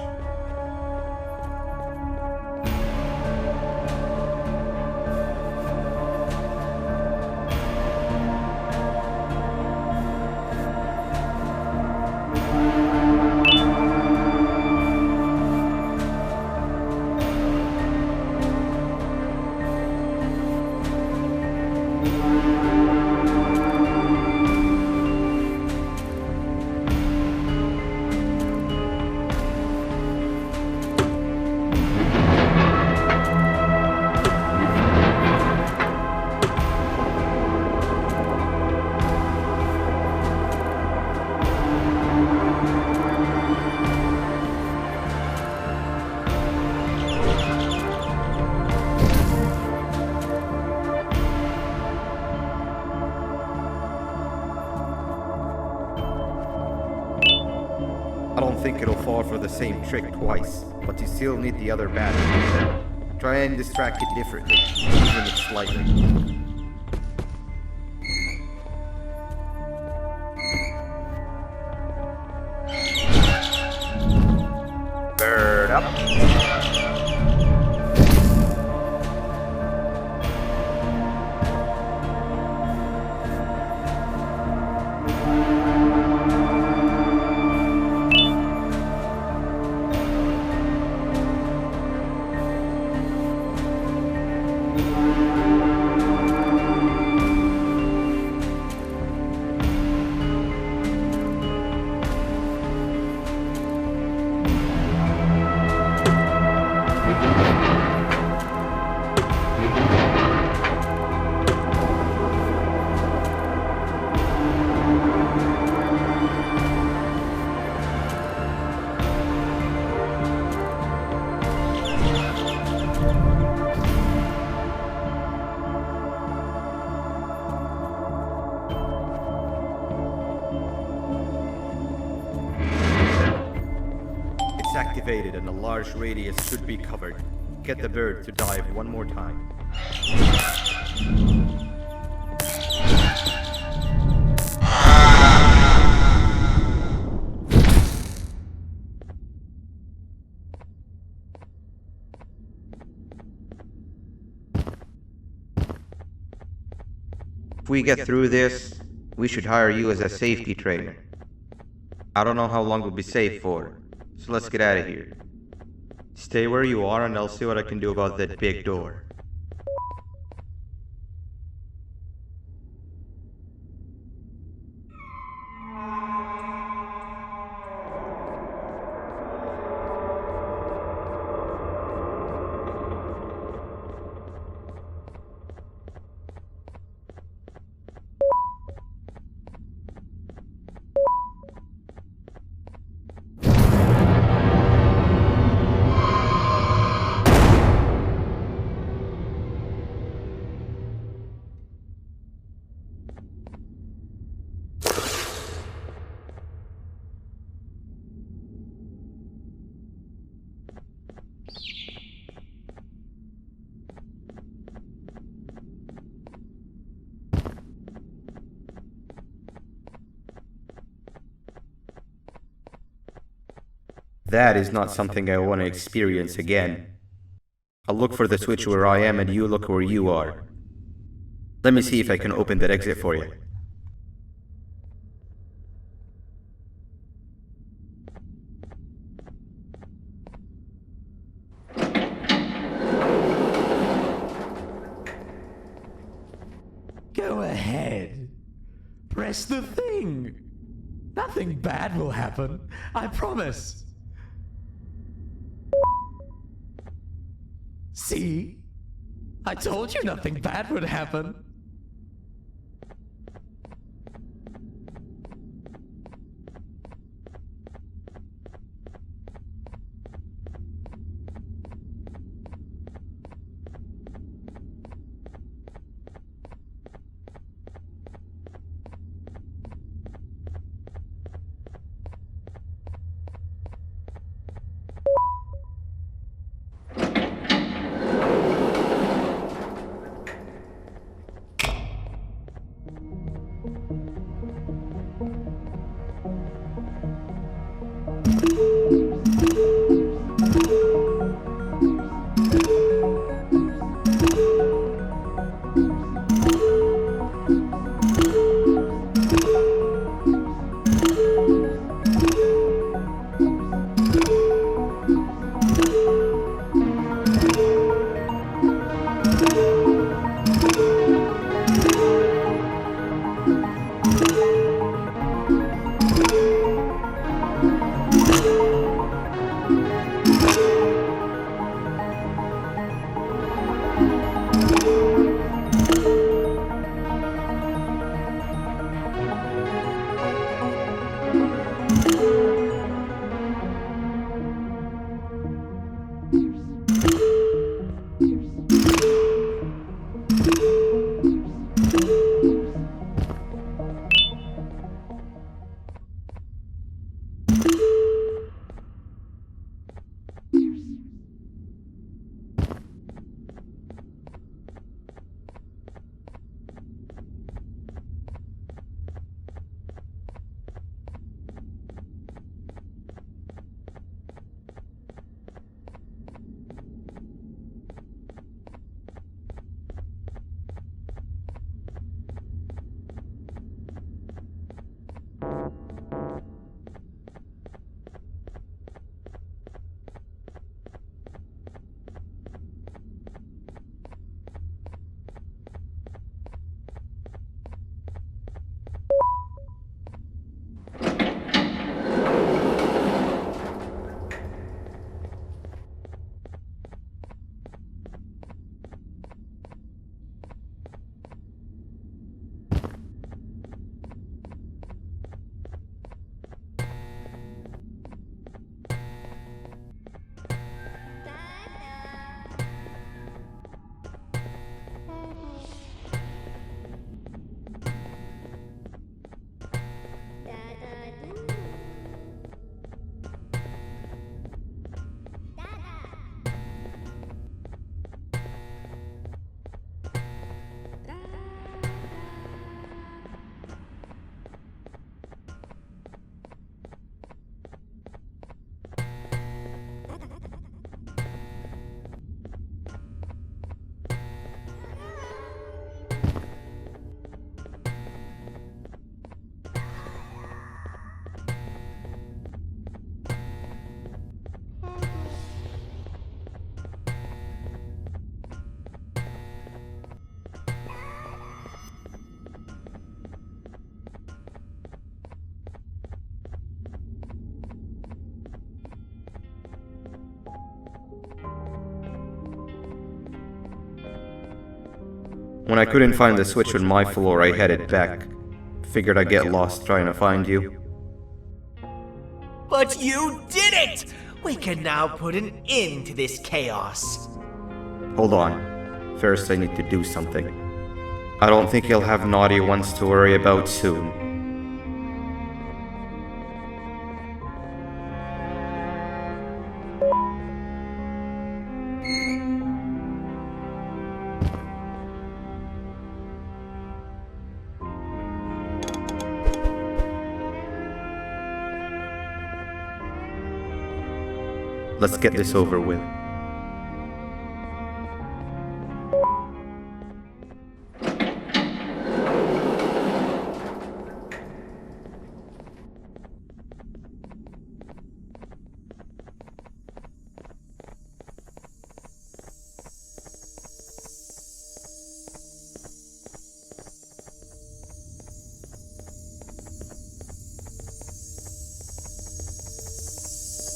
Speaker 1: I don't think it'll fall for the same trick twice, but you still need the other battery. Try and distract it differently, even if slightly. Bird up. activated and a large radius should be covered. Get the bird to dive one more time.
Speaker 9: If we get through this, we should hire you as a safety trainer. I don't know how long we'll be safe for, so let's get out of here.
Speaker 1: Stay where you are and I'll see what I can do about that big door. That is not something I want to experience again. I'll look for the switch where I am and you look where you are. Let me see if I can open that exit for you.
Speaker 14: Go ahead. Press the thing. Nothing bad will happen. I promise. See? I told you nothing bad would happen.
Speaker 1: When I couldn't find the switch on my floor, I headed back. Figured I'd get lost trying to find you.
Speaker 8: But you did it! We can now put an end to this chaos.
Speaker 1: Hold on. First, I need to do something. I don't think you'll have naughty ones to worry about soon. Let's get this over with.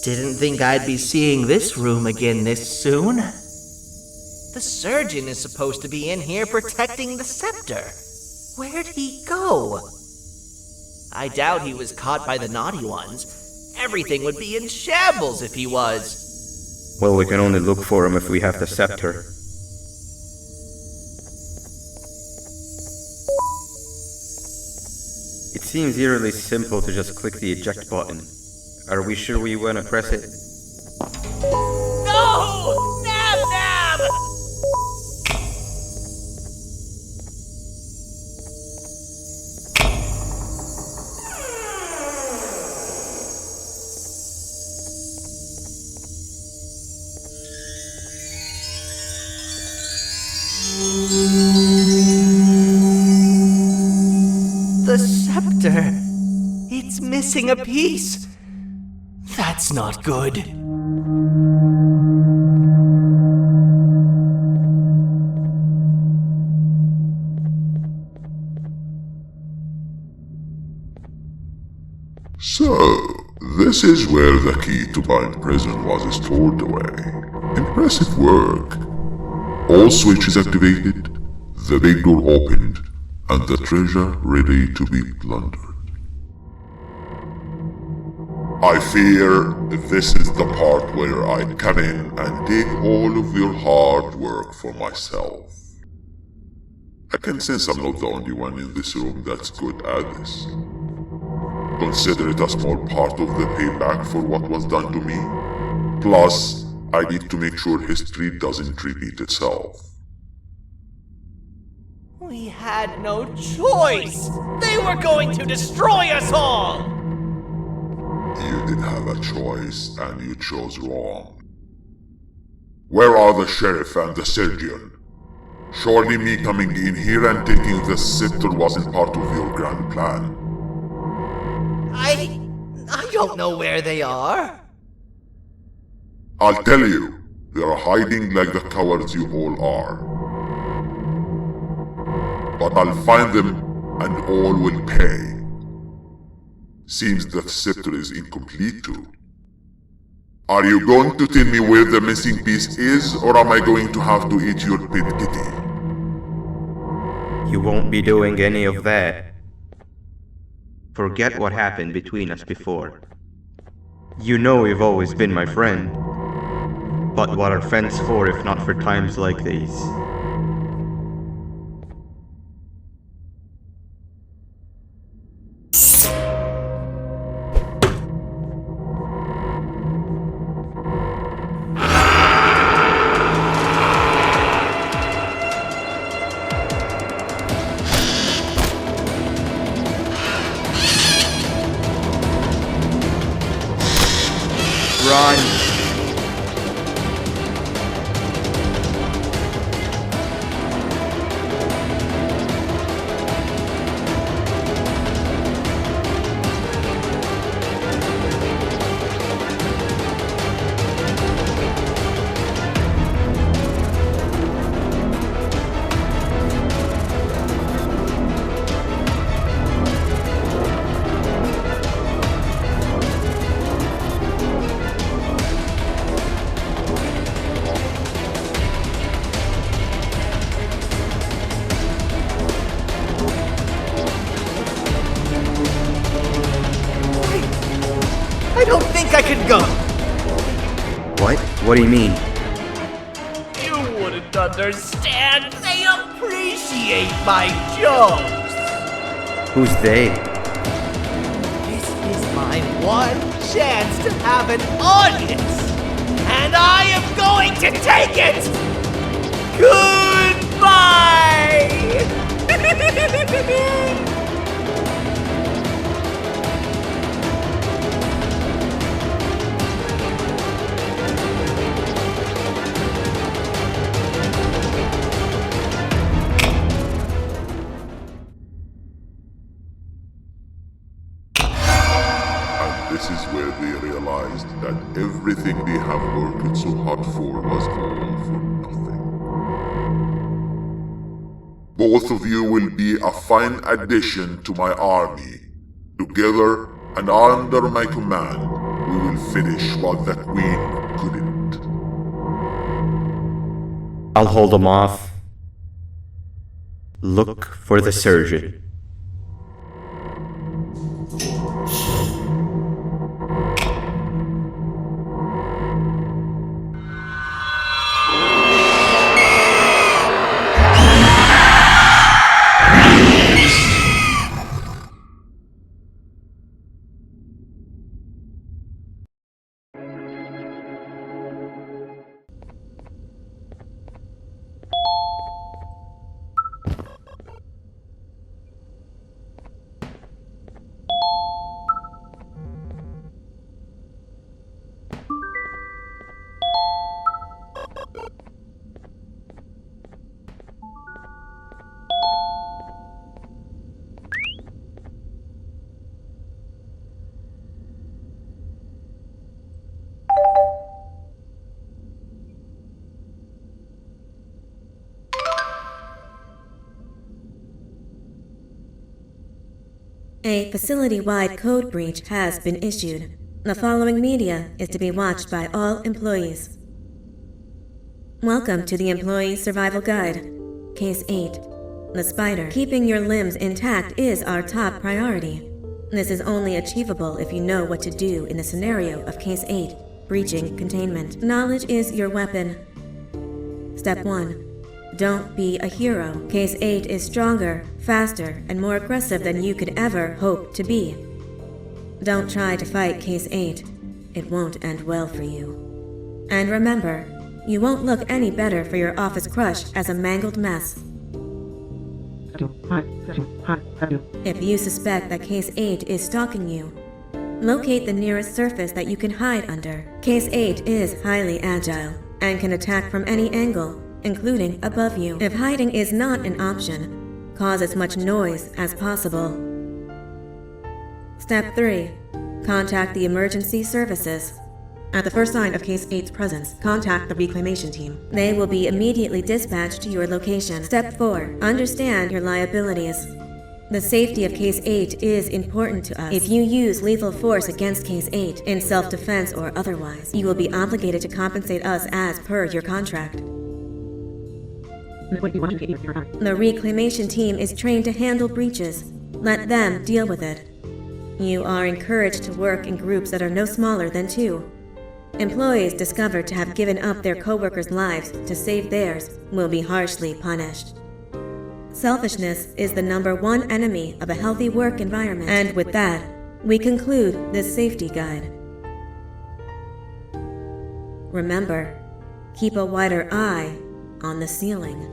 Speaker 8: Didn't think I'd be seeing this room again this soon. The surgeon is supposed to be in here protecting the Scepter. Where'd he go? I doubt he was caught by the naughty ones. Everything would be in shambles if he was.
Speaker 1: Well, we can only look for him if we have the Scepter. It seems eerily simple to just click the eject button. Are we sure we want to press it?
Speaker 8: No! Nabnab! The Scepter! It's missing a piece! That's not good.
Speaker 4: So, this is where the key to Bind Prison was stored away. Impressive work. All switches activated, the big door opened, and the treasure ready to be plundered. I fear this is the part where I come in and take all of your hard work for myself. I can sense I'm not the only one in this room that's good at this. Consider it a small part of the payback for what was done to me. Plus, I need to make sure history doesn't repeat itself.
Speaker 8: We had no choice! They were going to destroy us all!
Speaker 4: You did have a choice, and you chose wrong. Where are the sheriff and the surgeon? Surely me coming in here and taking the scepter wasn't part of your grand plan.
Speaker 8: I don't know where they are.
Speaker 4: I'll tell you, they are hiding like the cowards you all are. But I'll find them, and all will pay. Seems that scepter is incomplete too. Are you going to tell me where the missing piece is, or am I going to have to eat your pet kitty?
Speaker 1: You won't be doing any of that.
Speaker 9: Forget what happened between us before.
Speaker 1: You know you've always been my friend. But what are friends for if not for times like these?
Speaker 9: Run!
Speaker 8: can go.
Speaker 9: What? What do you mean?
Speaker 8: You wouldn't understand. They appreciate my jokes.
Speaker 9: Who's they?
Speaker 8: This is my one chance to have an audience. And I am going to take it. Goodbye.
Speaker 4: This is where they realized that everything they have worked so hard for was all for nothing. Both of you will be a fine addition to my army. Together and under my command, we will finish what the Queen couldn't.
Speaker 1: I'll hold them off. Look for the surgeon.
Speaker 16: A facility-wide code breach has been issued. The following media is to be watched by all employees. Welcome to the Employee Survival Guide. Case 8. The spider. Keeping your limbs intact is our top priority. This is only achievable if you know what to do in the scenario of Case 8, breaching containment. Knowledge is your weapon. Step 1. Don't be a hero. Case 8 is stronger, faster, and more aggressive than you could ever hope to be. Don't try to fight Case 8. It won't end well for you. And remember, you won't look any better for your office crush as a mangled mess. If you suspect that Case 8 is stalking you, locate the nearest surface that you can hide under. Case 8 is highly agile and can attack from any angle, including above you. If hiding is not an option, cause as much noise as possible. Step 3. Contact the emergency services. At the first sign of Case 8's presence, contact the reclamation team. They will be immediately dispatched to your location. Step 4. Understand your liabilities. The safety of Case 8 is important to us. If you use lethal force against Case 8, in self-defense or otherwise, you will be obligated to compensate us as per your contract. The reclamation team is trained to handle breaches. Let them deal with it. You are encouraged to work in groups that are no smaller than 2. Employees discovered to have given up their co-workers' lives to save theirs will be harshly punished. Selfishness is the #1 enemy of a healthy work environment. And with that, we conclude this safety guide. Remember, keep a wider eye on the ceiling.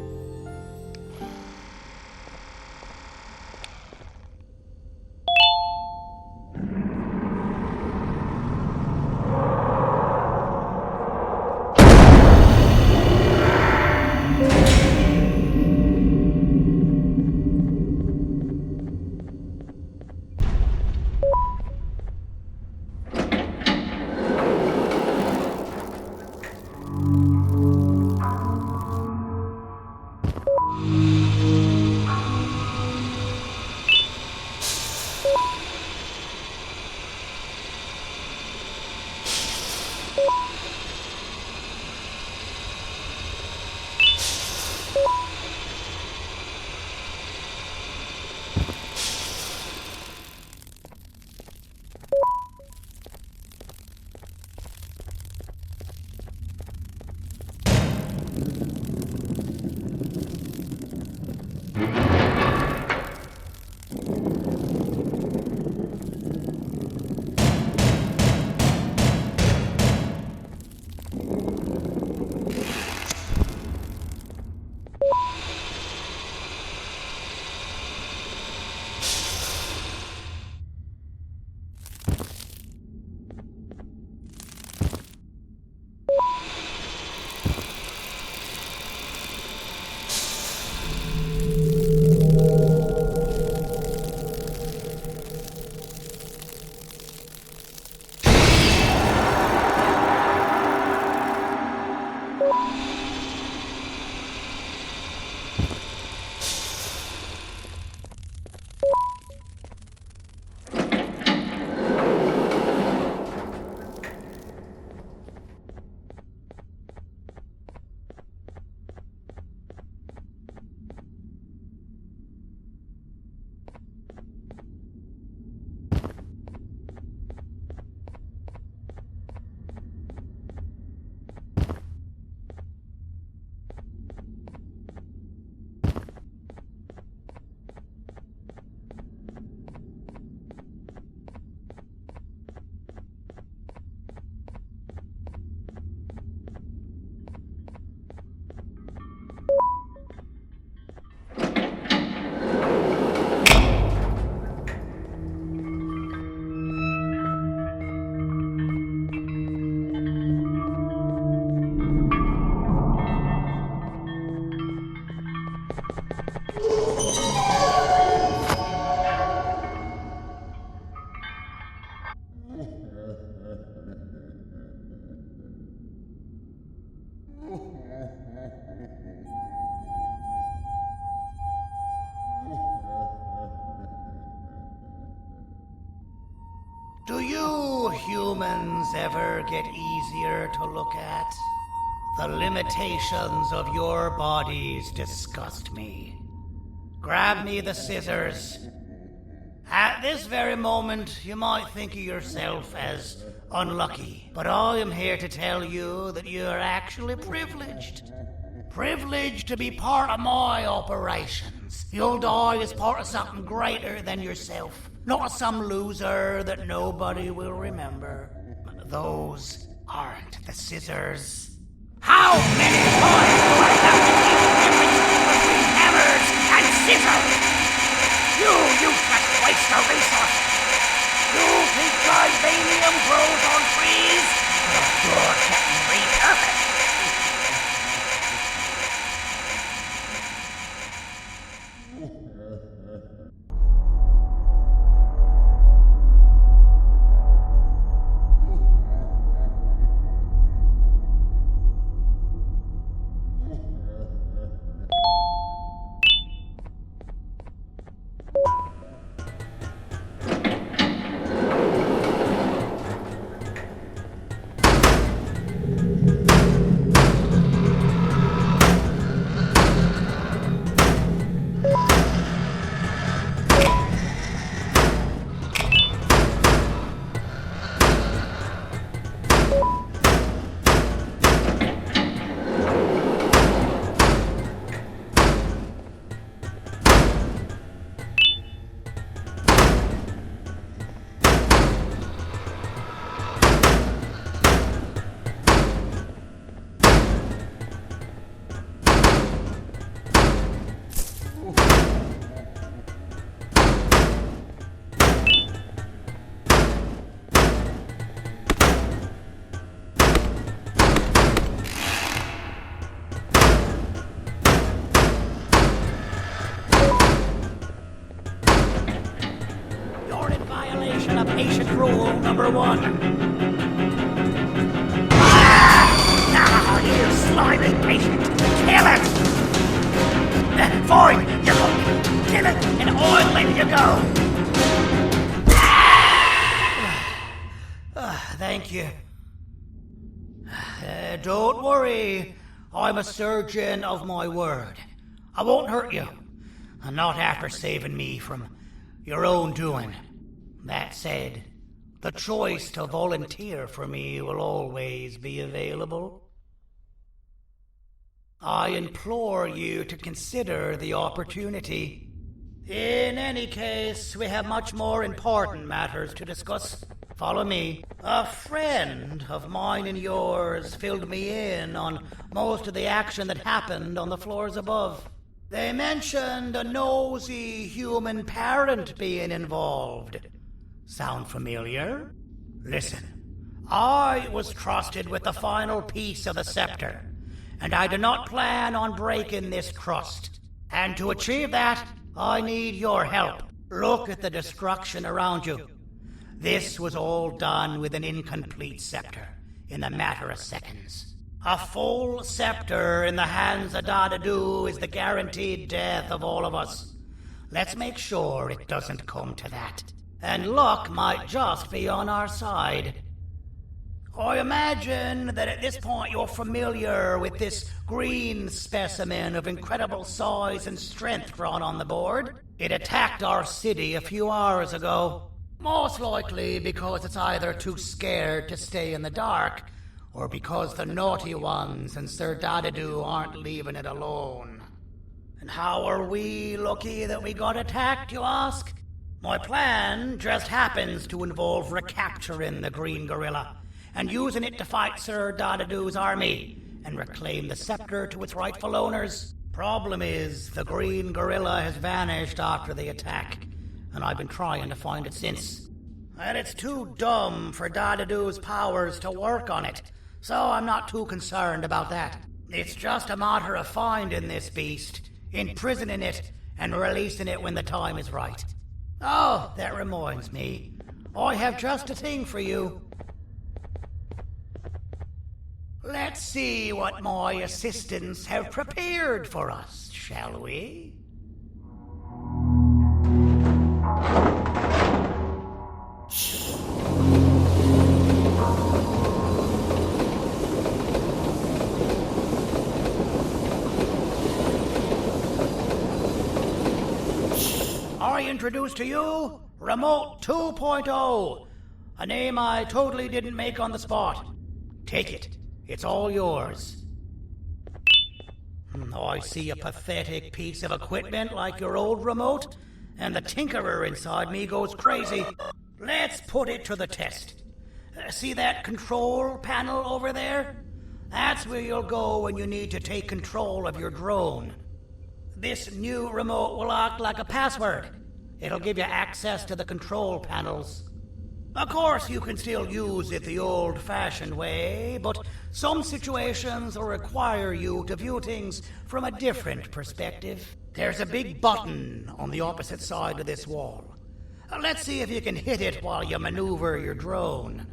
Speaker 17: Do you humans ever get easier to look at? The limitations of your bodies disgust me. Grab me the scissors. At this very moment, you might think of yourself as unlucky, but I am here to tell you that you are actually privileged. Privileged to be part of my operations. You'll die as part of something greater than yourself, not as some loser that nobody will remember. Those aren't the scissors. How many times do I have to keep the difference between hammers and scissors? You useless waste of resources! You think vibranium grows on trees? You're getting repurposed! Patient rule number 1. Now, you slimy patient, kill it! Fine, you go. Kill it, and I'll let you go. Thank you. Don't worry. I'm a surgeon of my word. I won't hurt you. Not after saving me from your own doing. That said, the choice to volunteer for me will always be available. I implore you to consider the opportunity. In any case, we have much more important matters to discuss. Follow me. A friend of mine and yours filled me in on most of the action that happened on the floors above. They mentioned a nosy human parent being involved. Sound familiar? Listen, I was trusted with the final piece of the scepter, and I do not plan on breaking this trust. And to achieve that, I need your help. Look at the destruction around you. This was all done with an incomplete scepter, in a matter of seconds. A full scepter in the hands of Dadadu is the guaranteed death of all of us. Let's make sure it doesn't come to that. And luck might just be on our side. I imagine that at this point you're familiar with this green specimen of incredible size and strength drawn on the board. It attacked our city a few hours ago. Most likely because it's either too scared to stay in the dark, or because the naughty ones and Sir Dadadu aren't leaving it alone. And how are we lucky that we got attacked, you ask? My plan just happens to involve recapturing the green gorilla and using it to fight Sir Dadadu's army and reclaim the scepter to its rightful owners. Problem is, the green gorilla has vanished after the attack, and I've been trying to find it since. And it's too dumb for Dadadu's powers to work on it, so I'm not too concerned about that. It's just a matter of finding this beast, imprisoning it, and releasing it when the time is right. Oh, that reminds me. I have just a thing for you. Let's see what my assistants have prepared for us, shall we? I introduce to you Remote 2.0, a name I totally didn't make on the spot. Take it. It's all yours. I see a pathetic piece of equipment like your old remote, and the tinkerer inside me goes crazy. Let's put it to the test. See that control panel over there? That's where you'll go when you need to take control of your drone. This new remote will act like a password. It'll give you access to the control panels. Of course, you can still use it the old-fashioned way, but some situations will require you to view things from a different perspective. There's a big button on the opposite side of this wall. Let's see if you can hit it while you maneuver your drone.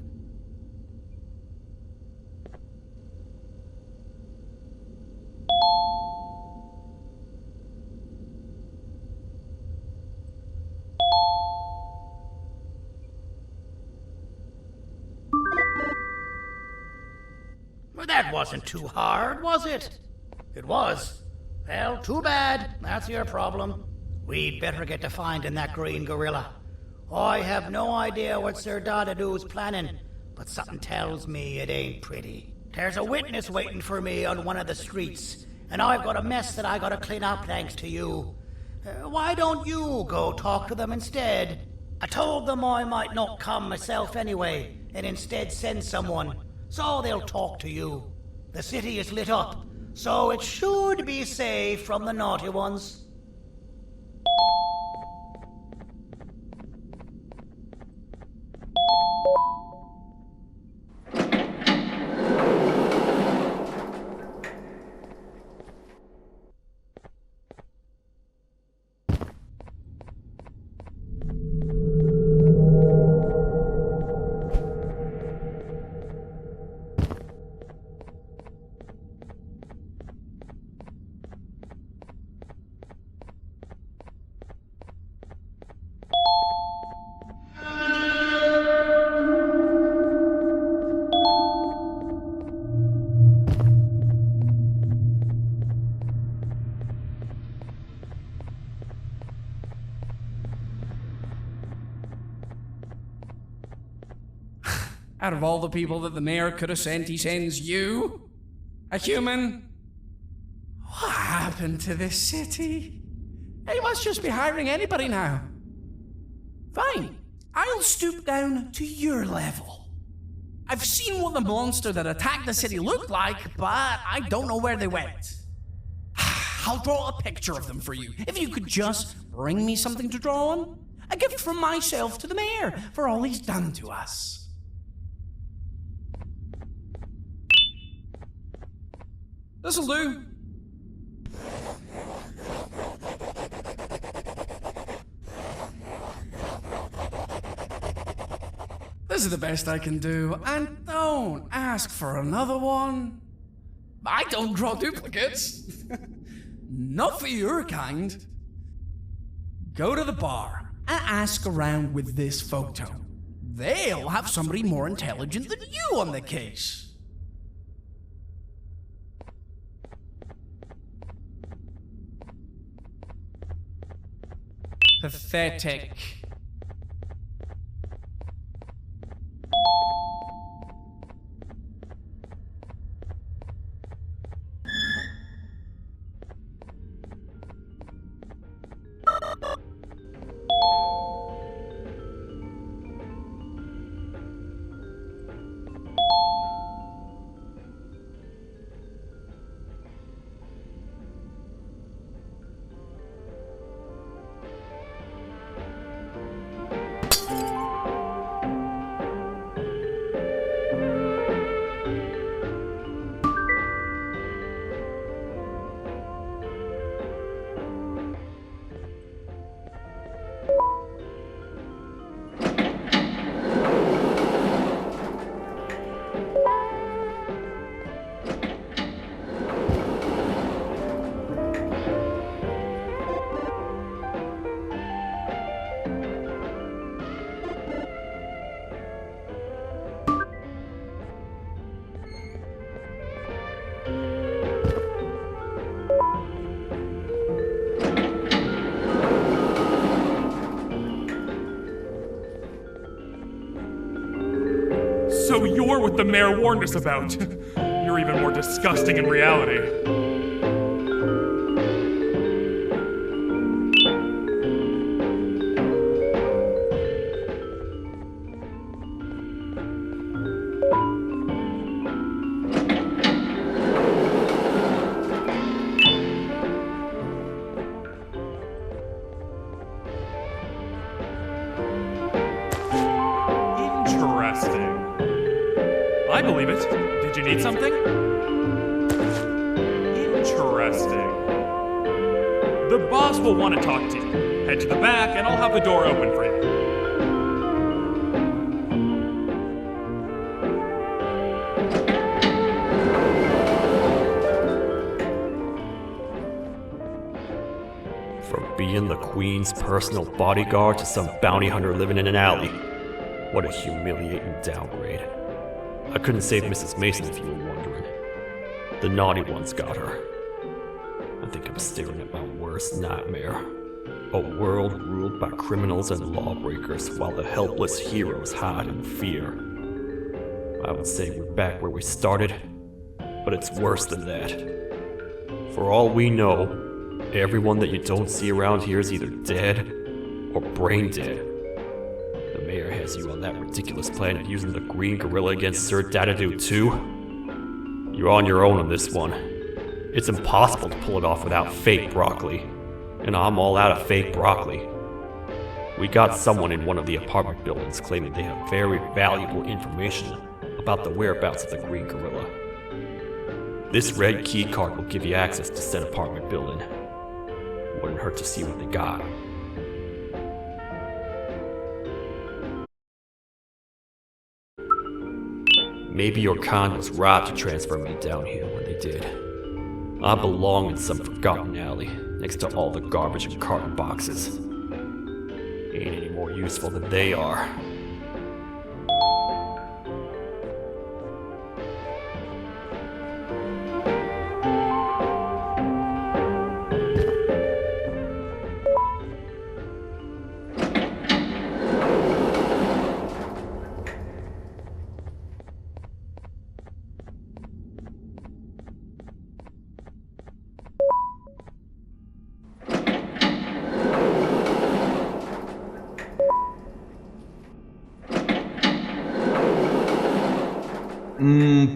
Speaker 17: Well, that wasn't too hard, was it? It was. Well, too bad. That's your problem. We'd better get to finding that green gorilla. I have no idea what Sir Dadadoo's planning, but something tells me it ain't pretty. There's a witness waiting for me on one of the streets, and I've got a mess that I gotta clean up thanks to you. Why don't you go talk to them instead? I told them I might not come myself anyway, and instead send someone, so they'll talk to you. The city is lit up, so it should be safe from the naughty ones.
Speaker 18: Out of all the people that the mayor could have sent, he sends you? A human? What happened to this city? He must just be hiring anybody now. Fine, I'll stoop down to your level. I've seen what the monster that attacked the city looked like, but I don't know where they went. I'll draw a picture of them for you, if you could just bring me something to draw on. A gift from myself to the mayor for all he's done to us. This'll do. This is the best I can do, and don't ask for another one. I don't draw duplicates. Not for your kind. Go to the bar and ask around with this photo. They'll have somebody more intelligent than you on the case. Pathetic.
Speaker 19: you're what the mayor warned us about. You're even more disgusting in reality. I believe it. Did you need something? Interesting. The boss will want to talk to you. Head to the back and I'll have the door open for you.
Speaker 6: From being the Queen's personal bodyguard to some bounty hunter living in an alley. What a humiliating downgrade. I couldn't save Mrs. Mason if you were wondering. The naughty ones got her. I think I'm staring at my worst nightmare. A world ruled by criminals and lawbreakers while the helpless heroes hide in fear. I would say we're back where we started, but it's worse than that. For all we know, everyone that you don't see around here is either dead or brain dead. The mayor has you on that ridiculous plan of using the green gorilla against Sir Dadadoo too. You're on your own on this one. It's impossible to pull it off without fake broccoli. And I'm all out of fake broccoli. We got someone in one of the apartment buildings claiming they have very valuable information about the whereabouts of the green gorilla. This red key card will give you access to said apartment building. Wouldn't hurt to see what they got. Maybe your kind was right to transfer me down here when they did. I belong in some forgotten alley, next to all the garbage and carton boxes. Ain't any more useful than they are.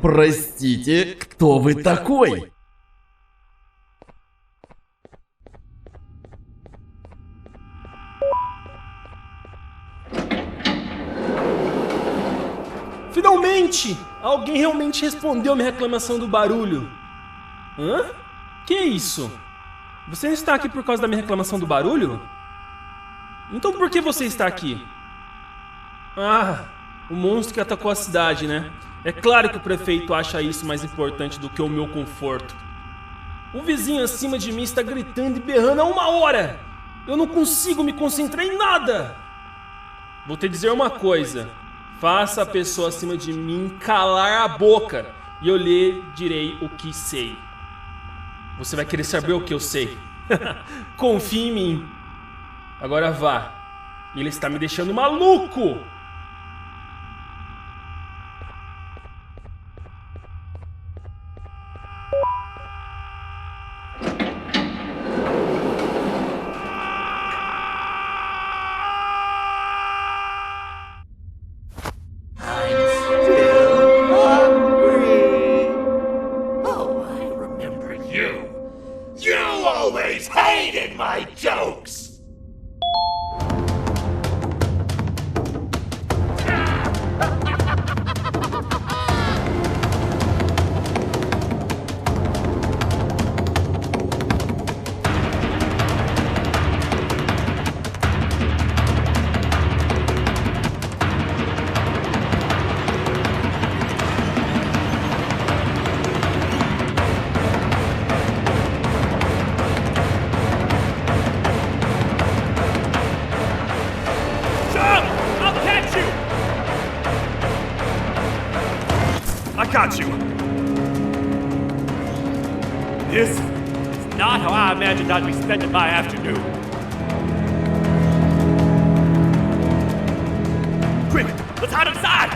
Speaker 11: Простите, кто вы такой?
Speaker 20: Finalmente! Alguém realmente respondeu minha reclamação do barulho. Hã? Que isso? Você não está aqui por causa da minha reclamação do barulho? Então por que você está aqui? Ah, o monstro que atacou a cidade, né? É claro que o prefeito acha isso mais importante do que o meu conforto. O vizinho acima de mim está gritando e berrando há 1 hora! Eu não consigo me concentrar em nada! Vou te dizer uma coisa. Faça a pessoa acima de mim calar a boca e eu lhe direi o que sei. Você vai querer saber o que eu sei. Confie em mim. Agora vá. Ele está me deixando maluco!
Speaker 6: This is not how I imagined I'd be spending my afternoon. Quick, let's hide inside!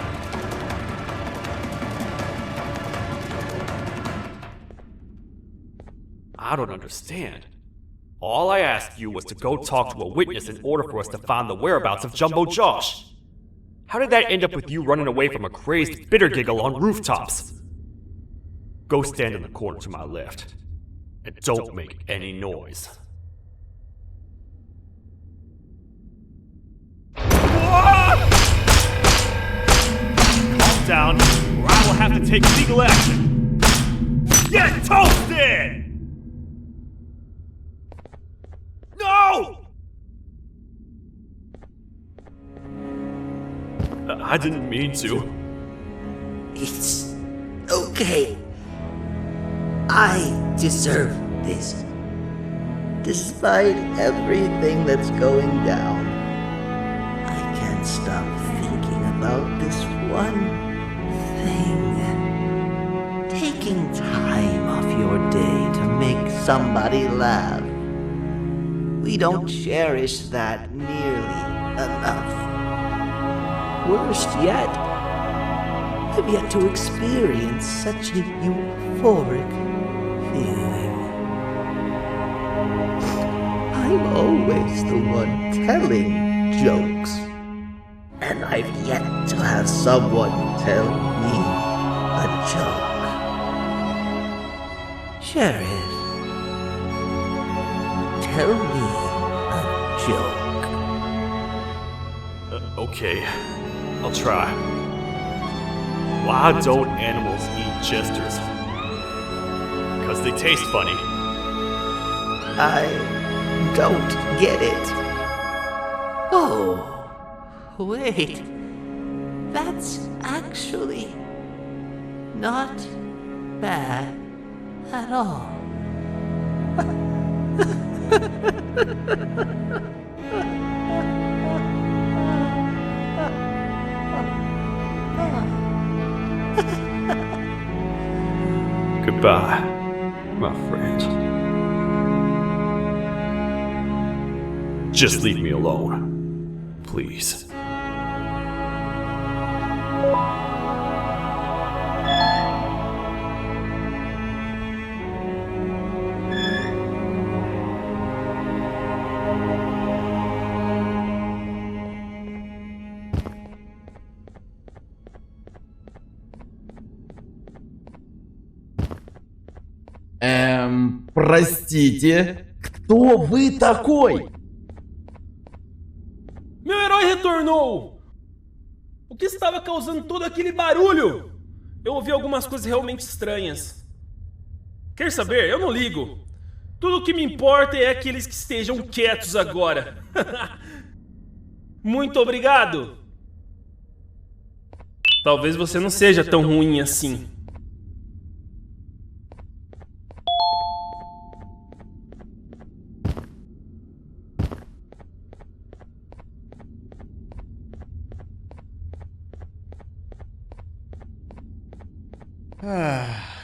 Speaker 6: I don't understand. All I asked you was to go talk to a witness in order for us to find the whereabouts of Jumbo Josh. How did that end up with you running away from a crazed bitter Giggle on rooftops? Go stand in the corner to my left. And don't make any noise. Calm down, or I will have to take legal action. Get toasted! No! I didn't mean to.
Speaker 21: It's okay. I deserve this. Despite everything that's going down, I can't stop thinking about this one thing. Taking time off your day to make somebody laugh. We don't cherish that nearly enough. Worst yet, I've yet to experience such a euphoric feeling. I'm always the one telling jokes, and I've yet to have someone tell me a joke. Sheriff, tell me a joke.
Speaker 6: Okay, I'll try. Why don't animals eat jesters? Because they taste funny.
Speaker 21: I don't get it. Oh, wait. That's actually not bad at all.
Speaker 6: Goodbye, my friend. Just leave me alone, please.
Speaker 13: Простите, кто вы такой?
Speaker 20: Meu herói retornou! O que estava causando todo aquele barulho? Eu ouvi algumas coisas realmente estranhas. Quer saber? Eu não ligo. Tudo o que me importa é que eles que estejam quietos agora. Muito obrigado! Talvez você não seja tão ruim assim.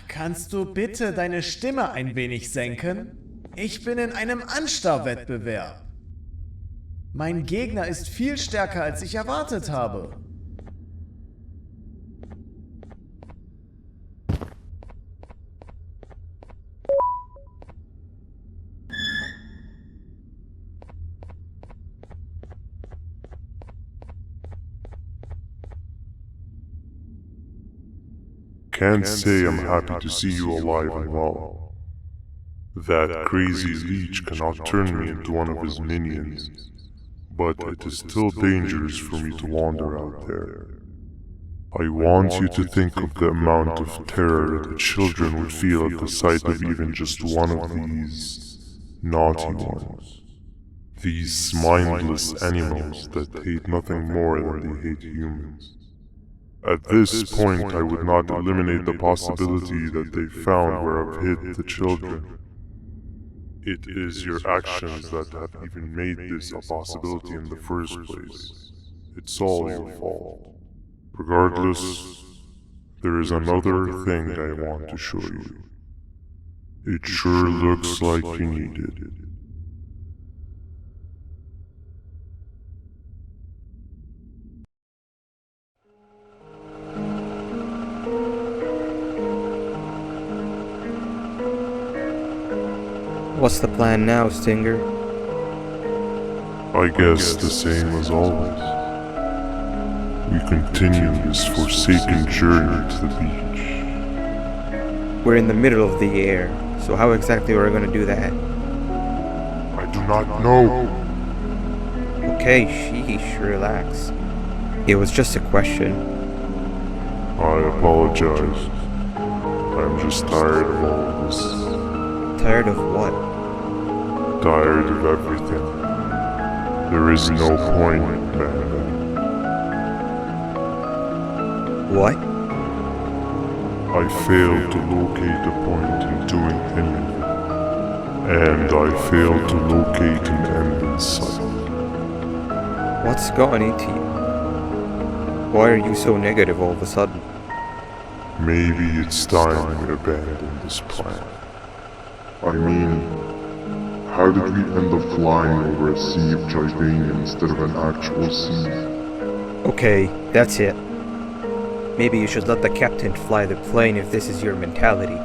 Speaker 13: Kannst du bitte deine Stimme ein wenig senken? Ich bin in einem Anstarrwettbewerb. Mein Gegner ist viel stärker, als ich erwartet habe.
Speaker 3: Can't say I'm happy to see you alive and well. That crazy leech cannot turn me into one of his minions, but it is still dangerous for me to wander out there. I want you to think of the amount of terror that children would feel at the sight of even just one of these naughty ones. These mindless animals that hate nothing more than they hate humans. At this point, I would not eliminate the possibility that they found where I've hid the children. It is your actions that have even made this a possibility in the first place. It's all your fault. Regardless, there is another thing I want to show you. It sure looks like you need it.
Speaker 1: What's the plan now, Stinger?
Speaker 3: I guess the same as always. We continue this forsaken journey to the beach.
Speaker 1: We're in the middle of the air, so how exactly are we going to do that?
Speaker 3: I do not know.
Speaker 1: Okay, sheesh, relax. It was just a question.
Speaker 3: I apologize. I'm just tired of all of this.
Speaker 1: Tired of what?
Speaker 3: Tired of everything. There is no point, Banban.
Speaker 1: What?
Speaker 3: I failed to locate a point in doing anything. And I failed to locate an end in sight.
Speaker 1: What's gotten into you? Why are you so negative all of a sudden?
Speaker 3: Maybe it's time we abandon this plan.
Speaker 4: I mean, how did we end up flying over a sea of Jivania instead of an actual sea?
Speaker 1: Okay, that's it. Maybe you should let the captain fly the plane if this is your mentality.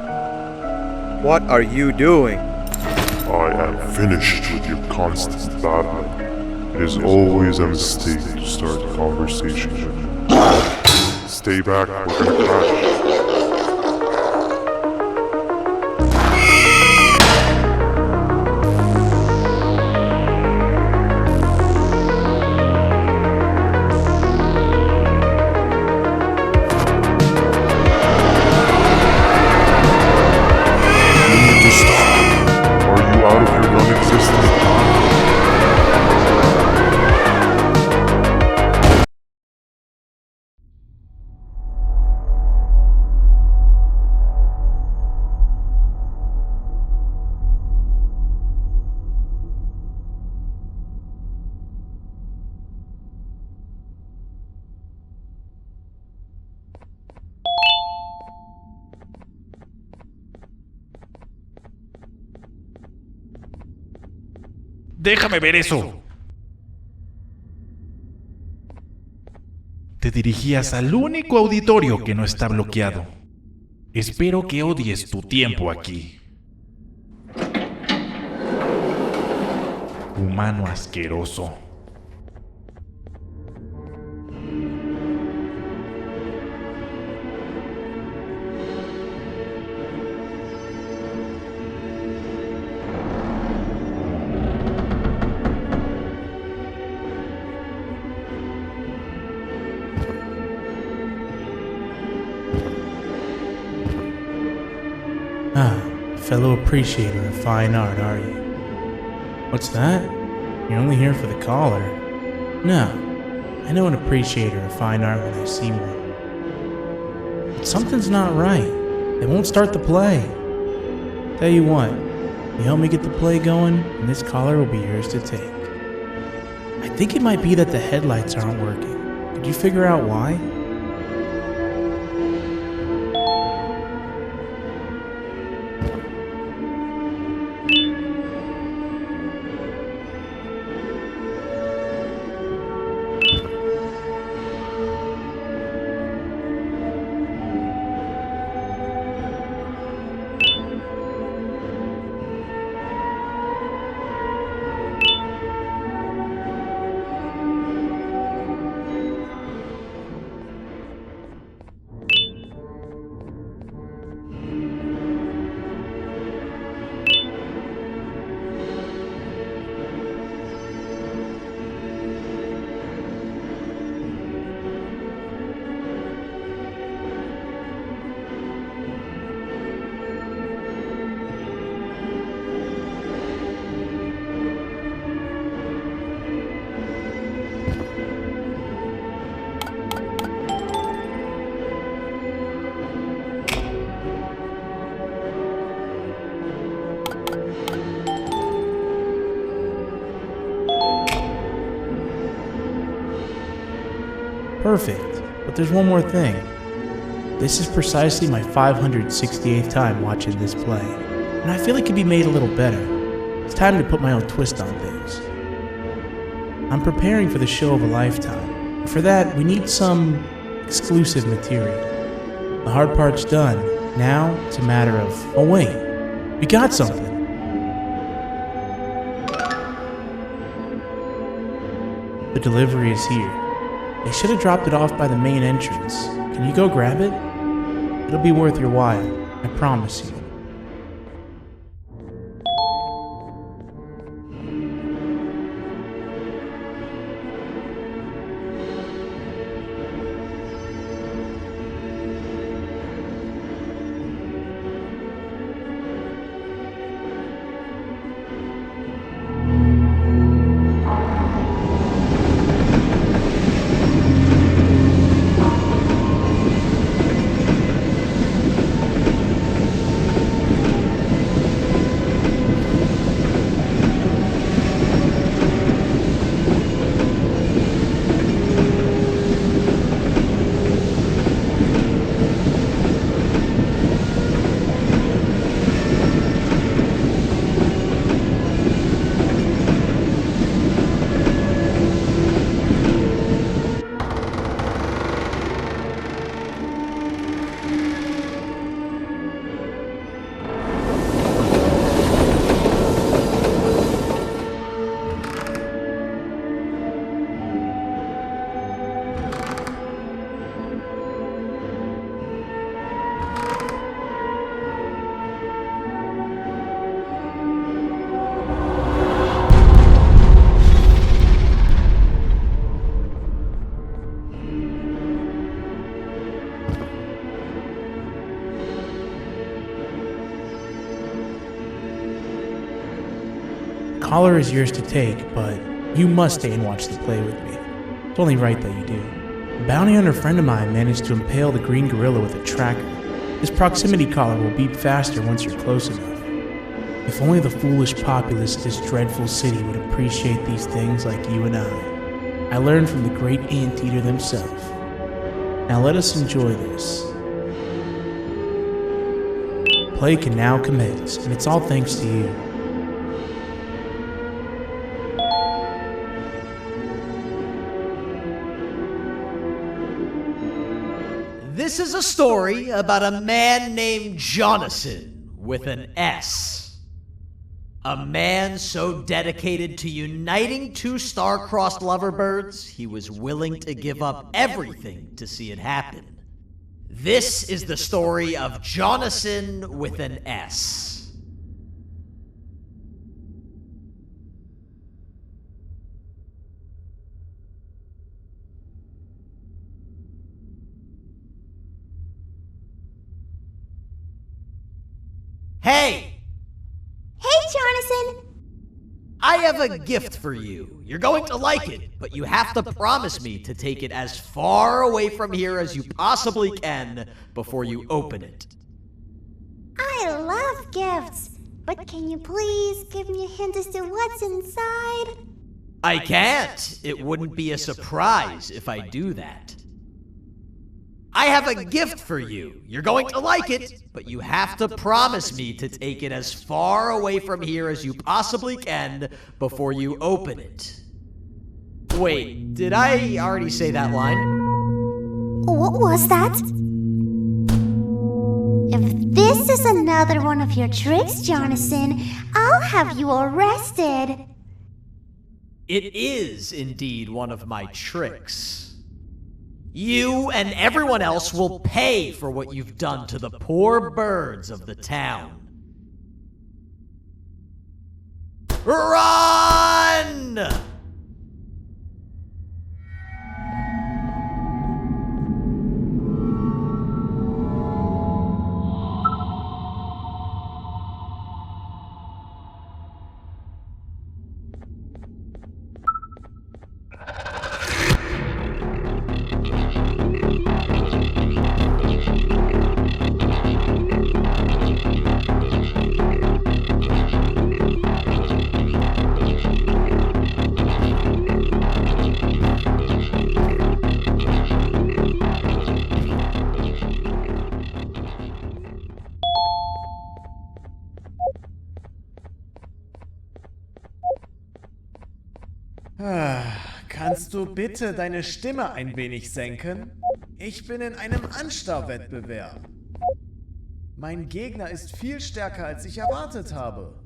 Speaker 1: What are you doing?
Speaker 3: I am finished with your constant battling. It is always a mistake to start a conversation with you. Stay back, we're gonna crash.
Speaker 10: ¡Déjame ver eso! Te dirigías al único auditorio que no está bloqueado. Espero que odies tu tiempo aquí. Humano asqueroso.
Speaker 22: Fellow appreciator of fine art, are you? What's that? You're only here for the collar. No, I know an appreciator of fine art when I see one. But something's not right. They won't start the play. Tell you what, you help me get the play going, and this collar will be yours to take. I think it might be that the headlights aren't working. Could you figure out why? Perfect. But there's one more thing. This is precisely my 568th time watching this play, and I feel it could be made a little better. It's time to put my own twist on things. I'm preparing for the show of a lifetime. For that, we need some exclusive material. The hard part's done. Now, it's a matter of, oh wait, we got something. The delivery is here. They should have dropped it off by the main entrance. Can you go grab it? It'll be worth your while, I promise you. Collar is yours to take, but you must stay and watch the play with me. It's only right that you do. A bounty hunter friend of mine managed to impale the green gorilla with a tracker. His proximity collar will beep faster once you're close enough. If only the foolish populace of this dreadful city would appreciate these things like you and I. I learned from the great anteater themselves. Now let us enjoy this. Play can now commence, and it's all thanks to you.
Speaker 2: This is a story about a man named Jonathan with an S. A man so dedicated to uniting two star-crossed loverbirds, he was willing to give up everything to see it happen. This is the story of Jonathan with an S. Hey!
Speaker 15: Hey, Jonathan!
Speaker 2: I have a gift for you. You're going to like it, but you have to promise me to take it as far away from here as you possibly can before you open it.
Speaker 15: I love gifts, but can you please give me a hint as to what's inside?
Speaker 2: I can't. It wouldn't be a surprise if I do that. I have a gift for you. You're going to like it, but you have to promise me to take it as far away from here as you possibly can before you open it. Wait, did I already say that line?
Speaker 15: What was that? If this is another one of your tricks, Jonathan, I'll have you arrested.
Speaker 2: It is indeed one of my tricks. You and everyone else will pay for what you've done to the poor birds of the town. Run!
Speaker 13: Kannst du bitte deine Stimme ein wenig senken? Ich bin in einem Anstarrwettbewerb. Mein Gegner ist viel stärker, als ich erwartet habe.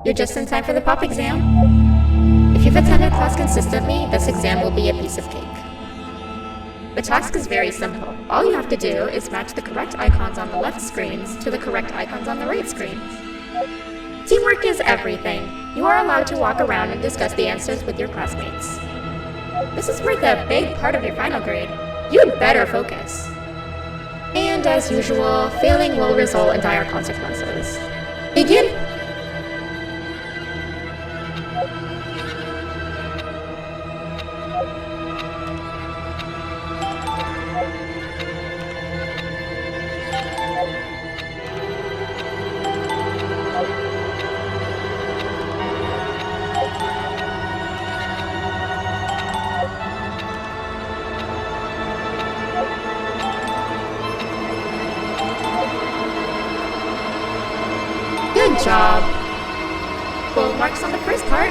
Speaker 7: You're just in time for the pop exam. If you've attended class consistently, this exam will be a piece of cake. The task is very simple. All you have to do is match the correct icons on the left screens to the correct icons on the right screens. Teamwork is everything. You are allowed to walk around and discuss the answers with your classmates. This is worth a big part of your final grade. You'd better focus. And as usual, failing will result in dire consequences. Begin! Good job! Full marks on the first part.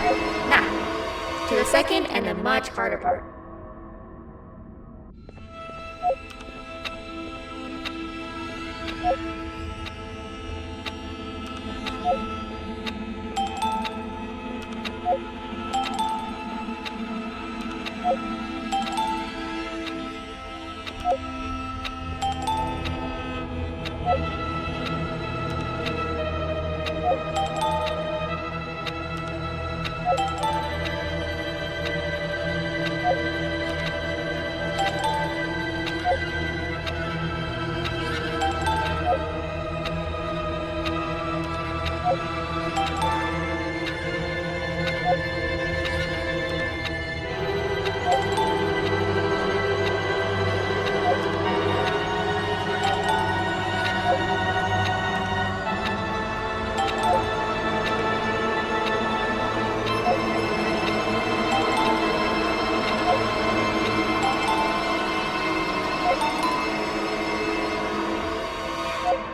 Speaker 7: Now, to the second and the much harder part.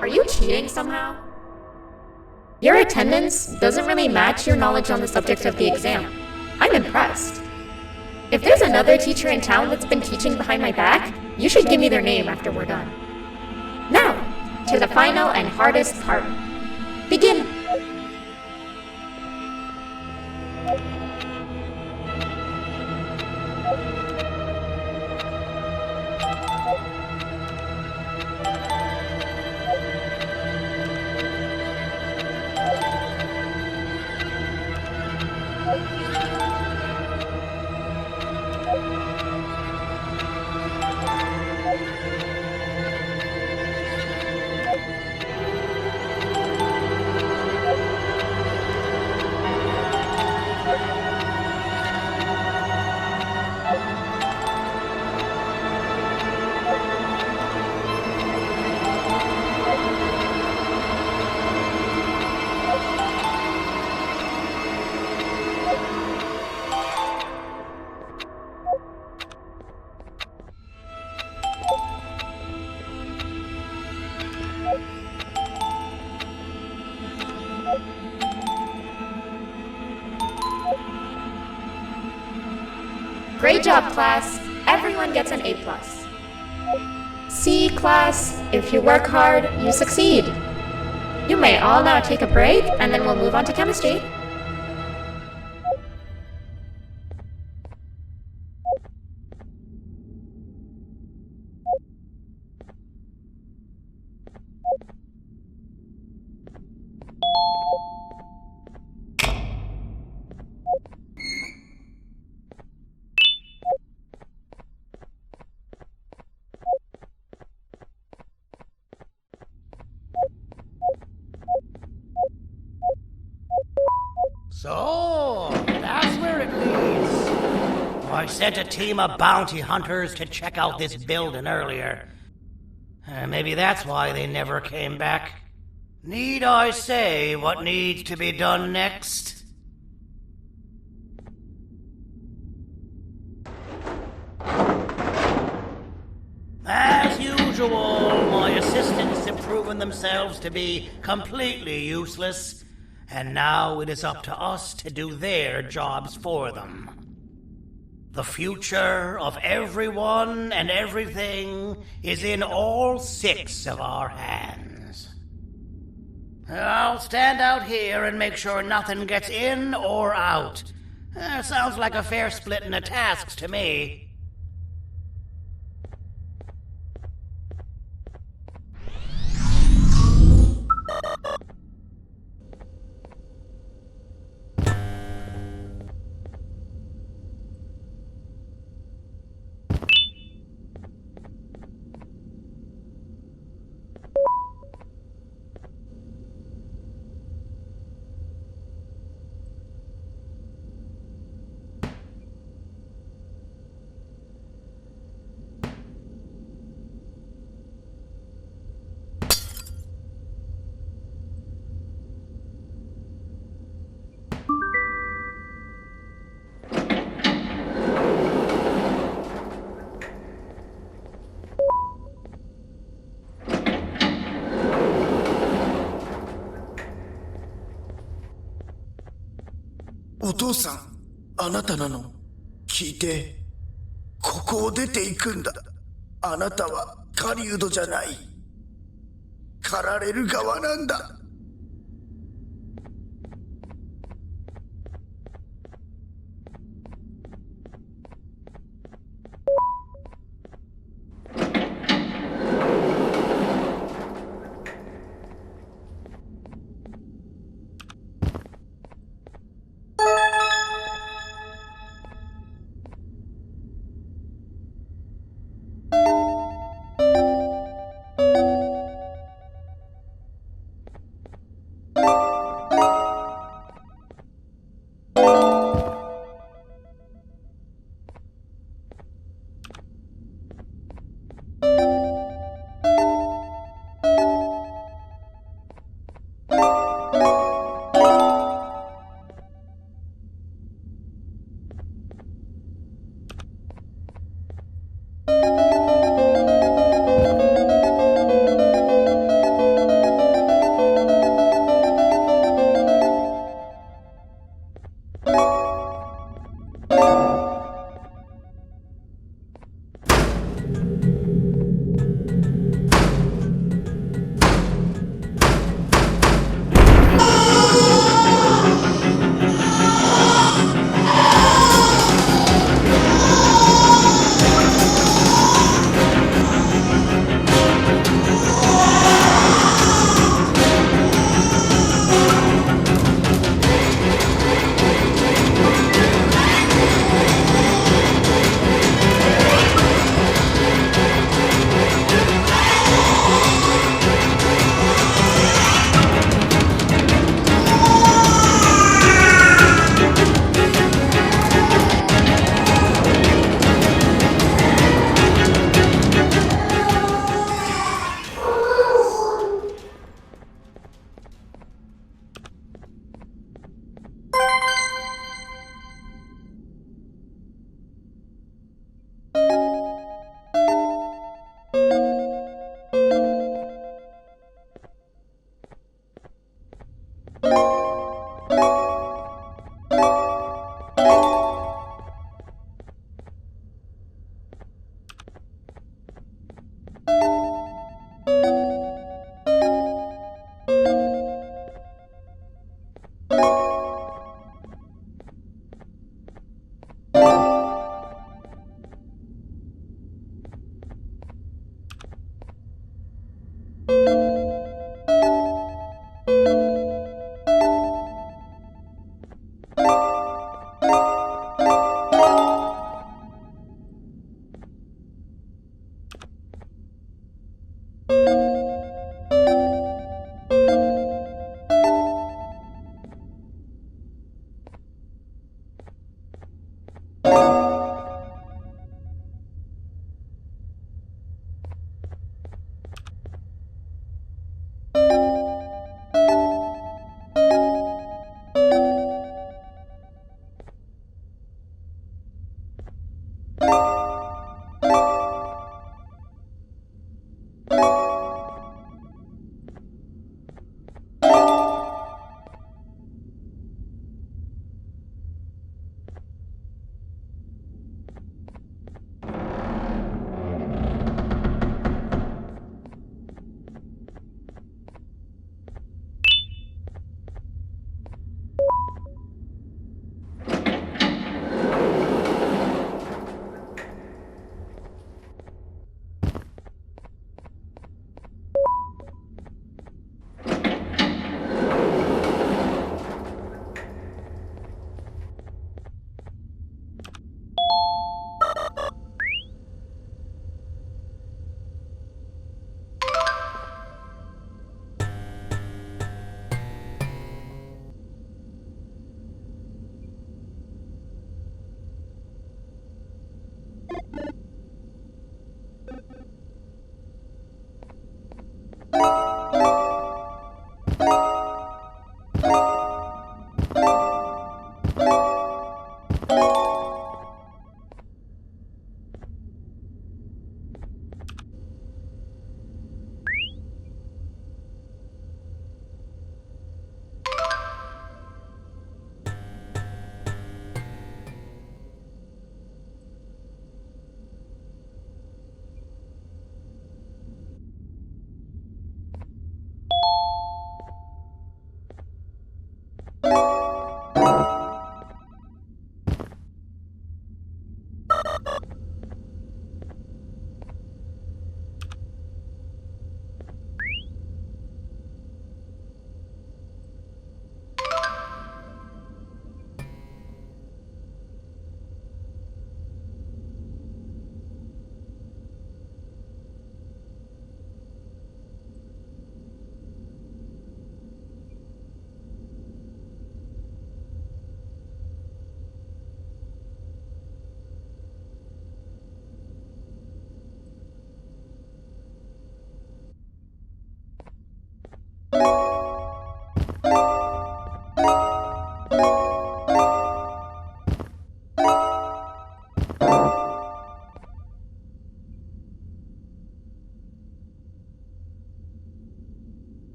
Speaker 7: Are you cheating somehow? Your attendance doesn't really match your knowledge on the subject of the exam. I'm impressed. If there's another teacher in town that's been teaching behind my back, you should give me their name after we're done. Now, to the final and hardest part. Begin! Great job, class. Everyone gets an A+. See, class, if you work hard, you succeed. You may all now take a break, and then we'll move on to chemistry.
Speaker 17: So, that's where it leads. I sent a team of bounty hunters to check out this building earlier. Maybe that's why they never came back. Need I say what needs to be done next? As usual, my assistants have proven themselves to be completely useless. And now it is up to us to do their jobs for them. The future of everyone and everything is in all 6 of our hands. I'll stand out here and make sure nothing gets in or out. Sounds like a fair splitting of tasks to me.
Speaker 5: お父さん、あなたなの？聞いて。ここを出ていくんだ。あなたは狩人じゃない。狩られる側なんだ。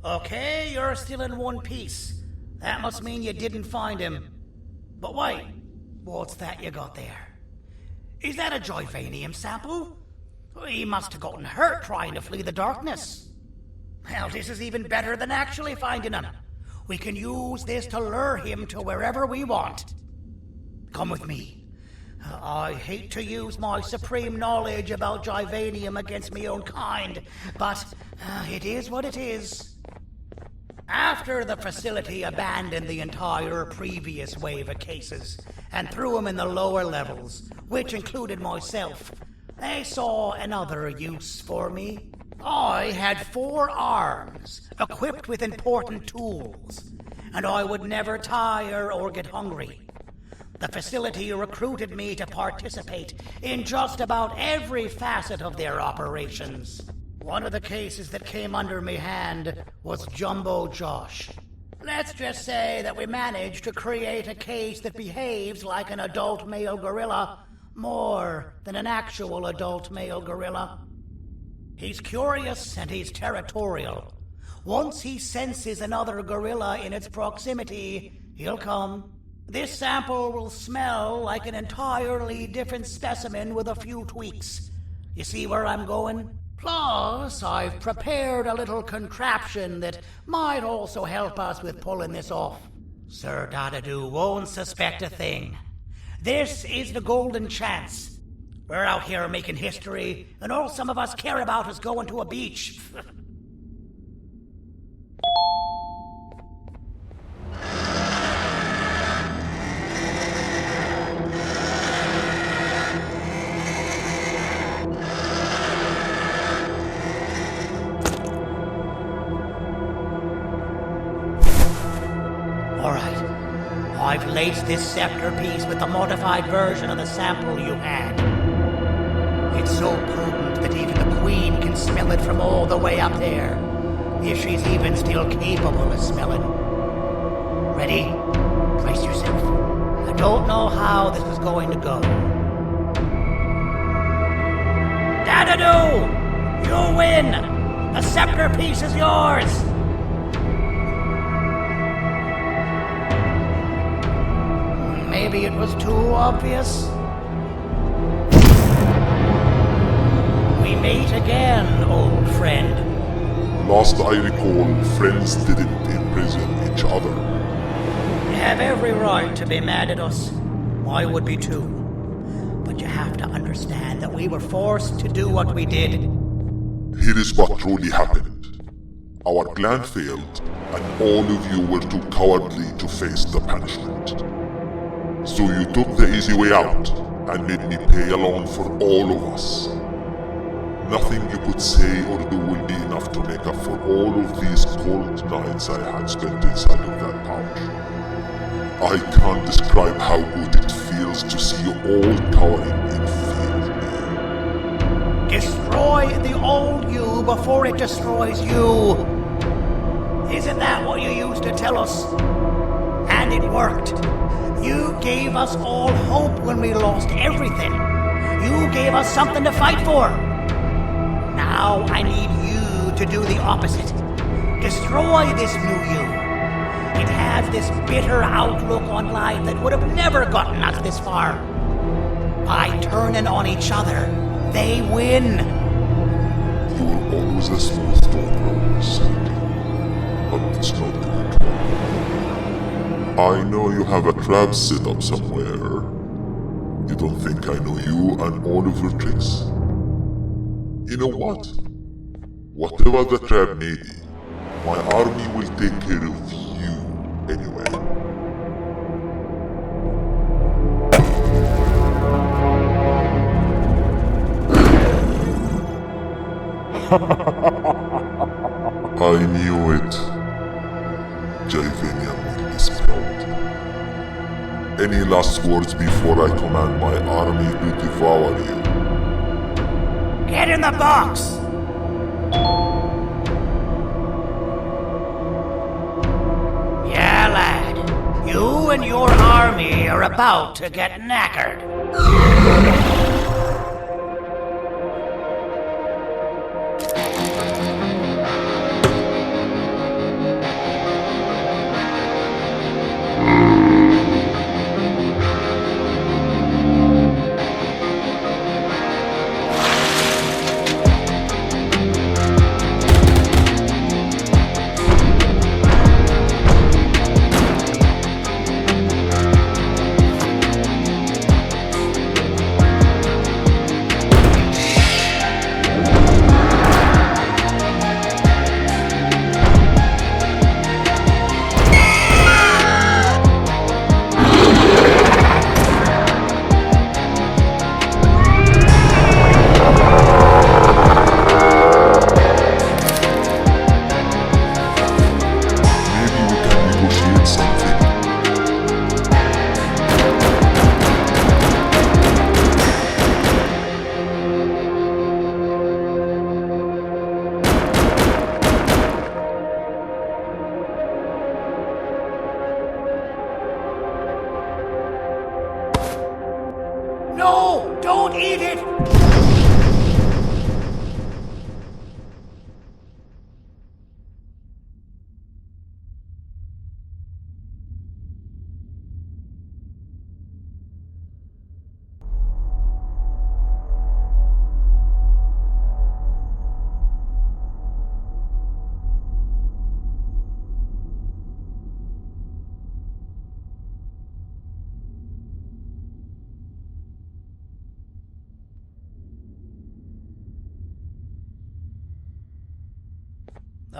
Speaker 17: Okay, you're still in one piece. That must mean you didn't find him. But wait, what's that you got there? Is that a Joyvanium sample? He must have gotten hurt trying to flee the darkness. Well, this is even better than actually finding him. We can use this to lure him to wherever we want. Come with me. I hate to use my supreme knowledge about Joyvanium against my own kind, but it is what it is. After the facility abandoned the entire previous wave of cases and threw them in the lower levels, which included myself, they saw another use for me. I had 4 arms, equipped with important tools, and I would never tire or get hungry. The facility recruited me to participate in just about every facet of their operations. One of the cases that came under me hand was Jumbo Josh. Let's just say that we managed to create a case that behaves like an adult male gorilla more than an actual adult male gorilla. He's curious and he's territorial. Once he senses another gorilla in its proximity, he'll come. This sample will smell like an entirely different specimen with a few tweaks. You see where I'm going? Plus, I've prepared a little contraption that might also help us with pulling this off. Sir Dadadoo won't suspect a thing. This is the golden chance. We're out here making history, and all some of us care about is going to a beach. I've laced this scepter piece with the modified version of the sample you had. It's so potent that even the Queen can smell it from all the way up there, if she's even still capable of smelling. Ready? Brace yourself. I don't know how this is going to go. Dadadoo! You win! The scepter piece is yours! Maybe it was too obvious. We meet again, old friend.
Speaker 3: Last I recall, friends didn't imprison each other.
Speaker 17: You have every right to be mad at us. I would be too. But you have to understand that we were forced to do what we did.
Speaker 3: Here is what truly happened. Our plan failed, and all of you were too cowardly to face the punishment. So you took the easy way out, and made me pay along for all of us. Nothing you could say or do will be enough to make up for all of these cold nights I had spent inside of that pouch. I can't describe how good it feels to see you all cowering in fear.
Speaker 17: Destroy the old you before it destroys you. Isn't that what you used to tell us? And it worked. You gave us all hope when we lost everything. You gave us something to fight for. Now I need you to do the opposite. Destroy this new you. It has this bitter outlook on life that would have never gotten us this far. By turning on each other, they win.
Speaker 3: You were always a smooth talker, Sandy. But it's not good. I know you have a trap set up somewhere. You don't think I know you and all of your tricks? You know what? Whatever the trap may be, my army will take care of you anyway. I knew it. Joyvanium will be spelled. Any last words before I command my army to devour you?
Speaker 17: Get in the box! Yeah, lad. You and your army are about to get knackered.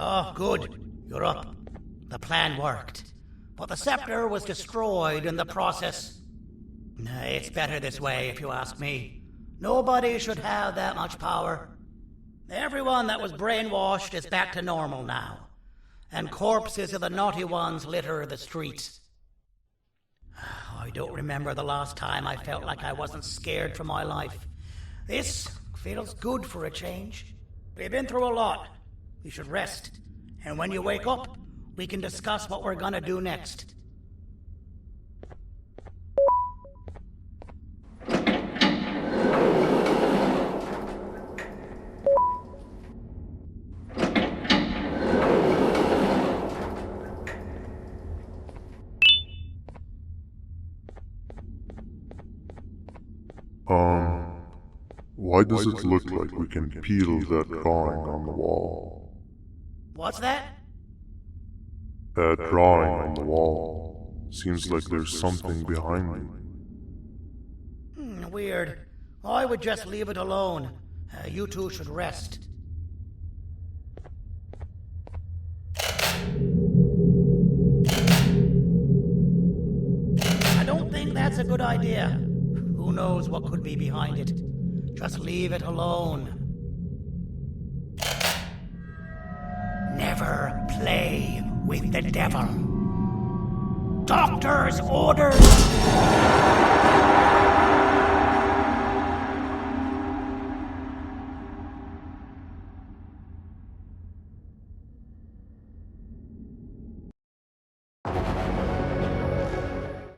Speaker 17: Oh, good. You're up. The plan worked. But the scepter was destroyed in the process. It's better this way, if you ask me. Nobody should have that much power. Everyone that was brainwashed is back to normal now. And corpses of the naughty ones litter the streets. I don't remember the last time I felt like I wasn't scared for my life. This feels good for a change. We've been through a lot. You should rest. And when you wake up, we can discuss what we're gonna do next.
Speaker 3: Why does it look like we can peel that drawing on the wall?
Speaker 17: What's that?
Speaker 3: That drawing on the wall. Seems like there's something behind it.
Speaker 17: Weird. I would just leave it alone. You two should rest. I don't think that's a good idea. Who knows what could be behind it? Just leave it alone. Never play with the devil. Doctor's orders!